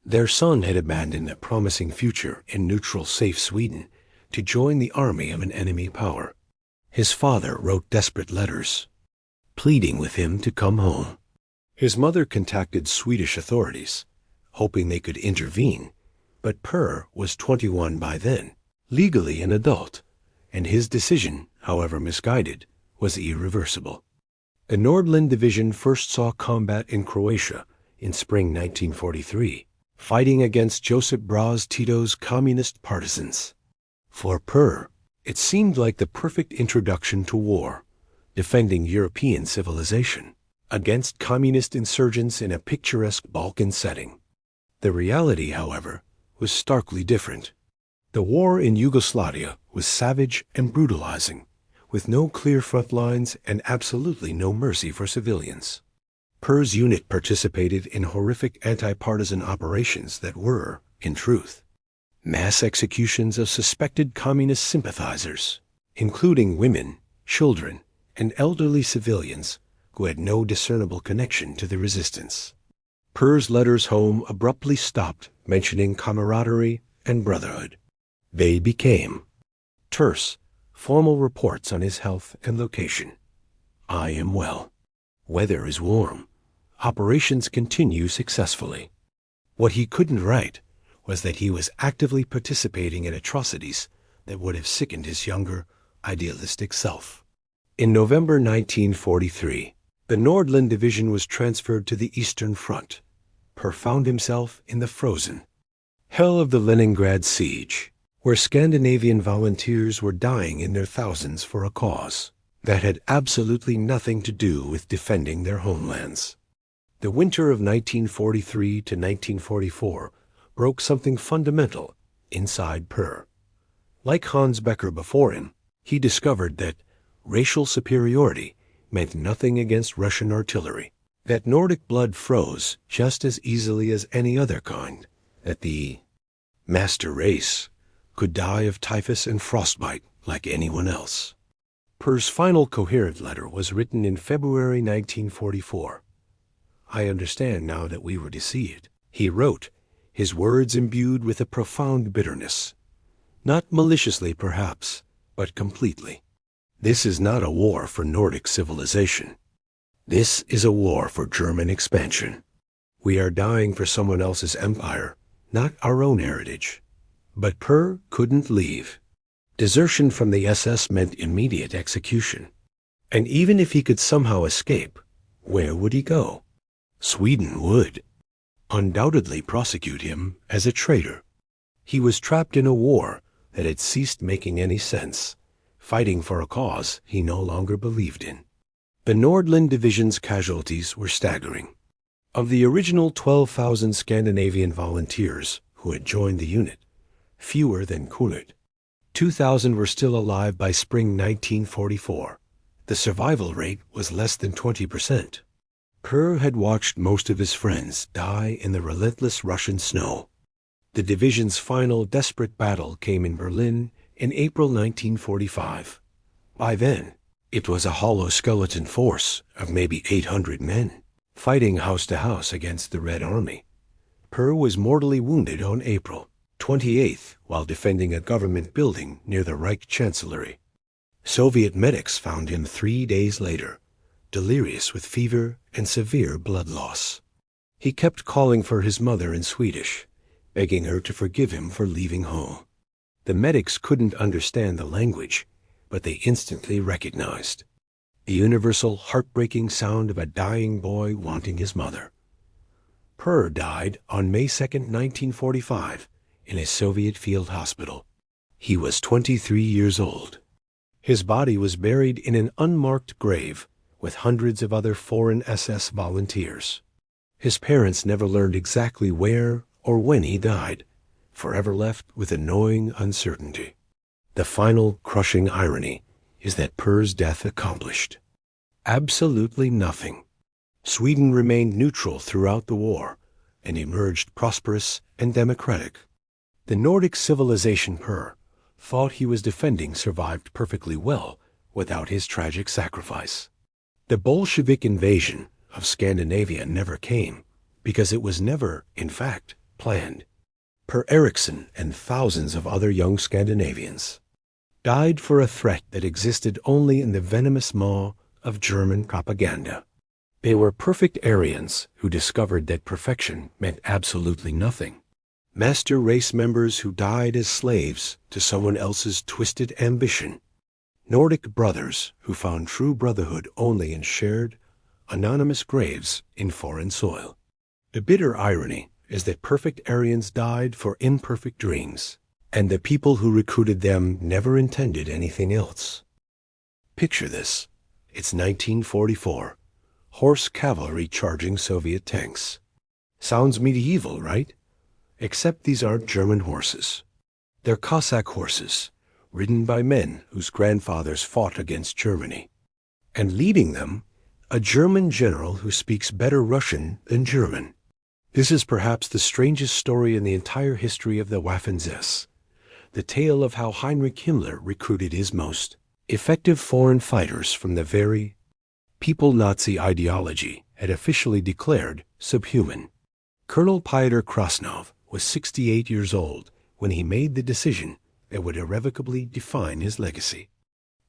Their son had abandoned a promising future in neutral, safe Sweden to join the army of an enemy power. His father wrote desperate letters, pleading with him to come home. His mother contacted Swedish authorities, hoping they could intervene, but Per was 21 by then, legally an adult, and his decision, however misguided, was irreversible. The Nordland Division first saw combat in Croatia in spring 1943, fighting against Josip Broz Tito's communist partisans. For Per, it seemed like the perfect introduction to war, defending European civilization against communist insurgents in a picturesque Balkan setting. The reality, however, was starkly different. The war in Yugoslavia was savage and brutalizing, with no clear front lines and absolutely no mercy for civilians. Per's unit participated in horrific anti-partisan operations that were, in truth, mass executions of suspected communist sympathizers, including women, children, and elderly civilians who had no discernible connection to the resistance. Per's letters home abruptly stopped mentioning camaraderie and brotherhood. They became terse, formal reports on his health and location. I am well. Weather is warm. Operations continue successfully. What he couldn't write was that he was actively participating in atrocities that would have sickened his younger, idealistic self. In November 1943, the Nordland Division was transferred to the Eastern Front. Per found himself in the frozen hell of the Leningrad siege, where Scandinavian volunteers were dying in their thousands for a cause that had absolutely nothing to do with defending their homelands. The winter of 1943 to 1944 broke something fundamental inside Per. Like Hans Becker before him, he discovered that racial superiority meant nothing against Russian artillery, that Nordic blood froze just as easily as any other kind, that the master race could die of typhus and frostbite like anyone else. Per's final coherent letter was written in February 1944. "I understand now that we were deceived," he wrote, his words imbued with a profound bitterness. Not maliciously, perhaps, but completely. "This is not a war for Nordic civilization. This is a war for German expansion. We are dying for someone else's empire, not our own heritage." But Per couldn't leave. Desertion from the SS meant immediate execution. And even if he could somehow escape, where would he go? Sweden would undoubtedly prosecute him as a traitor. He was trapped in a war that had ceased making any sense, fighting for a cause he no longer believed in. The Nordland Division's casualties were staggering. Of the original 12,000 Scandinavian volunteers who had joined the unit, fewer than could. 2,000 were still alive by spring 1944. The survival rate was less than 20%. Per had watched most of his friends die in the relentless Russian snow. The division's final desperate battle came in Berlin in April 1945. By then, it was a hollow skeleton force of maybe 800 men, fighting house to house against the Red Army. Per was mortally wounded on April 28th while defending a government building near the Reich Chancellery. Soviet medics found him 3 days later, delirious with fever and severe blood loss. He kept calling for his mother in Swedish, begging her to forgive him for leaving home. The medics couldn't understand the language, but they instantly recognized the universal heartbreaking sound of a dying boy wanting his mother. Per died on May 2, 1945, in a Soviet field hospital. He was 23 years old. His body was buried in an unmarked grave with hundreds of other foreign SS volunteers. His parents never learned exactly where or when he died, forever left with annoying uncertainty. The final crushing irony is that Per's death accomplished absolutely nothing. Sweden remained neutral throughout the war and emerged prosperous and democratic. The Nordic civilization Per thought he was defending survived perfectly well without his tragic sacrifice. The Bolshevik invasion of Scandinavia never came because it was never, in fact, planned. Per Eriksson and thousands of other young Scandinavians died for a threat that existed only in the venomous maw of German propaganda. They were perfect Aryans who discovered that perfection meant absolutely nothing. Master race members who died as slaves to someone else's twisted ambition. Nordic brothers who found true brotherhood only in shared, anonymous graves in foreign soil. The bitter irony is that perfect Aryans died for imperfect dreams, and the people who recruited them never intended anything else. Picture this. It's 1944. Horse cavalry charging Soviet tanks. Sounds medieval, right? Except these aren't German horses. They're Cossack horses, ridden by men whose grandfathers fought against Germany. And leading them, a German general who speaks better Russian than German. This is perhaps the strangest story in the entire history of the Waffen, the tale of how Heinrich Himmler recruited his most effective foreign fighters from the very people Nazi ideology had officially declared subhuman. Colonel Pyotr Krasnov was 68 years old when he made the decision that would irrevocably define his legacy.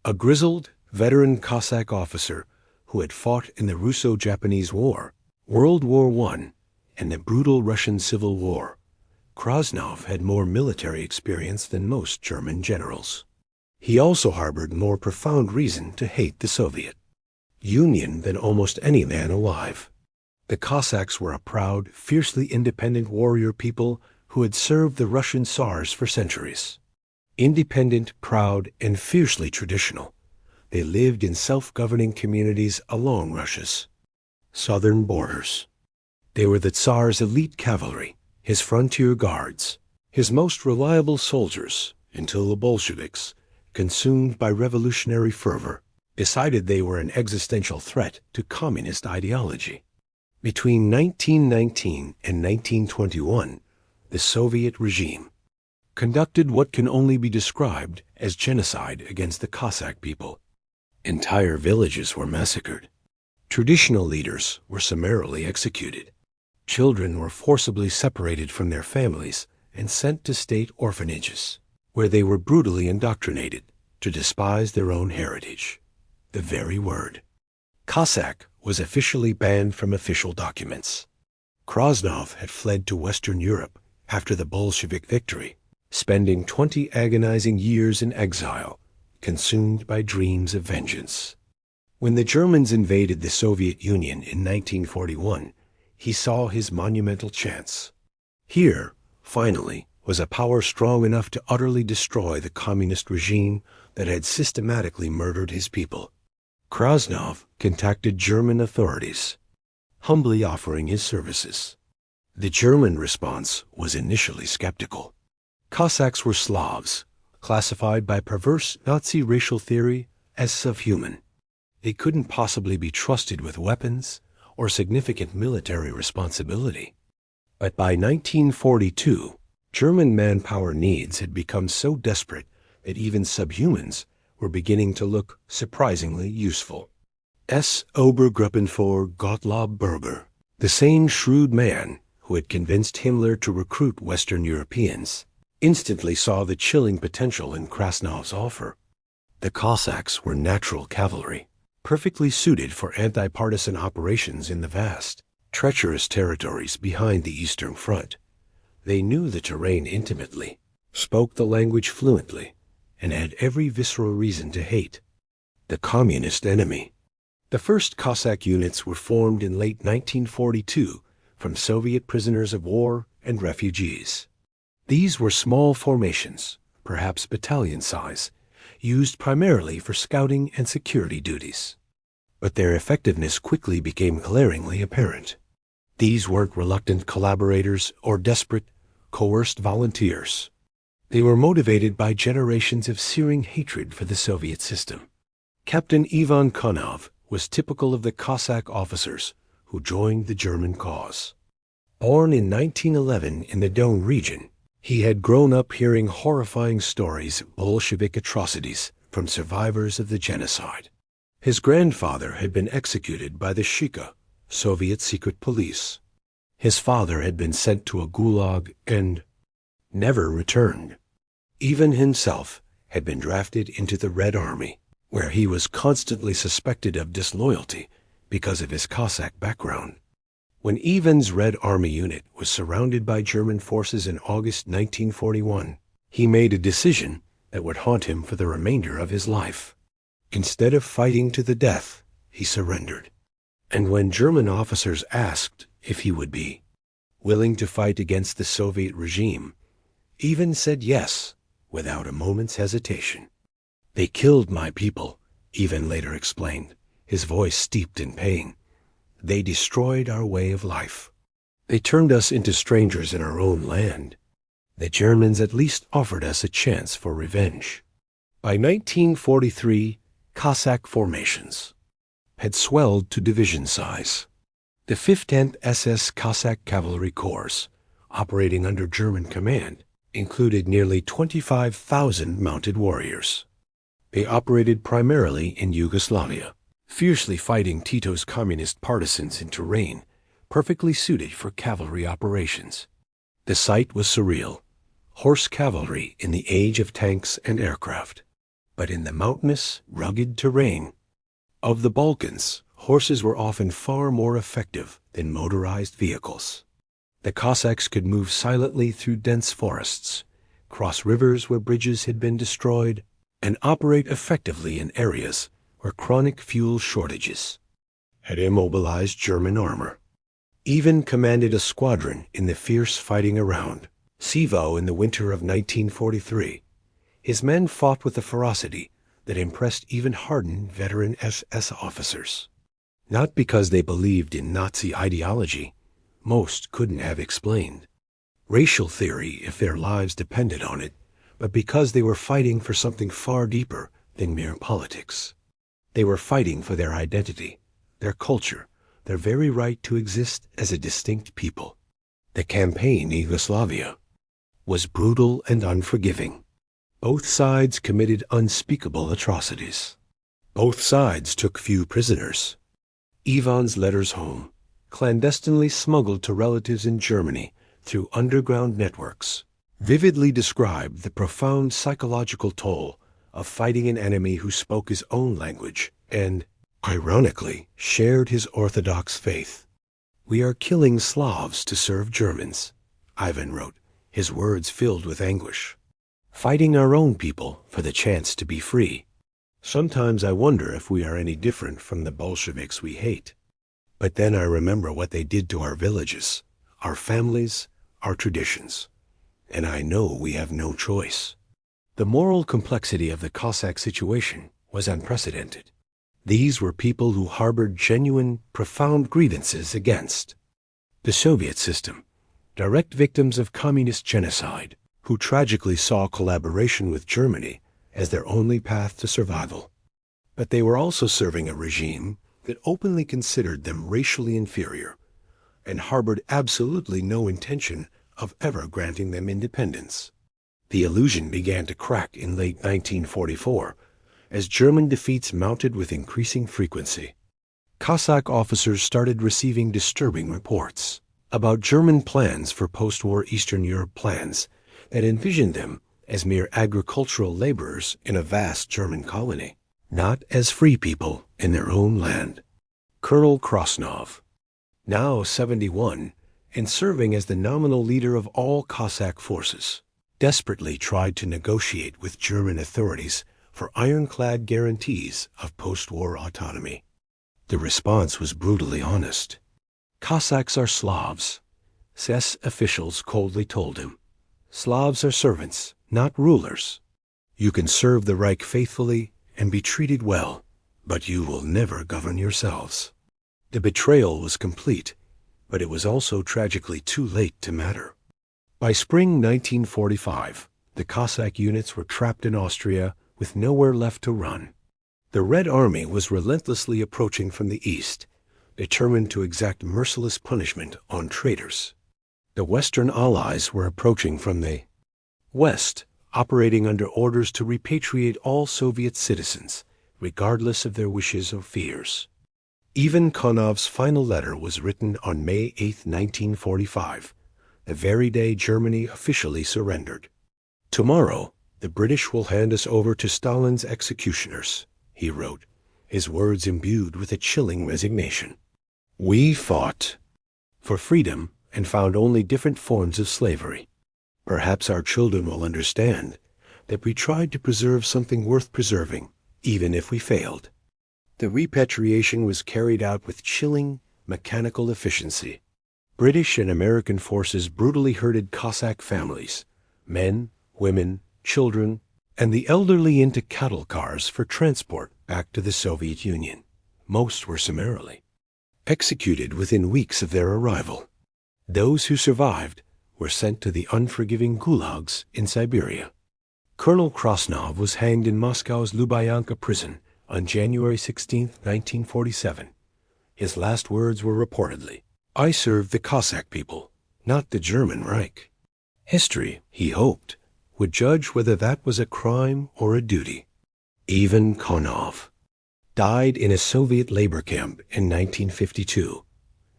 A grizzled, veteran Cossack officer who had fought in the Russo-Japanese War, World War I, and the brutal Russian Civil War, Krasnov had more military experience than most German generals. He also harbored more profound reason to hate the Soviet Union than almost any man alive. The Cossacks were a proud, fiercely independent warrior people who had served the Russian Tsars for centuries. Independent, proud, and fiercely traditional, they lived in self-governing communities along Russia's southern borders. They were the Tsar's elite cavalry, his frontier guards, his most reliable soldiers, until the Bolsheviks, consumed by revolutionary fervor, decided they were an existential threat to communist ideology. Between 1919 and 1921, the Soviet regime conducted what can only be described as genocide against the Cossack people. Entire villages were massacred. Traditional leaders were summarily executed. Children were forcibly separated from their families and sent to state orphanages, where they were brutally indoctrinated to despise their own heritage. The very word Cossack was officially banned from official documents. Krasnov had fled to Western Europe after the Bolshevik victory, spending 20 agonizing years in exile, consumed by dreams of vengeance. When the Germans invaded the Soviet Union in 1941, he saw his monumental chance. Here, finally, was a power strong enough to utterly destroy the communist regime that had systematically murdered his people. Krasnov contacted German authorities, humbly offering his services. The German response was initially skeptical. Cossacks were Slavs, classified by perverse Nazi racial theory as subhuman. They couldn't possibly be trusted with weapons or significant military responsibility. But by 1942, German manpower needs had become so desperate that even subhumans were beginning to look surprisingly useful. Obergruppenführer Gottlob Berger, the same shrewd man who had convinced Himmler to recruit Western Europeans, instantly saw the chilling potential in Krasnov's offer. The Cossacks were natural cavalry, perfectly suited for anti-partisan operations in the vast, treacherous territories behind the Eastern Front. They knew the terrain intimately, spoke the language fluently, and had every visceral reason to hate the communist enemy. The first Cossack units were formed in late 1942 from Soviet prisoners of war and refugees. These were small formations, perhaps battalion size, used primarily for scouting and security duties. But their effectiveness quickly became glaringly apparent. These weren't reluctant collaborators or desperate, coerced volunteers. They were motivated by generations of searing hatred for the Soviet system. Captain Ivan Konov was typical of the Cossack officers who joined the German cause. Born in 1911 in the Don region, he had grown up hearing horrifying stories of Bolshevik atrocities from survivors of the genocide. His grandfather had been executed by the Shika, Soviet secret police. His father had been sent to a gulag and never returned. Ivan himself had been drafted into the Red Army, where he was constantly suspected of disloyalty because of his Cossack background. When Ivan's Red Army unit was surrounded by German forces in August 1941, he made a decision that would haunt him for the remainder of his life. Instead of fighting to the death, he surrendered. And when German officers asked if he would be willing to fight against the Soviet regime, Ivan said yes, without a moment's hesitation. "They killed my people," Ivan later explained, his voice steeped in pain. "They destroyed our way of life. They turned us into strangers in our own land. The Germans at least offered us a chance for revenge." By 1943, Cossack formations had swelled to division size. The 5th 10th SS Cossack Cavalry Corps, operating under German command, included nearly 25,000 mounted warriors. They operated primarily in Yugoslavia, fiercely fighting Tito's communist partisans in terrain perfectly suited for cavalry operations. The sight was surreal: horse cavalry in the age of tanks and aircraft, but in the mountainous, rugged terrain of the Balkans, horses were often far more effective than motorized vehicles. The Cossacks could move silently through dense forests, cross rivers where bridges had been destroyed, and operate effectively in areas where chronic fuel shortages had immobilized German armor. Ivan commanded a squadron in the fierce fighting around Sivo in the winter of 1943. His men fought with a ferocity that impressed even hardened veteran SS officers. Not because they believed in Nazi ideology, most couldn't have explained racial theory if their lives depended on it, but because they were fighting for something far deeper than mere politics. They were fighting for their identity, their culture, their very right to exist as a distinct people. The campaign in Yugoslavia was brutal and unforgiving. Both sides committed unspeakable atrocities. Both sides took few prisoners. Ivan's letters home, clandestinely smuggled to relatives in Germany through underground networks, vividly describe the profound psychological toll of fighting an enemy who spoke his own language and, ironically, shared his Orthodox faith. "We are killing Slavs to serve Germans," Ivan wrote, his words filled with anguish. "Fighting our own people for the chance to be free. Sometimes I wonder if we are any different from the Bolsheviks we hate. But then I remember what they did to our villages, our families, our traditions. And I know we have no choice." The moral complexity of the Cossack situation was unprecedented. These were people who harbored genuine, profound grievances against the Soviet system, direct victims of communist genocide, who tragically saw collaboration with Germany as their only path to survival. But they were also serving a regime that openly considered them racially inferior and harbored absolutely no intention of ever granting them independence. The illusion began to crack in late 1944 as German defeats mounted with increasing frequency. Cossack officers started receiving disturbing reports about German plans for post-war Eastern Europe plans that envisioned them as mere agricultural laborers in a vast German colony, not as free people in their own land. Colonel Krasnov, now 71 and serving as the nominal leader of all Cossack forces, desperately tried to negotiate with German authorities for ironclad guarantees of post-war autonomy. The response was brutally honest. "Cossacks are Slavs," SS officials coldly told him. "Slavs are servants, not rulers. You can serve the Reich faithfully and be treated well, but you will never govern yourselves." The betrayal was complete, but it was also tragically too late to matter. By spring 1945, the Cossack units were trapped in Austria with nowhere left to run. The Red Army was relentlessly approaching from the east, determined to exact merciless punishment on traitors. The Western Allies were approaching from the west, operating under orders to repatriate all Soviet citizens, regardless of their wishes or fears. Ivan Konov's final letter was written on May 8, 1945, the very day Germany officially surrendered. "Tomorrow, the British will hand us over to Stalin's executioners," he wrote, his words imbued with a chilling resignation. "We fought for freedom and found only different forms of slavery. Perhaps our children will understand that we tried to preserve something worth preserving, even if we failed." The repatriation was carried out with chilling, mechanical efficiency. British and American forces brutally herded Cossack families, men, women, children, and the elderly into cattle cars for transport back to the Soviet Union. Most were summarily executed within weeks of their arrival. Those who survived were sent to the unforgiving gulags in Siberia. Colonel Krasnov was hanged in Moscow's Lubyanka prison on January 16, 1947. His last words were reportedly, "I served the Cossack people, not the German Reich." History, he hoped, would judge whether that was a crime or a duty. Ivan Konov died in a Soviet labor camp in 1952.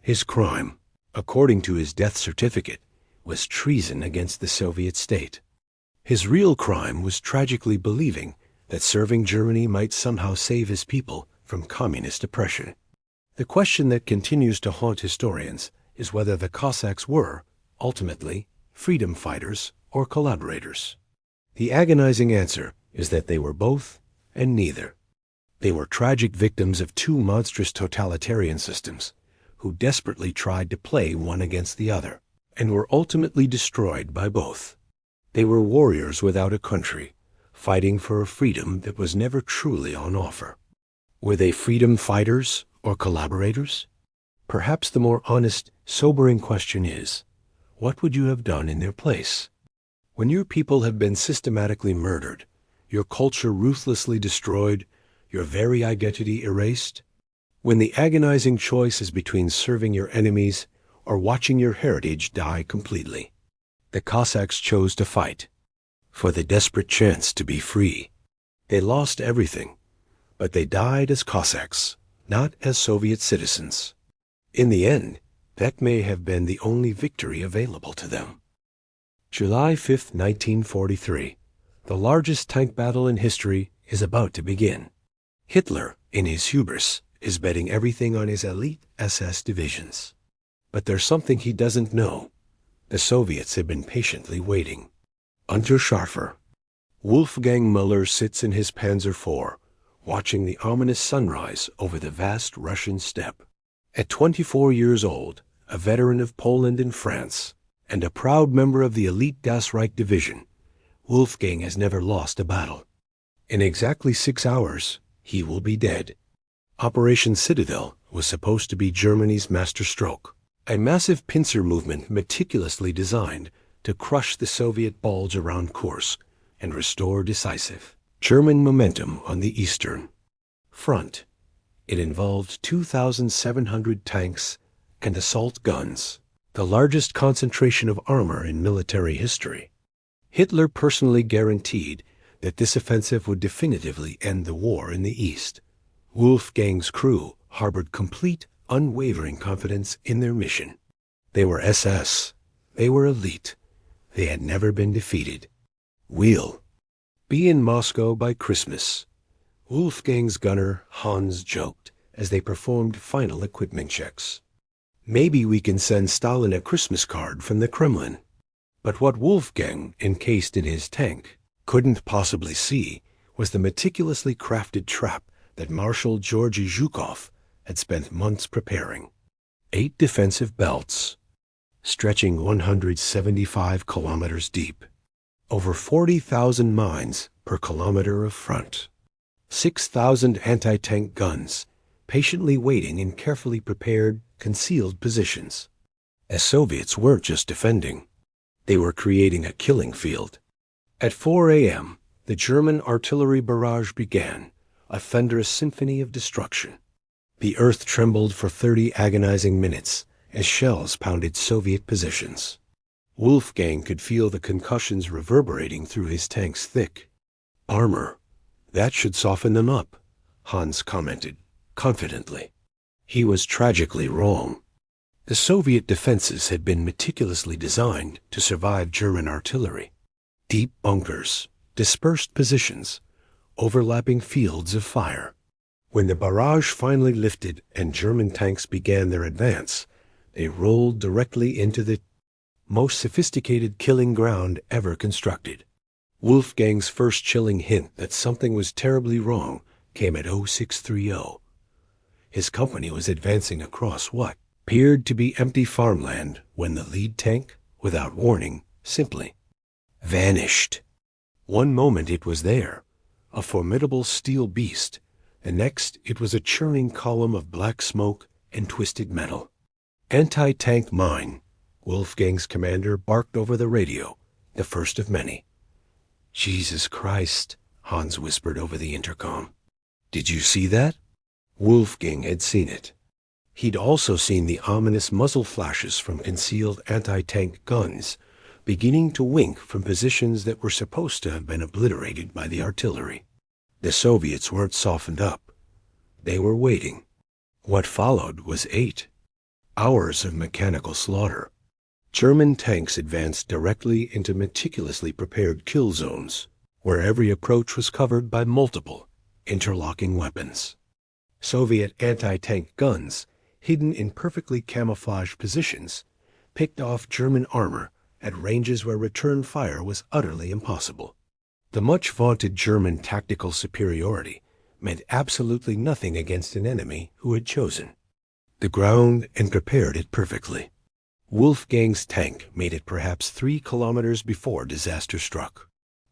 His crime, according to his death certificate, was treason against the Soviet state. His real crime was tragically believing that serving Germany might somehow save his people from communist oppression. The question that continues to haunt historians is whether the Cossacks were, ultimately, freedom fighters or collaborators. The agonizing answer is that they were both and neither. They were tragic victims of two monstrous totalitarian systems who desperately tried to play one against the other and were ultimately destroyed by both. They were warriors without a country, fighting for a freedom that was never truly on offer. Were they freedom fighters or collaborators? Perhaps the more honest, sobering question is, what would you have done in their place? When your people have been systematically murdered, your culture ruthlessly destroyed, your very identity erased? When the agonizing choice is between serving your enemies or watching your heritage die completely? The Cossacks chose to fight, for the desperate chance to be free. They lost everything, but they died as Cossacks, not as Soviet citizens. In the end, that may have been the only victory available to them. July 5, 1943. The largest tank battle in history is about to begin. Hitler, in his hubris, is betting everything on his elite SS divisions. But there's something he doesn't know. The Soviets have been patiently waiting. Unter Scharfer. Wolfgang Müller sits in his Panzer IV, watching the ominous sunrise over the vast Russian steppe. At 24 years old, a veteran of Poland and France, and a proud member of the elite Das Reich division, Wolfgang has never lost a battle. In exactly 6 hours, he will be dead. Operation Citadel was supposed to be Germany's masterstroke, a massive pincer movement meticulously designed to crush the Soviet bulge around Kursk and restore decisive German momentum on the Eastern Front. It involved 2,700 tanks and assault guns, the largest concentration of armor in military history. Hitler personally guaranteed that this offensive would definitively end the war in the East. Wolfgang's crew harbored complete, unwavering confidence in their mission. They were SS. They were elite. They had never been defeated. We'll be in Moscow by Christmas, Wolfgang's gunner Hans joked as they performed final equipment checks. Maybe we can send Stalin a Christmas card from the Kremlin. But what Wolfgang, encased in his tank, couldn't possibly see was the meticulously crafted trap that Marshal Georgy Zhukov had spent months preparing. 8 defensive belts, stretching 175 kilometers deep. Over 40,000 mines per kilometer of front. 6,000 anti-tank guns, patiently waiting in carefully prepared, concealed positions. As Soviets weren't just defending. They were creating a killing field. At 4 a.m., the German artillery barrage began, a thunderous symphony of destruction. The earth trembled for 30 agonizing minutes as shells pounded Soviet positions. Wolfgang could feel the concussions reverberating through his tank's thick armor. That should soften them up, Hans commented, confidently. He was tragically wrong. The Soviet defenses had been meticulously designed to survive German artillery. Deep bunkers, dispersed positions, overlapping fields of fire. When the barrage finally lifted and German tanks began their advance, they rolled directly into the most sophisticated killing ground ever constructed. Wolfgang's first chilling hint that something was terribly wrong came at 0630. His company was advancing across what appeared to be empty farmland when the lead tank, without warning, simply vanished. One moment it was there, a formidable steel beast. The next it was a churning column of black smoke and twisted metal. Anti-tank mine, Wolfgang's commander barked over the radio, the first of many. Jesus Christ, Hans whispered over the intercom. Did you see that? Wolfgang had seen it. He'd also seen the ominous muzzle flashes from concealed anti-tank guns, beginning to wink from positions that were supposed to have been obliterated by the artillery. The Soviets weren't softened up. They were waiting. What followed was 8 hours of mechanical slaughter. German tanks advanced directly into meticulously prepared kill zones, where every approach was covered by multiple, interlocking weapons. Soviet anti-tank guns, hidden in perfectly camouflaged positions, picked off German armor at ranges where return fire was utterly impossible. The much-vaunted German tactical superiority meant absolutely nothing against an enemy who had chosen the ground and prepared it perfectly. Wolfgang's tank made it perhaps 3 kilometers before disaster struck.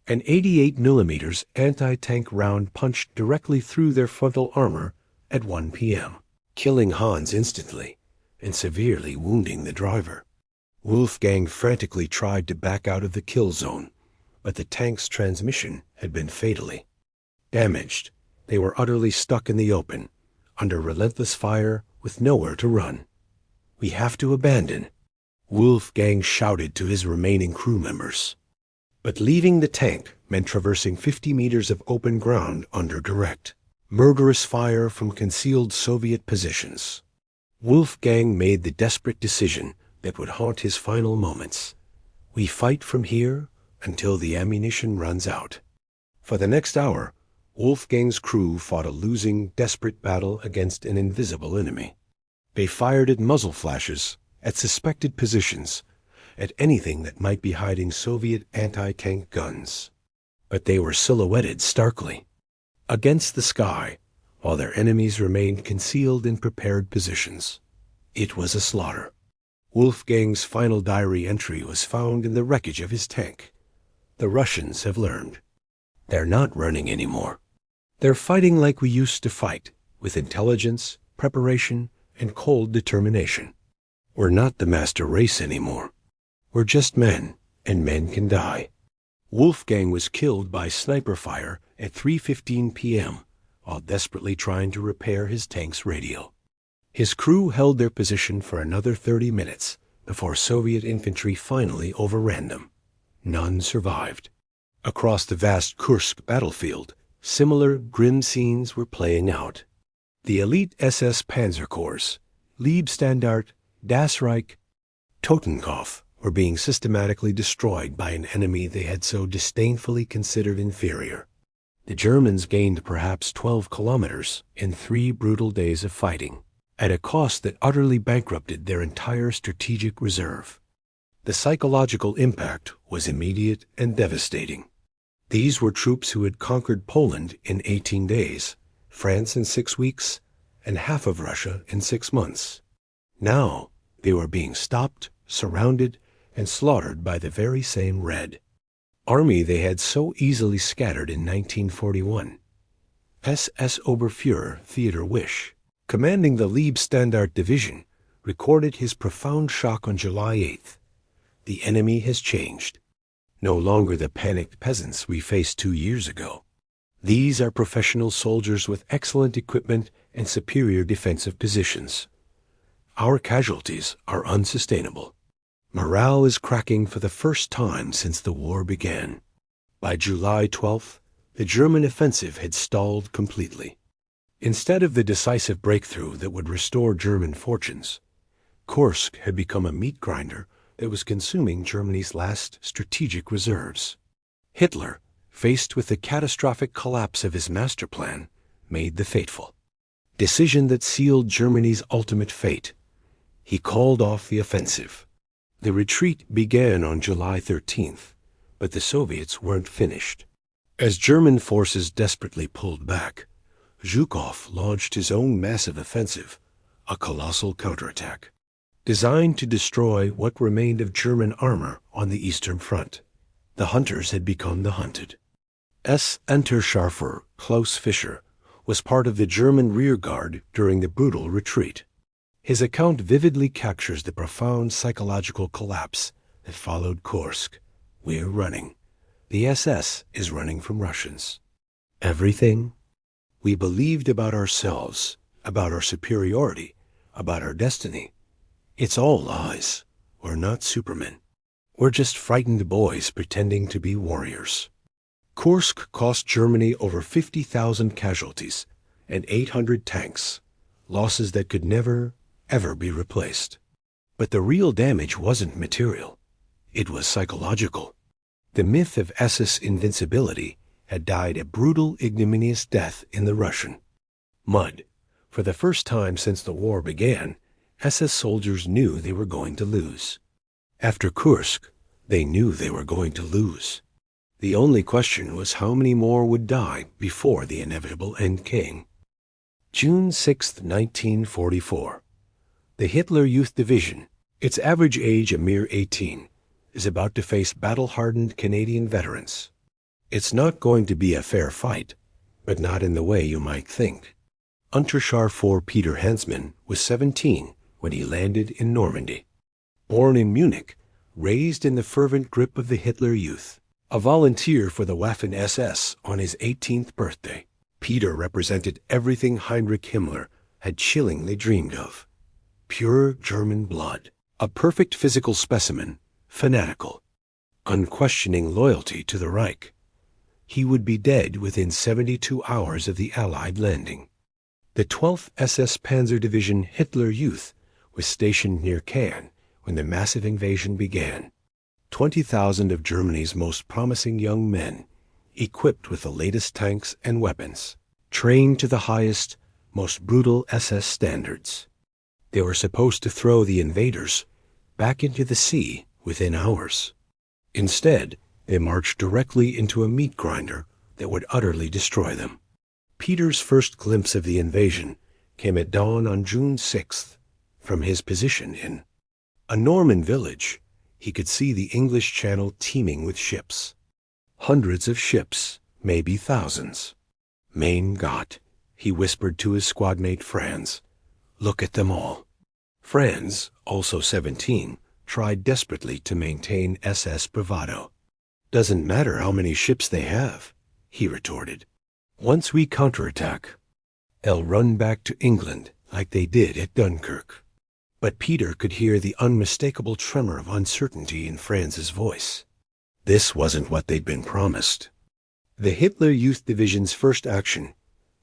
An 88 mm anti-tank round punched directly through their frontal armor at 1 p.m., killing Hans instantly and severely wounding the driver. Wolfgang frantically tried to back out of the kill zone, but the tank's transmission had been fatally damaged. They were utterly stuck in the open, under relentless fire with nowhere to run. We have to abandon, Wolfgang shouted to his remaining crew members. But leaving the tank meant traversing 50 meters of open ground under direct, murderous fire from concealed Soviet positions. Wolfgang made the desperate decision that would haunt his final moments. We fight from here until the ammunition runs out. For the next hour, Wolfgang's crew fought a losing, desperate battle against an invisible enemy. They fired at muzzle flashes, at suspected positions, at anything that might be hiding Soviet anti-tank guns. But they were silhouetted starkly against the sky, while their enemies remained concealed in prepared positions. It was a slaughter. Wolfgang's final diary entry was found in the wreckage of his tank. The Russians have learned. They're not running anymore. They're fighting like we used to fight, with intelligence, preparation, and cold determination. We're not the master race anymore. We're just men, and men can die. Wolfgang was killed by sniper fire at 3:15 p.m. while desperately trying to repair his tank's radio. His crew held their position for another 30 minutes before Soviet infantry finally overran them. None survived. Across the vast Kursk battlefield, similar grim scenes were playing out. The elite SS Panzer Corps, Leibstandarte, Das Reich, Totenkopf, were being systematically destroyed by an enemy they had so disdainfully considered inferior. The Germans gained perhaps 12 kilometers in 3 brutal days of fighting, at a cost that utterly bankrupted their entire strategic reserve. The psychological impact was immediate and devastating. These were troops who had conquered Poland in 18 days, France in 6 weeks, and half of Russia in 6 months. Now they were being stopped, surrounded, and slaughtered by the very same Red Army they had so easily scattered in 1941. SS Oberfuhrer Theodor Wisch, commanding the Leibstandarte Division, recorded his profound shock on July 8th. The enemy has changed. No longer the panicked peasants we faced 2 years ago. These are professional soldiers with excellent equipment and superior defensive positions. Our casualties are unsustainable. Morale is cracking for the first time since the war began. By July 12th, the German offensive had stalled completely. Instead of the decisive breakthrough that would restore German fortunes, Kursk had become a meat grinder that was consuming Germany's last strategic reserves. Hitler, faced with the catastrophic collapse of his master plan, made the fateful decision that sealed Germany's ultimate fate. He called off the offensive. The retreat began on July 13th, but the Soviets weren't finished. As German forces desperately pulled back, Zhukov launched his own massive offensive, a colossal counterattack, designed to destroy what remained of German armor on the Eastern Front. The hunters had become the hunted. Unterscharfer Klaus Fischer was part of the German rear guard during the brutal retreat. His account vividly captures the profound psychological collapse that followed Kursk. We're running. The SS is running from Russians. Everything we believed about ourselves, about our superiority, about our destiny, it's all lies. We're not supermen. We're just frightened boys pretending to be warriors. Kursk cost Germany over 50,000 casualties and 800 tanks, losses that could never, ever be replaced. But the real damage wasn't material. It was psychological. The myth of SS invincibility had died a brutal, ignominious death in the Russian mud. For the first time since the war began, SS soldiers knew they were going to lose. After Kursk, they knew they were going to lose. The only question was how many more would die before the inevitable end came. June 6, 1944. The Hitler Youth Division, its average age a mere 18, is about to face battle-hardened Canadian veterans. It's not going to be a fair fight, but not in the way you might think. Unterscharfer Peter Hansmann was 17 when he landed in Normandy. Born in Munich, raised in the fervent grip of the Hitler Youth, a volunteer for the Waffen SS on his 18th birthday, Peter represented everything Heinrich Himmler had chillingly dreamed of. Pure German blood, A perfect physical specimen, fanatical, unquestioning loyalty to the Reich. He would be dead within 72 hours of the Allied landing. The 12th SS Panzer Division Hitler Youth was stationed near Caen when the massive invasion began. 20,000 of Germany's most promising young men, equipped with the latest tanks and weapons, trained to the highest, most brutal SS standards. They were supposed to throw the invaders back into the sea within hours. Instead, they marched directly into a meat grinder that would utterly destroy them. Peter's first glimpse of the invasion came at dawn on June 6th. From his position in a Norman village, he could see the English Channel teeming with ships. Hundreds of ships, maybe thousands. Mein Gott, he whispered to his squadmate Franz. Look at them all. Franz, also 17, tried desperately to maintain SS bravado. Doesn't matter how many ships they have, he retorted. Once we counterattack, they'll run back to England like they did at Dunkirk. But Peter could hear the unmistakable tremor of uncertainty in Franz's voice. This wasn't what they'd been promised. The Hitler Youth Division's first action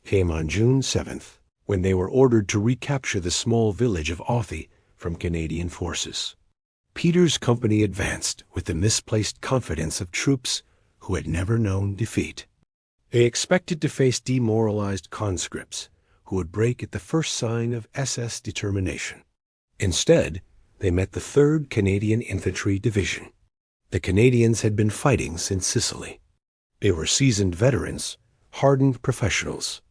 came on June 7th, when they were ordered to recapture the small village of Authie from Canadian forces. Peter's company advanced with the misplaced confidence of troops who had never known defeat. They expected to face demoralized conscripts who would break at the first sign of SS determination. Instead, they met the 3rd Canadian Infantry Division. The Canadians had been fighting since Sicily. They were seasoned veterans, hardened professionals,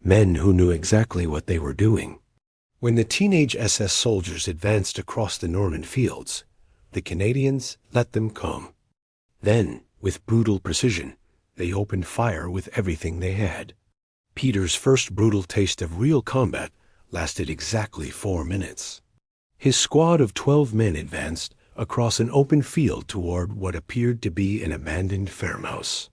men who knew exactly what they were doing. When the teenage SS soldiers advanced across the Norman fields, the Canadians let them come. Then, with brutal precision, they opened fire with everything they had. Peter's first brutal taste of real combat lasted exactly 4 minutes. His squad of 12 men advanced across an open field toward what appeared to be an abandoned farmhouse.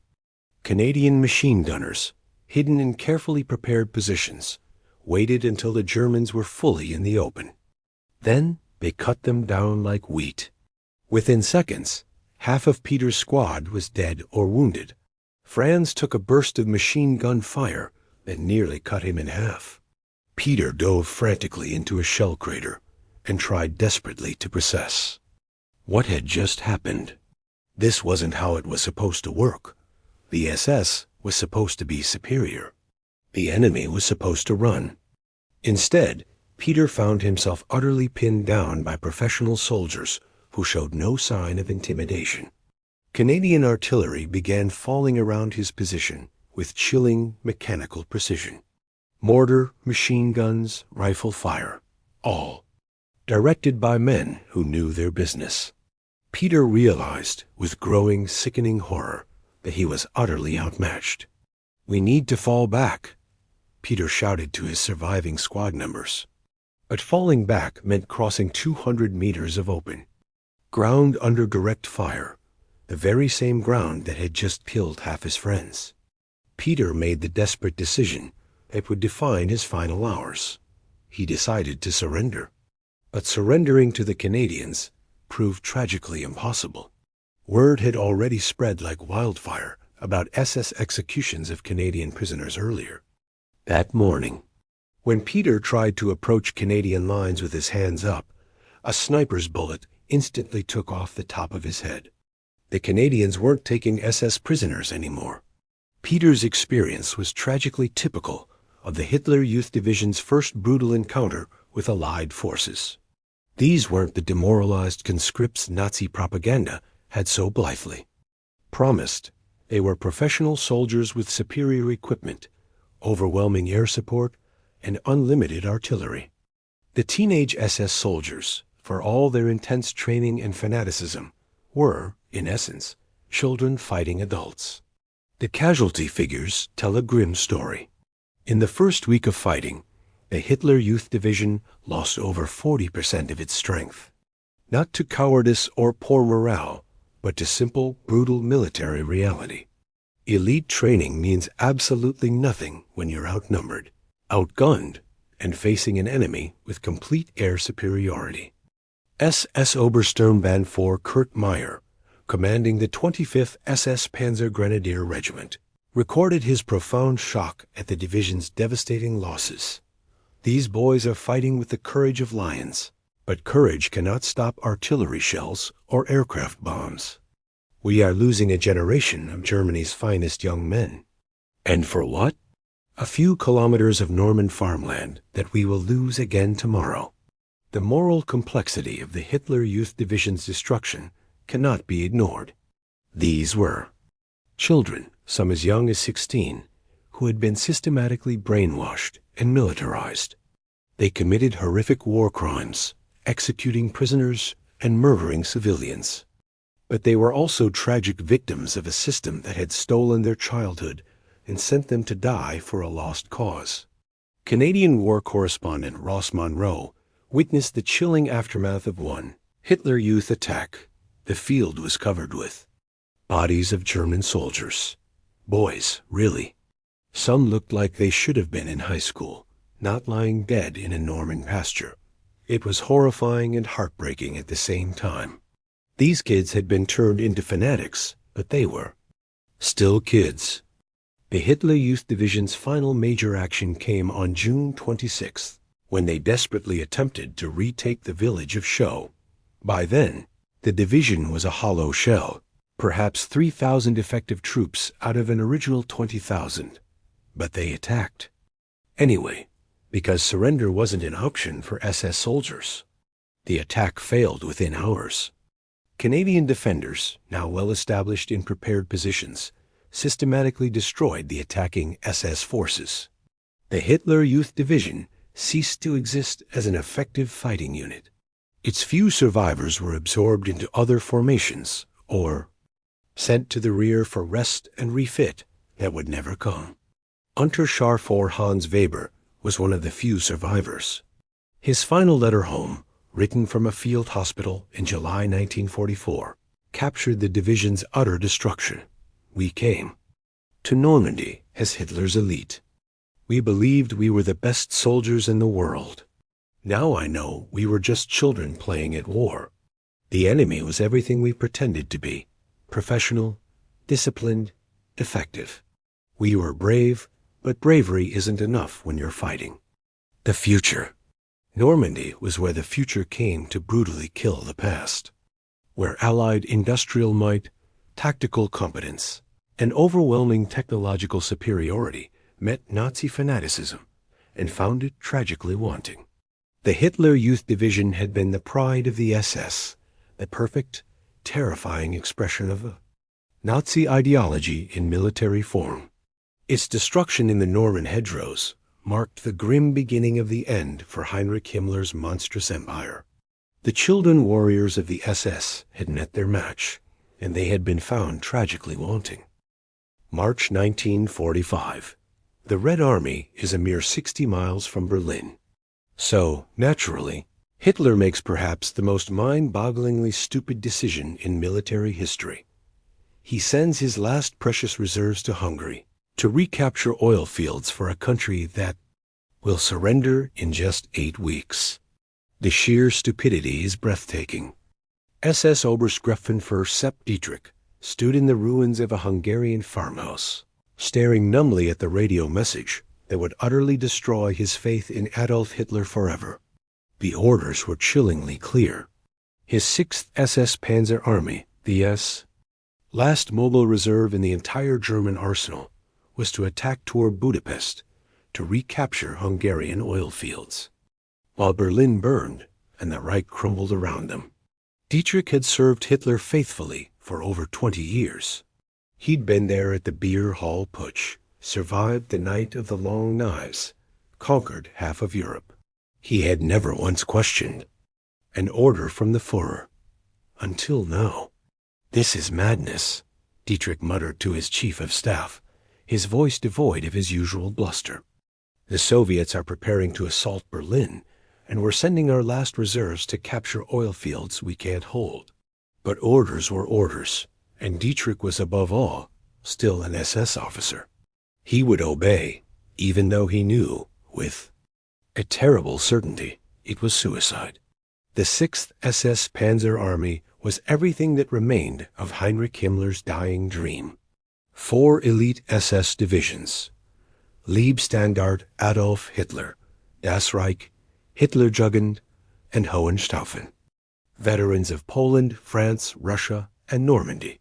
Canadian machine gunners, hidden in carefully prepared positions, waited until the Germans were fully in the open. Then they cut them down like wheat. Within seconds, half of Peter's squad was dead or wounded. Franz took a burst of machine gun fire that nearly cut him in half. Peter dove frantically into a shell crater and tried desperately to process what had just happened. This wasn't how it was supposed to work. The SS was supposed to be superior. The enemy was supposed to run. Instead, Peter found himself utterly pinned down by professional soldiers who showed no sign of intimidation. Canadian artillery began falling around his position with chilling mechanical precision. Mortar, machine guns, rifle fire, all directed by men who knew their business. Peter realized with growing, sickening horror that he was utterly outmatched. "We need to fall back," Peter shouted to his surviving squad members. But falling back meant crossing 200 meters of open ground under direct fire, the very same ground that had just killed half his friends. Peter made the desperate decision that would define his final hours. He decided to surrender. But surrendering to the Canadians proved tragically impossible. Word had already spread like wildfire about SS executions of Canadian prisoners earlier. That morning, when Peter tried to approach Canadian lines with his hands up, a sniper's bullet instantly took off the top of his head. The Canadians weren't taking SS prisoners anymore. Peter's experience was tragically typical of the Hitler Youth Division's first brutal encounter with Allied forces. These weren't the demoralized conscripts Nazi propaganda had so blithely promised. They were professional soldiers with superior equipment, overwhelming air support, and unlimited artillery. The teenage SS soldiers, for all their intense training and fanaticism, were, in essence, children fighting adults. The casualty figures tell a grim story. In the first week of fighting, the Hitler Youth Division lost over 40% of its strength. Not to cowardice or poor morale, but to simple, brutal military reality. Elite training means absolutely nothing when you're outnumbered, outgunned, and facing an enemy with complete air superiority. SS Obersturmbannführer Kurt Meyer, commanding the 25th SS Panzer Grenadier Regiment, recorded his profound shock at the division's devastating losses. These boys are fighting with the courage of lions, but courage cannot stop artillery shells or aircraft bombs. We are losing a generation of Germany's finest young men. And for what? A few kilometers of Norman farmland that we will lose again tomorrow. The moral complexity of the Hitler Youth Division's destruction cannot be ignored. These were children, some as young as 16, who had been systematically brainwashed and militarized. They committed horrific war crimes, executing prisoners and murdering civilians. But they were also tragic victims of a system that had stolen their childhood and sent them to die for a lost cause. Canadian war correspondent Ross Monroe witnessed the chilling aftermath of one Hitler Youth attack. The field was covered with bodies of German soldiers. Boys, really. Some looked like they should have been in high school, not lying dead in a Norman pasture. It was horrifying and heartbreaking at the same time. These kids had been turned into fanatics, but they were still kids. The Hitler Youth Division's final major action came on June 26th, when they desperately attempted to retake the village of Schow. By then, the division was a hollow shell, perhaps 3,000 effective troops out of an original 20,000. But they attacked. Anyway, because surrender wasn't an option for SS soldiers. The attack failed within hours. Canadian defenders, now well established in prepared positions, systematically destroyed the attacking SS forces. The Hitler Youth Division ceased to exist as an effective fighting unit. Its few survivors were absorbed into other formations or sent to the rear for rest and refit that would never come. Unterscharführer Hans Weber was one of the few survivors. His final letter home, written from a field hospital in July 1944, captured the division's utter destruction. We came to Normandy as Hitler's elite. We believed we were the best soldiers in the world. Now I know we were just children playing at war. The enemy was everything we pretended to be: professional, disciplined, effective. We were brave, but bravery isn't enough when you're fighting. The future. Normandy was where the future came to brutally kill the past, where Allied industrial might, tactical competence, and overwhelming technological superiority met Nazi fanaticism and found it tragically wanting. The Hitler Youth Division had been the pride of the SS, the perfect, terrifying expression of Nazi ideology in military form. Its destruction in the Norman hedgerows marked the grim beginning of the end for Heinrich Himmler's monstrous empire. The children warriors of the SS had met their match, and they had been found tragically wanting. March 1945. The Red Army is a mere 60 miles from Berlin. So, naturally, Hitler makes perhaps the most mind-bogglingly stupid decision in military history. He sends his last precious reserves to Hungary to recapture oil fields for a country that will surrender in just 8 weeks. The sheer stupidity is breathtaking. SS Obergruppenführer Sepp Dietrich stood in the ruins of a Hungarian farmhouse, staring numbly at the radio message that would utterly destroy his faith in Adolf Hitler forever. The orders were chillingly clear. His 6th SS Panzer Army, the last mobile reserve in the entire German arsenal, was to attack toward Budapest to recapture Hungarian oil fields. While Berlin burned and the Reich crumbled around them, Dietrich had served Hitler faithfully for over 20 years. He'd been there at the Beer Hall Putsch, survived the Night of the Long Knives, conquered half of Europe. He had never once questioned an order from the Führer. Until now. "This is madness," Dietrich muttered to his chief of staff, his voice devoid of his usual bluster. "The Soviets are preparing to assault Berlin, and we're sending our last reserves to capture oil fields we can't hold." But orders were orders, and Dietrich was above all still an SS officer. He would obey, even though he knew, with a terrible certainty, it was suicide. The 6th SS Panzer Army was everything that remained of Heinrich Himmler's dying dream. 4 elite SS divisions: Leibstandarte Adolf Hitler, Das Reich, Hitlerjugend, and Hohenstaufen. Veterans of Poland, France, Russia, and Normandy.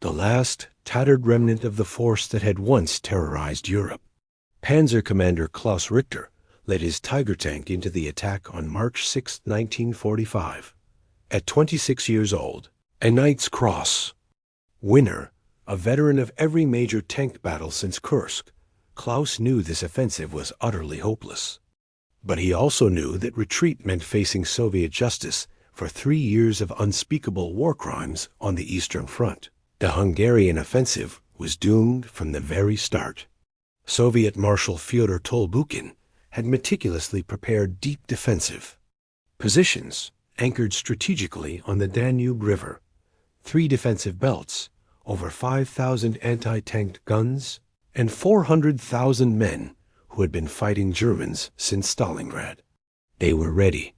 The last tattered remnant of the force that had once terrorized Europe. Panzer Commander Klaus Richter led his Tiger tank into the attack on March 6, 1945. At 26 years old, a Knight's Cross winner, a veteran of every major tank battle since Kursk, Klaus knew this offensive was utterly hopeless. But he also knew that retreat meant facing Soviet justice for 3 years of unspeakable war crimes on the Eastern Front. The Hungarian offensive was doomed from the very start. Soviet Marshal Fyodor Tolbukhin had meticulously prepared deep defensive positions anchored strategically on the Danube River, 3 defensive belts, over 5,000 anti-tank guns, and 400,000 men who had been fighting Germans since Stalingrad. They were ready.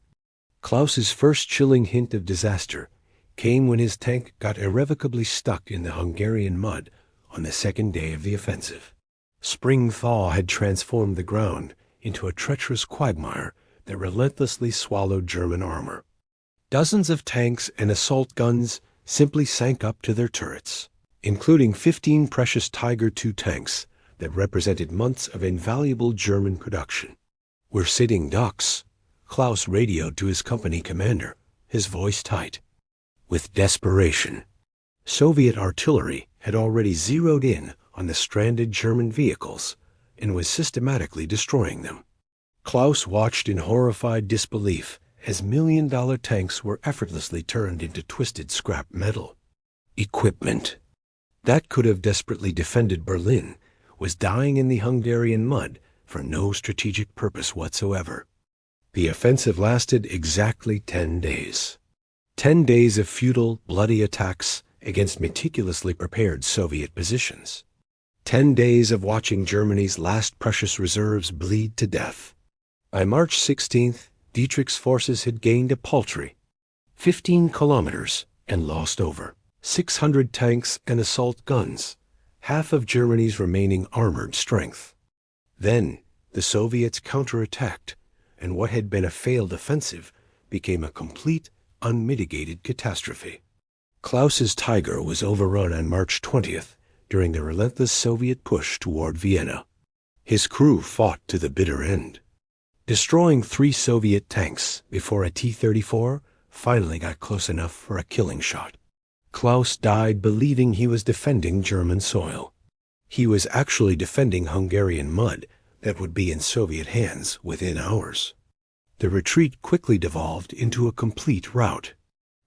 Klaus's first chilling hint of disaster came when his tank got irrevocably stuck in the Hungarian mud on the second day of the offensive. Spring thaw had transformed the ground into a treacherous quagmire that relentlessly swallowed German armor. Dozens of tanks and assault guns simply sank up to their turrets, including 15 precious Tiger II tanks that represented months of invaluable German production. "We're sitting ducks," Klaus radioed to his company commander, his voice tight with desperation. Soviet artillery had already zeroed in on the stranded German vehicles and was systematically destroying them. Klaus watched in horrified disbelief as million-dollar tanks were effortlessly turned into twisted scrap metal. Equipment that could have desperately defended Berlin was dying in the Hungarian mud for no strategic purpose whatsoever. The offensive lasted exactly 10 days. 10 days of futile, bloody attacks against meticulously prepared Soviet positions. 10 days of watching Germany's last precious reserves bleed to death. By March 16th, Dietrich's forces had gained a paltry 15 kilometers and lost over 600 tanks and assault guns, half of Germany's remaining armored strength. Then the Soviets counterattacked, and what had been a failed offensive became a complete, unmitigated catastrophe. Klaus's Tiger was overrun on March 20th during the relentless Soviet push toward Vienna. His crew fought to the bitter end, destroying 3 Soviet tanks before a T-34 finally got close enough for a killing shot. Klaus died believing he was defending German soil. He was actually defending Hungarian mud that would be in Soviet hands within hours. The retreat quickly devolved into a complete rout.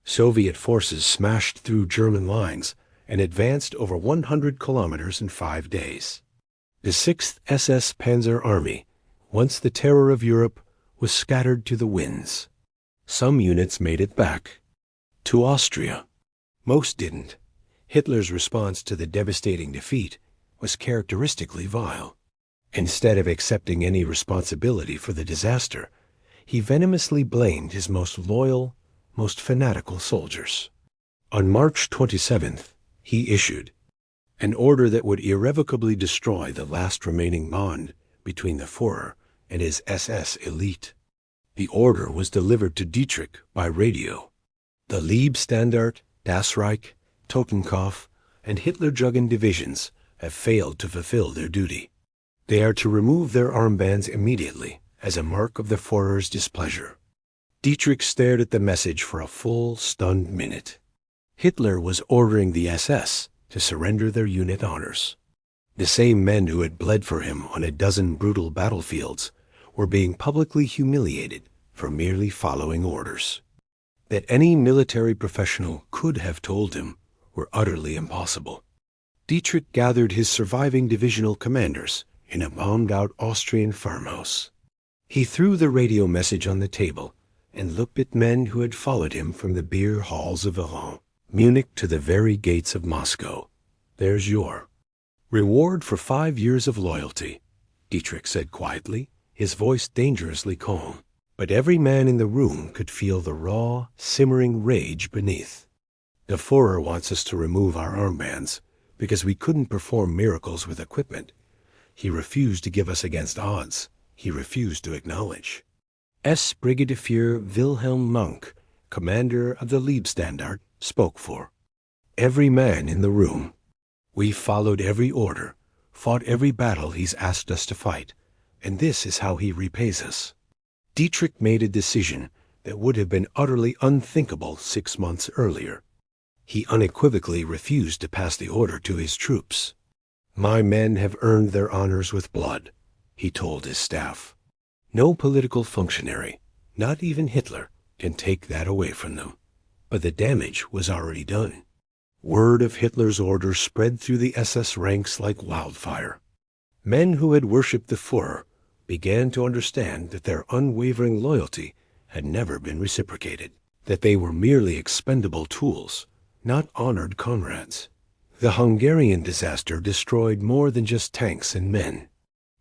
Soviet forces smashed through German lines and advanced over 100 kilometers in 5 days. The 6th SS Panzer Army, once the terror of Europe, was scattered to the winds. Some units made it back to Austria. Most didn't. Hitler's response to the devastating defeat was characteristically vile. Instead of accepting any responsibility for the disaster, he venomously blamed his most loyal, most fanatical soldiers. On March 27th, he issued an order that would irrevocably destroy the last remaining bond between the Führer and his SS elite. The order was delivered to Dietrich by radio. The Leibstandarte, Das Reich, Totenkopf, and Hitlerjugend divisions have failed to fulfill their duty. They are to remove their armbands immediately as a mark of the Führer's displeasure. Dietrich stared at the message for a full, stunned minute. Hitler was ordering the SS to surrender their unit honors. The same men who had bled for him on a dozen brutal battlefields were being publicly humiliated for merely following orders that any military professional could have told him were utterly impossible. Dietrich gathered his surviving divisional commanders in a bombed-out Austrian farmhouse. He threw the radio message on the table and looked at men who had followed him from the beer halls of Valence, Munich to the very gates of Moscow. "There's your reward for 5 years of loyalty," Dietrich said quietly, his voice dangerously calm. But every man in the room could feel the raw, simmering rage beneath. The Führer wants us to remove our armbands because we couldn't perform miracles with equipment. He refused to give us against odds. He refused to acknowledge. Brigadier Wilhelm Monk, commander of the Leibstandard, spoke for every man in the room. We followed every order, fought every battle he's asked us to fight, and this is how he repays us. Dietrich made a decision that would have been utterly unthinkable 6 months earlier. He unequivocally refused to pass the order to his troops. My men have earned their honors with blood, he told his staff. No political functionary, not even Hitler, can take that away from them. But the damage was already done. Word of Hitler's order spread through the SS ranks like wildfire. Men who had worshipped the Führer began to understand that their unwavering loyalty had never been reciprocated, that they were merely expendable tools, not honored comrades. The Hungarian disaster destroyed more than just tanks and men.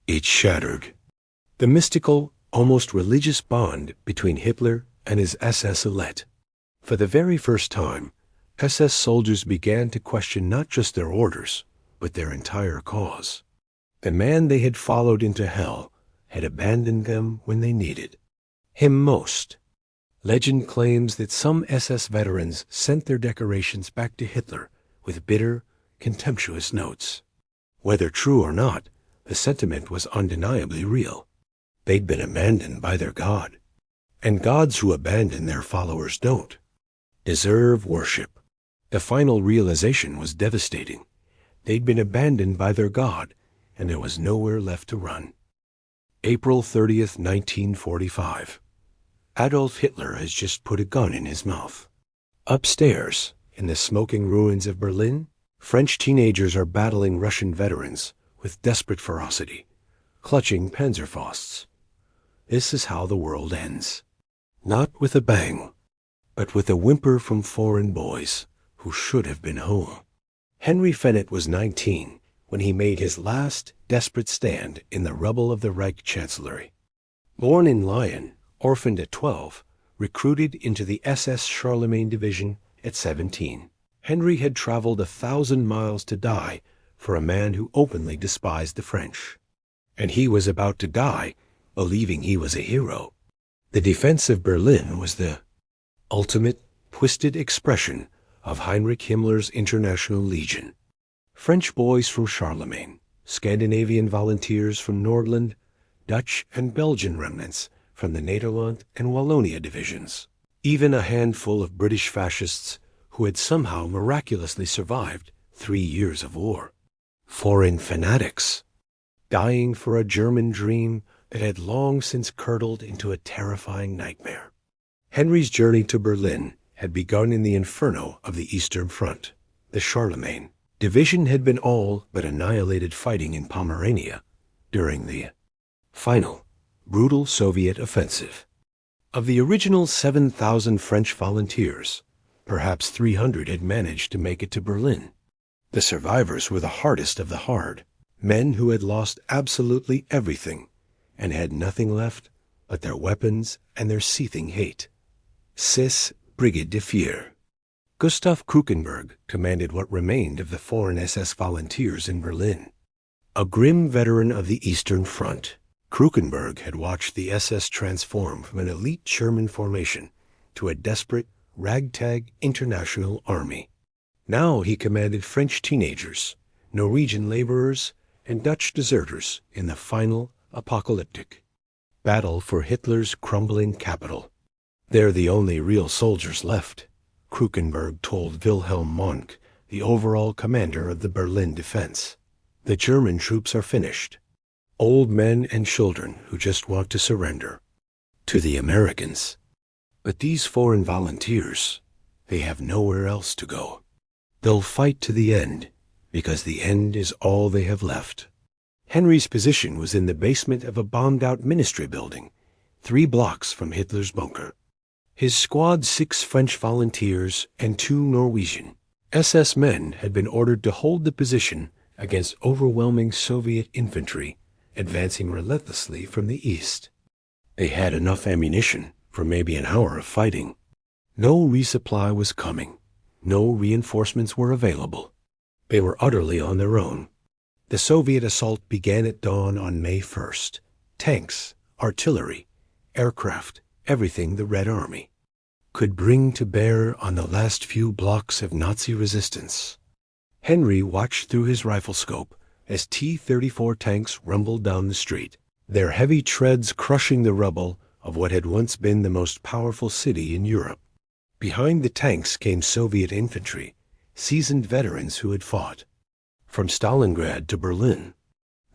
It shattered the mystical, almost religious bond between Hitler and his SS elite. For the very first time, SS soldiers began to question not just their orders, but their entire cause. The man they had followed into hell had abandoned them when they needed him most. Legend claims that some SS veterans sent their decorations back to Hitler with bitter, contemptuous notes. Whether true or not, the sentiment was undeniably real. They'd been abandoned by their God, and gods who abandon their followers don't deserve worship. The final realization was devastating. They'd been abandoned by their God, and there was nowhere left to run. April 30th, 1945. Adolf Hitler has just put a gun in his mouth. Upstairs, in the smoking ruins of Berlin, French teenagers are battling Russian veterans with desperate ferocity, clutching Panzerfausts. This is how the world ends. Not with a bang, but with a whimper from foreign boys who should have been home. Henry Fennet was 19 when he made his last desperate stand in the rubble of the Reich Chancellery. Born in Lyon, orphaned at 12, recruited into the SS Charlemagne Division at 17. Henry had traveled 1,000 miles to die for a man who openly despised the French. And he was about to die, believing he was a hero. The defense of Berlin was the ultimate, twisted expression of Heinrich Himmler's International Legion. French boys from Charlemagne, Scandinavian volunteers from Nordland, Dutch and Belgian remnants from the Nederland and Wallonia divisions. Even a handful of British fascists who had somehow miraculously survived 3 years of war. Foreign fanatics, dying for a German dream that had long since curdled into a terrifying nightmare. Henry's journey to Berlin had begun in the inferno of the Eastern Front. The Charlemagne Division had been all but annihilated fighting in Pomerania during the final, brutal Soviet offensive. Of the original 7,000 French volunteers, perhaps 300 had managed to make it to Berlin. The survivors were the hardest of the hard, men who had lost absolutely everything and had nothing left but their weapons and their seething hate. 6 Brigade de Feur. Gustav Krukenberg commanded what remained of the foreign SS volunteers in Berlin. A grim veteran of the Eastern Front, Krukenberg had watched the SS transform from an elite German formation to a desperate, ragtag international army. Now he commanded French teenagers, Norwegian laborers, and Dutch deserters in the final apocalyptic battle for Hitler's crumbling capital. They're the only real soldiers left, Krukenberg told Wilhelm Monk, the overall commander of the Berlin defense. The German troops are finished. Old men and children who just want to surrender to the Americans. But these foreign volunteers, they have nowhere else to go. They'll fight to the end, because the end is all they have left. Henry's position was in the basement of a bombed-out ministry building, 3 blocks from Hitler's bunker. His squad, 6 French volunteers and 2 Norwegian SS men, had been ordered to hold the position against overwhelming Soviet infantry advancing relentlessly from the east. They had enough ammunition for maybe an hour of fighting. No resupply was coming. No reinforcements were available. They were utterly on their own. The Soviet assault began at dawn on May 1st. Tanks, artillery, aircraft, everything the Red Army could bring to bear on the last few blocks of Nazi resistance. Henry watched through his rifle scope as T-34 tanks rumbled down the street, their heavy treads crushing the rubble of what had once been the most powerful city in Europe. Behind the tanks came Soviet infantry, seasoned veterans who had fought. From Stalingrad to Berlin,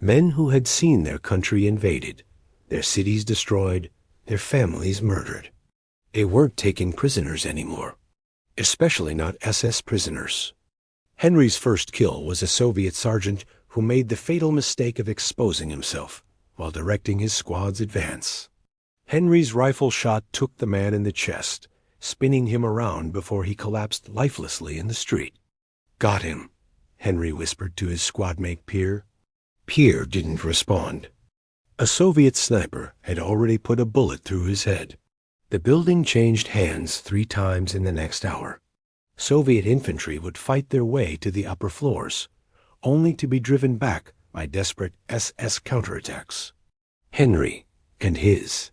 men who had seen their country invaded, their cities destroyed, their families murdered. They weren't taking prisoners anymore, especially not SS prisoners. Henry's first kill was a Soviet sergeant who made the fatal mistake of exposing himself while directing his squad's advance. Henry's rifle shot took the man in the chest, spinning him around before he collapsed lifelessly in the street. "Got him," Henry whispered to his squadmate Pierre. Pierre didn't respond. A Soviet sniper had already put a bullet through his head. The building changed hands 3 times in the next hour. Soviet infantry would fight their way to the upper floors, only to be driven back by desperate SS counterattacks. Henry and his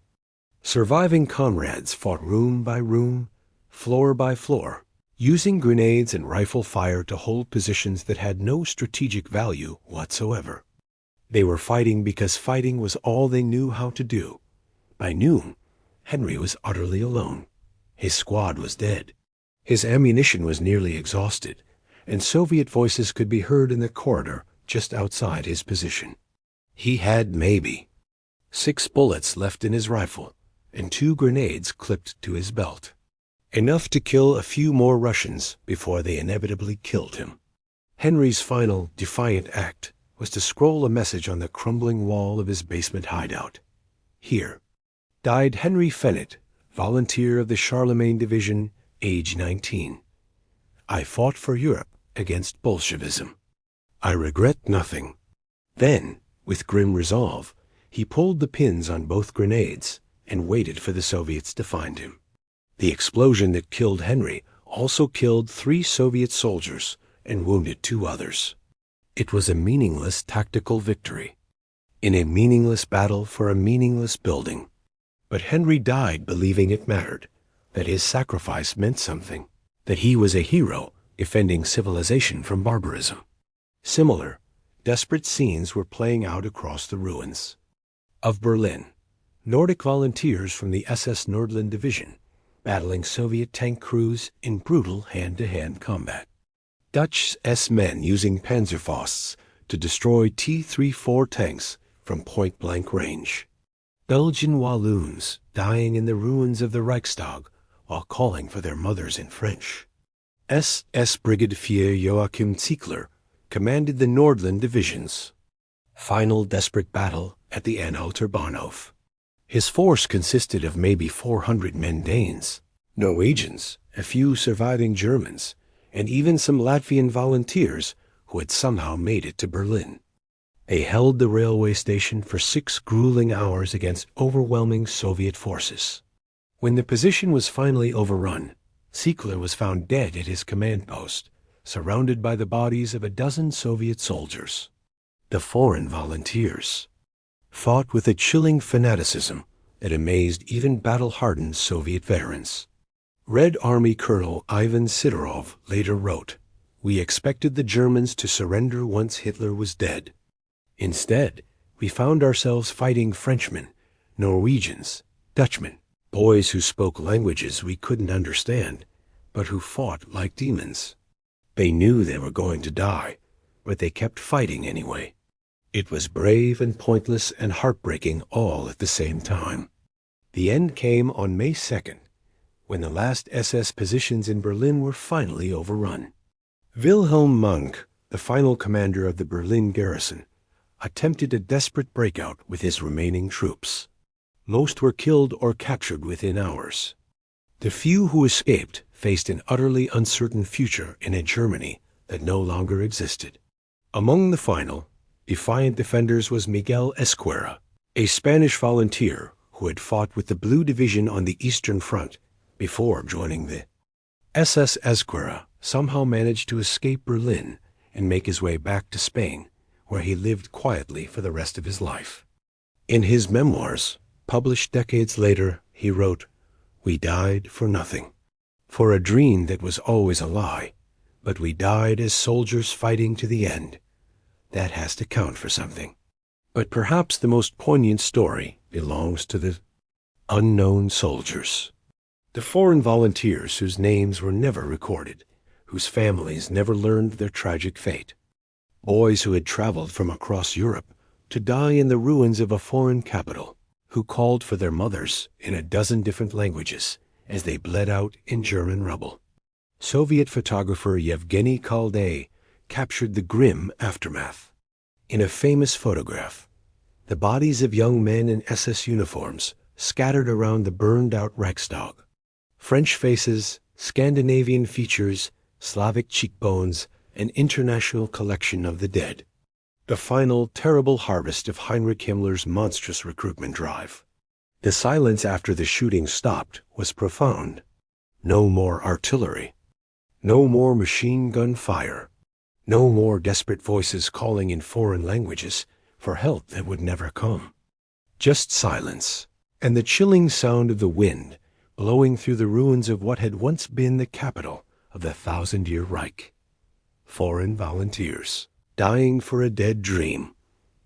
surviving comrades fought room by room, floor by floor, using grenades and rifle fire to hold positions that had no strategic value whatsoever. They were fighting because fighting was all they knew how to do. By noon, Henry was utterly alone. His squad was dead. His ammunition was nearly exhausted, and Soviet voices could be heard in the corridor just outside his position. He had maybe 6 bullets left in his rifle and 2 grenades clipped to his belt. Enough to kill a few more Russians before they inevitably killed him. Henry's final, defiant act was to scroll a message on the crumbling wall of his basement hideout. Here died Henry Fennet, volunteer of the Charlemagne Division, age 19. I fought for Europe against Bolshevism. I regret nothing. Then, with grim resolve, he pulled the pins on both grenades and waited for the Soviets to find him. The explosion that killed Henry also killed 3 Soviet soldiers and wounded 2 others. It was a meaningless tactical victory, in a meaningless battle for a meaningless building. But Henry died believing it mattered, that his sacrifice meant something, that he was a hero defending civilization from barbarism. Similar, desperate scenes were playing out across the ruins of Berlin. Nordic volunteers from the SS Nordland Division battling Soviet tank crews in brutal hand-to-hand combat. Dutch S-men using Panzerfausts to destroy T-34 tanks from point-blank range. Belgian Walloons dying in the ruins of the Reichstag while calling for their mothers in French. SS Brigadier Joachim Ziegler commanded the Nordland divisions. Final desperate battle at the Anhalter Bahnhof. His force consisted of maybe 400 men Danes, Norwegians, a few surviving Germans, and even some Latvian volunteers who had somehow made it to Berlin. They held the railway station for 6 grueling hours against overwhelming Soviet forces. When the position was finally overrun, Ziegler was found dead at his command post, surrounded by the bodies of a dozen Soviet soldiers. The foreign volunteers fought with a chilling fanaticism that amazed even battle-hardened Soviet veterans. Red Army Colonel Ivan Sidorov later wrote, "We expected the Germans to surrender once Hitler was dead. Instead, we found ourselves fighting Frenchmen, Norwegians, Dutchmen, boys who spoke languages we couldn't understand, but who fought like demons. They knew they were going to die, but they kept fighting anyway. It was brave and pointless and heartbreaking all at the same time." The end came on May 2nd, when the last SS positions in Berlin were finally overrun. Wilhelm Munch, the final commander of the Berlin garrison, attempted a desperate breakout with his remaining troops. Most were killed or captured within hours. The few who escaped faced an utterly uncertain future in a Germany that no longer existed. Among the final, defiant defenders was Miguel Esquerra, a Spanish volunteer who had fought with the Blue Division on the Eastern Front before joining the SS Esquerra, somehow managed to escape Berlin and make his way back to Spain, where he lived quietly for the rest of his life. In his memoirs, published decades later, he wrote, "We died for nothing, for a dream that was always a lie, but we died as soldiers fighting to the end. That has to count for something." But perhaps the most poignant story belongs to the unknown soldiers. The foreign volunteers whose names were never recorded, whose families never learned their tragic fate. Boys who had traveled from across Europe to die in the ruins of a foreign capital, who called for their mothers in a dozen different languages as they bled out in German rubble. Soviet photographer Yevgeny Khalday captured the grim aftermath. In a famous photograph, the bodies of young men in SS uniforms scattered around the burned-out Reichstag. French faces, Scandinavian features, Slavic cheekbones, an international collection of the dead. The final, terrible harvest of Heinrich Himmler's monstrous recruitment drive. The silence after the shooting stopped was profound. No more artillery. No more machine gun fire. No more desperate voices calling in foreign languages for help that would never come. Just silence, and the chilling sound of the wind blowing through the ruins of what had once been the capital of the 1,000-year Reich. Foreign volunteers, dying for a dead dream.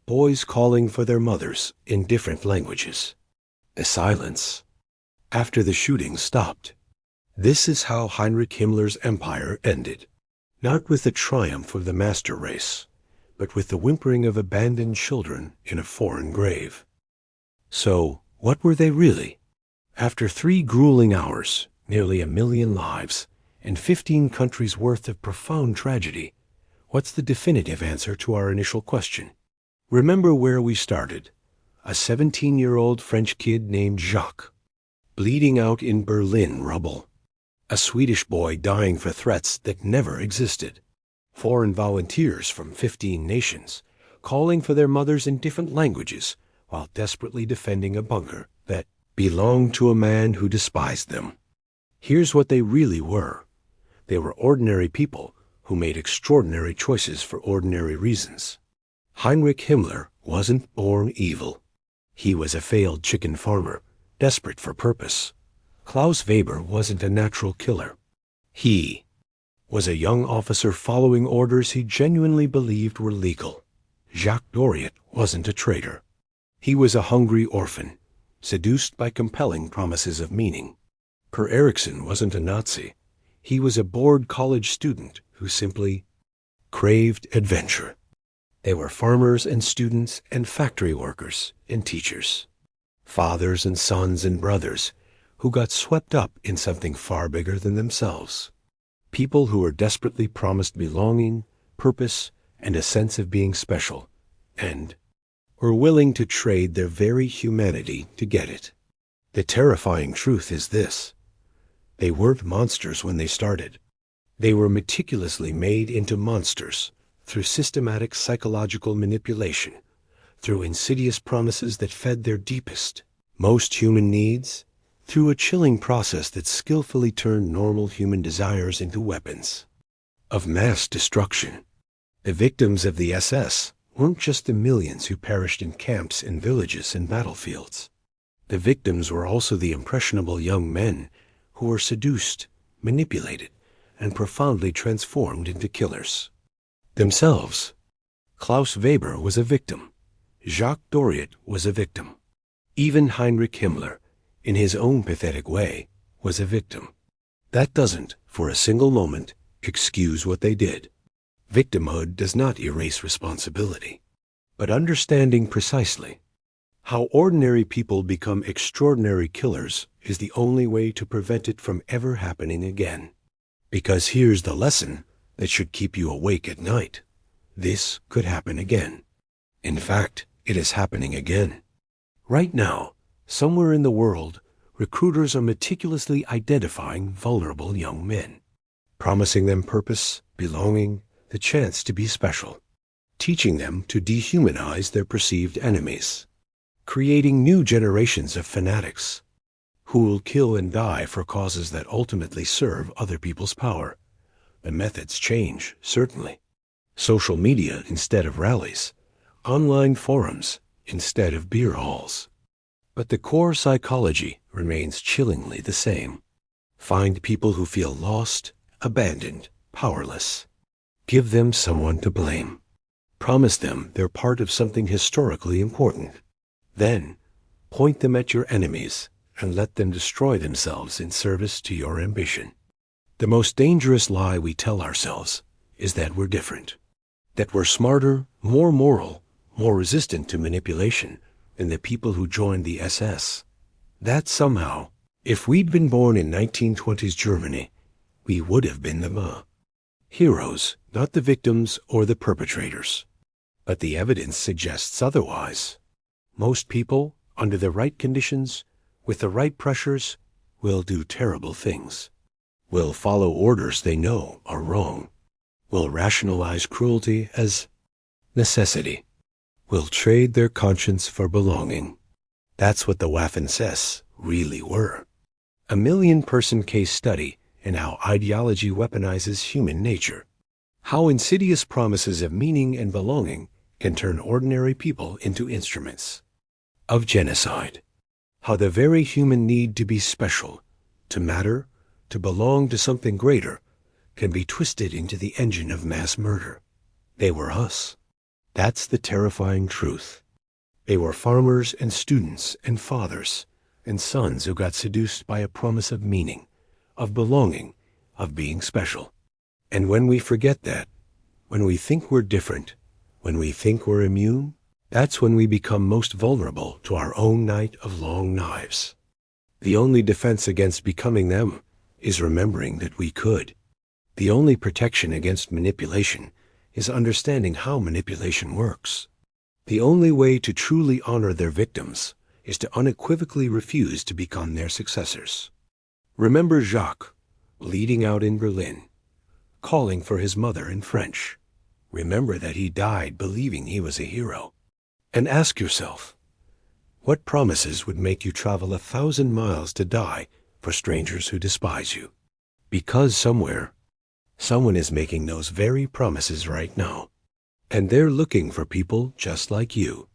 Boys calling for their mothers in different languages. A silence after the shooting stopped. This is how Heinrich Himmler's empire ended. Not with the triumph of the master race, but with the whimpering of abandoned children in a foreign grave. So, what were they really? After 3 grueling hours, nearly 1 million lives, and 15 countries' worth of profound tragedy, what's the definitive answer to our initial question? Remember where we started. A 17-year-old French kid named Jacques, bleeding out in Berlin rubble. A Swedish boy dying for threats that never existed. Foreign volunteers from 15 nations, calling for their mothers in different languages while desperately defending a bunker that belonged to a man who despised them. Here's what they really were. They were ordinary people who made extraordinary choices for ordinary reasons. Heinrich Himmler wasn't born evil. He was a failed chicken farmer, desperate for purpose. Klaus Weber wasn't a natural killer. He was a young officer following orders he genuinely believed were legal. Jacques Doriot wasn't a traitor. He was a hungry orphan, seduced by compelling promises of meaning. Per Erikson wasn't a Nazi. He was a bored college student who simply craved adventure. They were farmers and students and factory workers and teachers. Fathers and sons and brothers who got swept up in something far bigger than themselves. People who were desperately promised belonging, purpose, and a sense of being special, and were willing to trade their very humanity to get it. The terrifying truth is this. They weren't monsters when they started. They were meticulously made into monsters through systematic psychological manipulation, through insidious promises that fed their deepest, most human needs, through a chilling process that skillfully turned normal human desires into weapons of mass destruction. The victims of the SS weren't just the millions who perished in camps and villages and battlefields. The victims were also the impressionable young men who were seduced, manipulated, and profoundly transformed into killers. Themselves. Klaus Weber was a victim. Jacques Doriot was a victim. Even Heinrich Himmler, in his own pathetic way, was a victim. That doesn't, for a single moment, excuse what they did. Victimhood does not erase responsibility. But understanding precisely how ordinary people become extraordinary killers is the only way to prevent it from ever happening again. Because here's the lesson that should keep you awake at night. This could happen again. In fact, it is happening again. Right now, somewhere in the world, recruiters are meticulously identifying vulnerable young men, promising them purpose, belonging, the chance to be special, teaching them to dehumanize their perceived enemies. creating new generations of fanatics who will kill and die for causes that ultimately serve other people's power. The methods change, certainly. Social media instead of rallies, online forums instead of beer halls. But the core psychology remains chillingly the same. Find people who feel lost, abandoned, powerless. Give them someone to blame. Promise them they're part of something historically important. Then, point them at your enemies and let them destroy themselves in service to your ambition. The most dangerous lie we tell ourselves is that we're different, that we're smarter, more moral, more resistant to manipulation than the people who joined the SS. That somehow, if we'd been born in 1920s Germany, we would have been the heroes, not the victims or the perpetrators. But the evidence suggests otherwise. Most people, under the right conditions, with the right pressures, will do terrible things. Will follow orders they know are wrong. Will rationalize cruelty as necessity. Will trade their conscience for belonging. That's what the Waffen really were. A million-person case study in how ideology weaponizes human nature. How insidious promises of meaning and belonging can turn ordinary people into instruments of genocide. How the very human need to be special, to matter, to belong to something greater, can be twisted into the engine of mass murder. They were us. That's the terrifying truth. They were farmers and students and fathers and sons who got seduced by a promise of meaning, of belonging, of being special. And when we forget that, when we think we're different, when we think we're immune, that's when we become most vulnerable to our own night of long knives. The only defense against becoming them is remembering that we could. The only protection against manipulation is understanding how manipulation works. The only way to truly honor their victims is to unequivocally refuse to become their successors. Remember Jacques, leading out in Berlin, calling for his mother in French. Remember that he died believing he was a hero. And ask yourself, what promises would make you travel 1,000 miles to die for strangers who despise you? Because somewhere, someone is making those very promises right now. And they're looking for people just like you.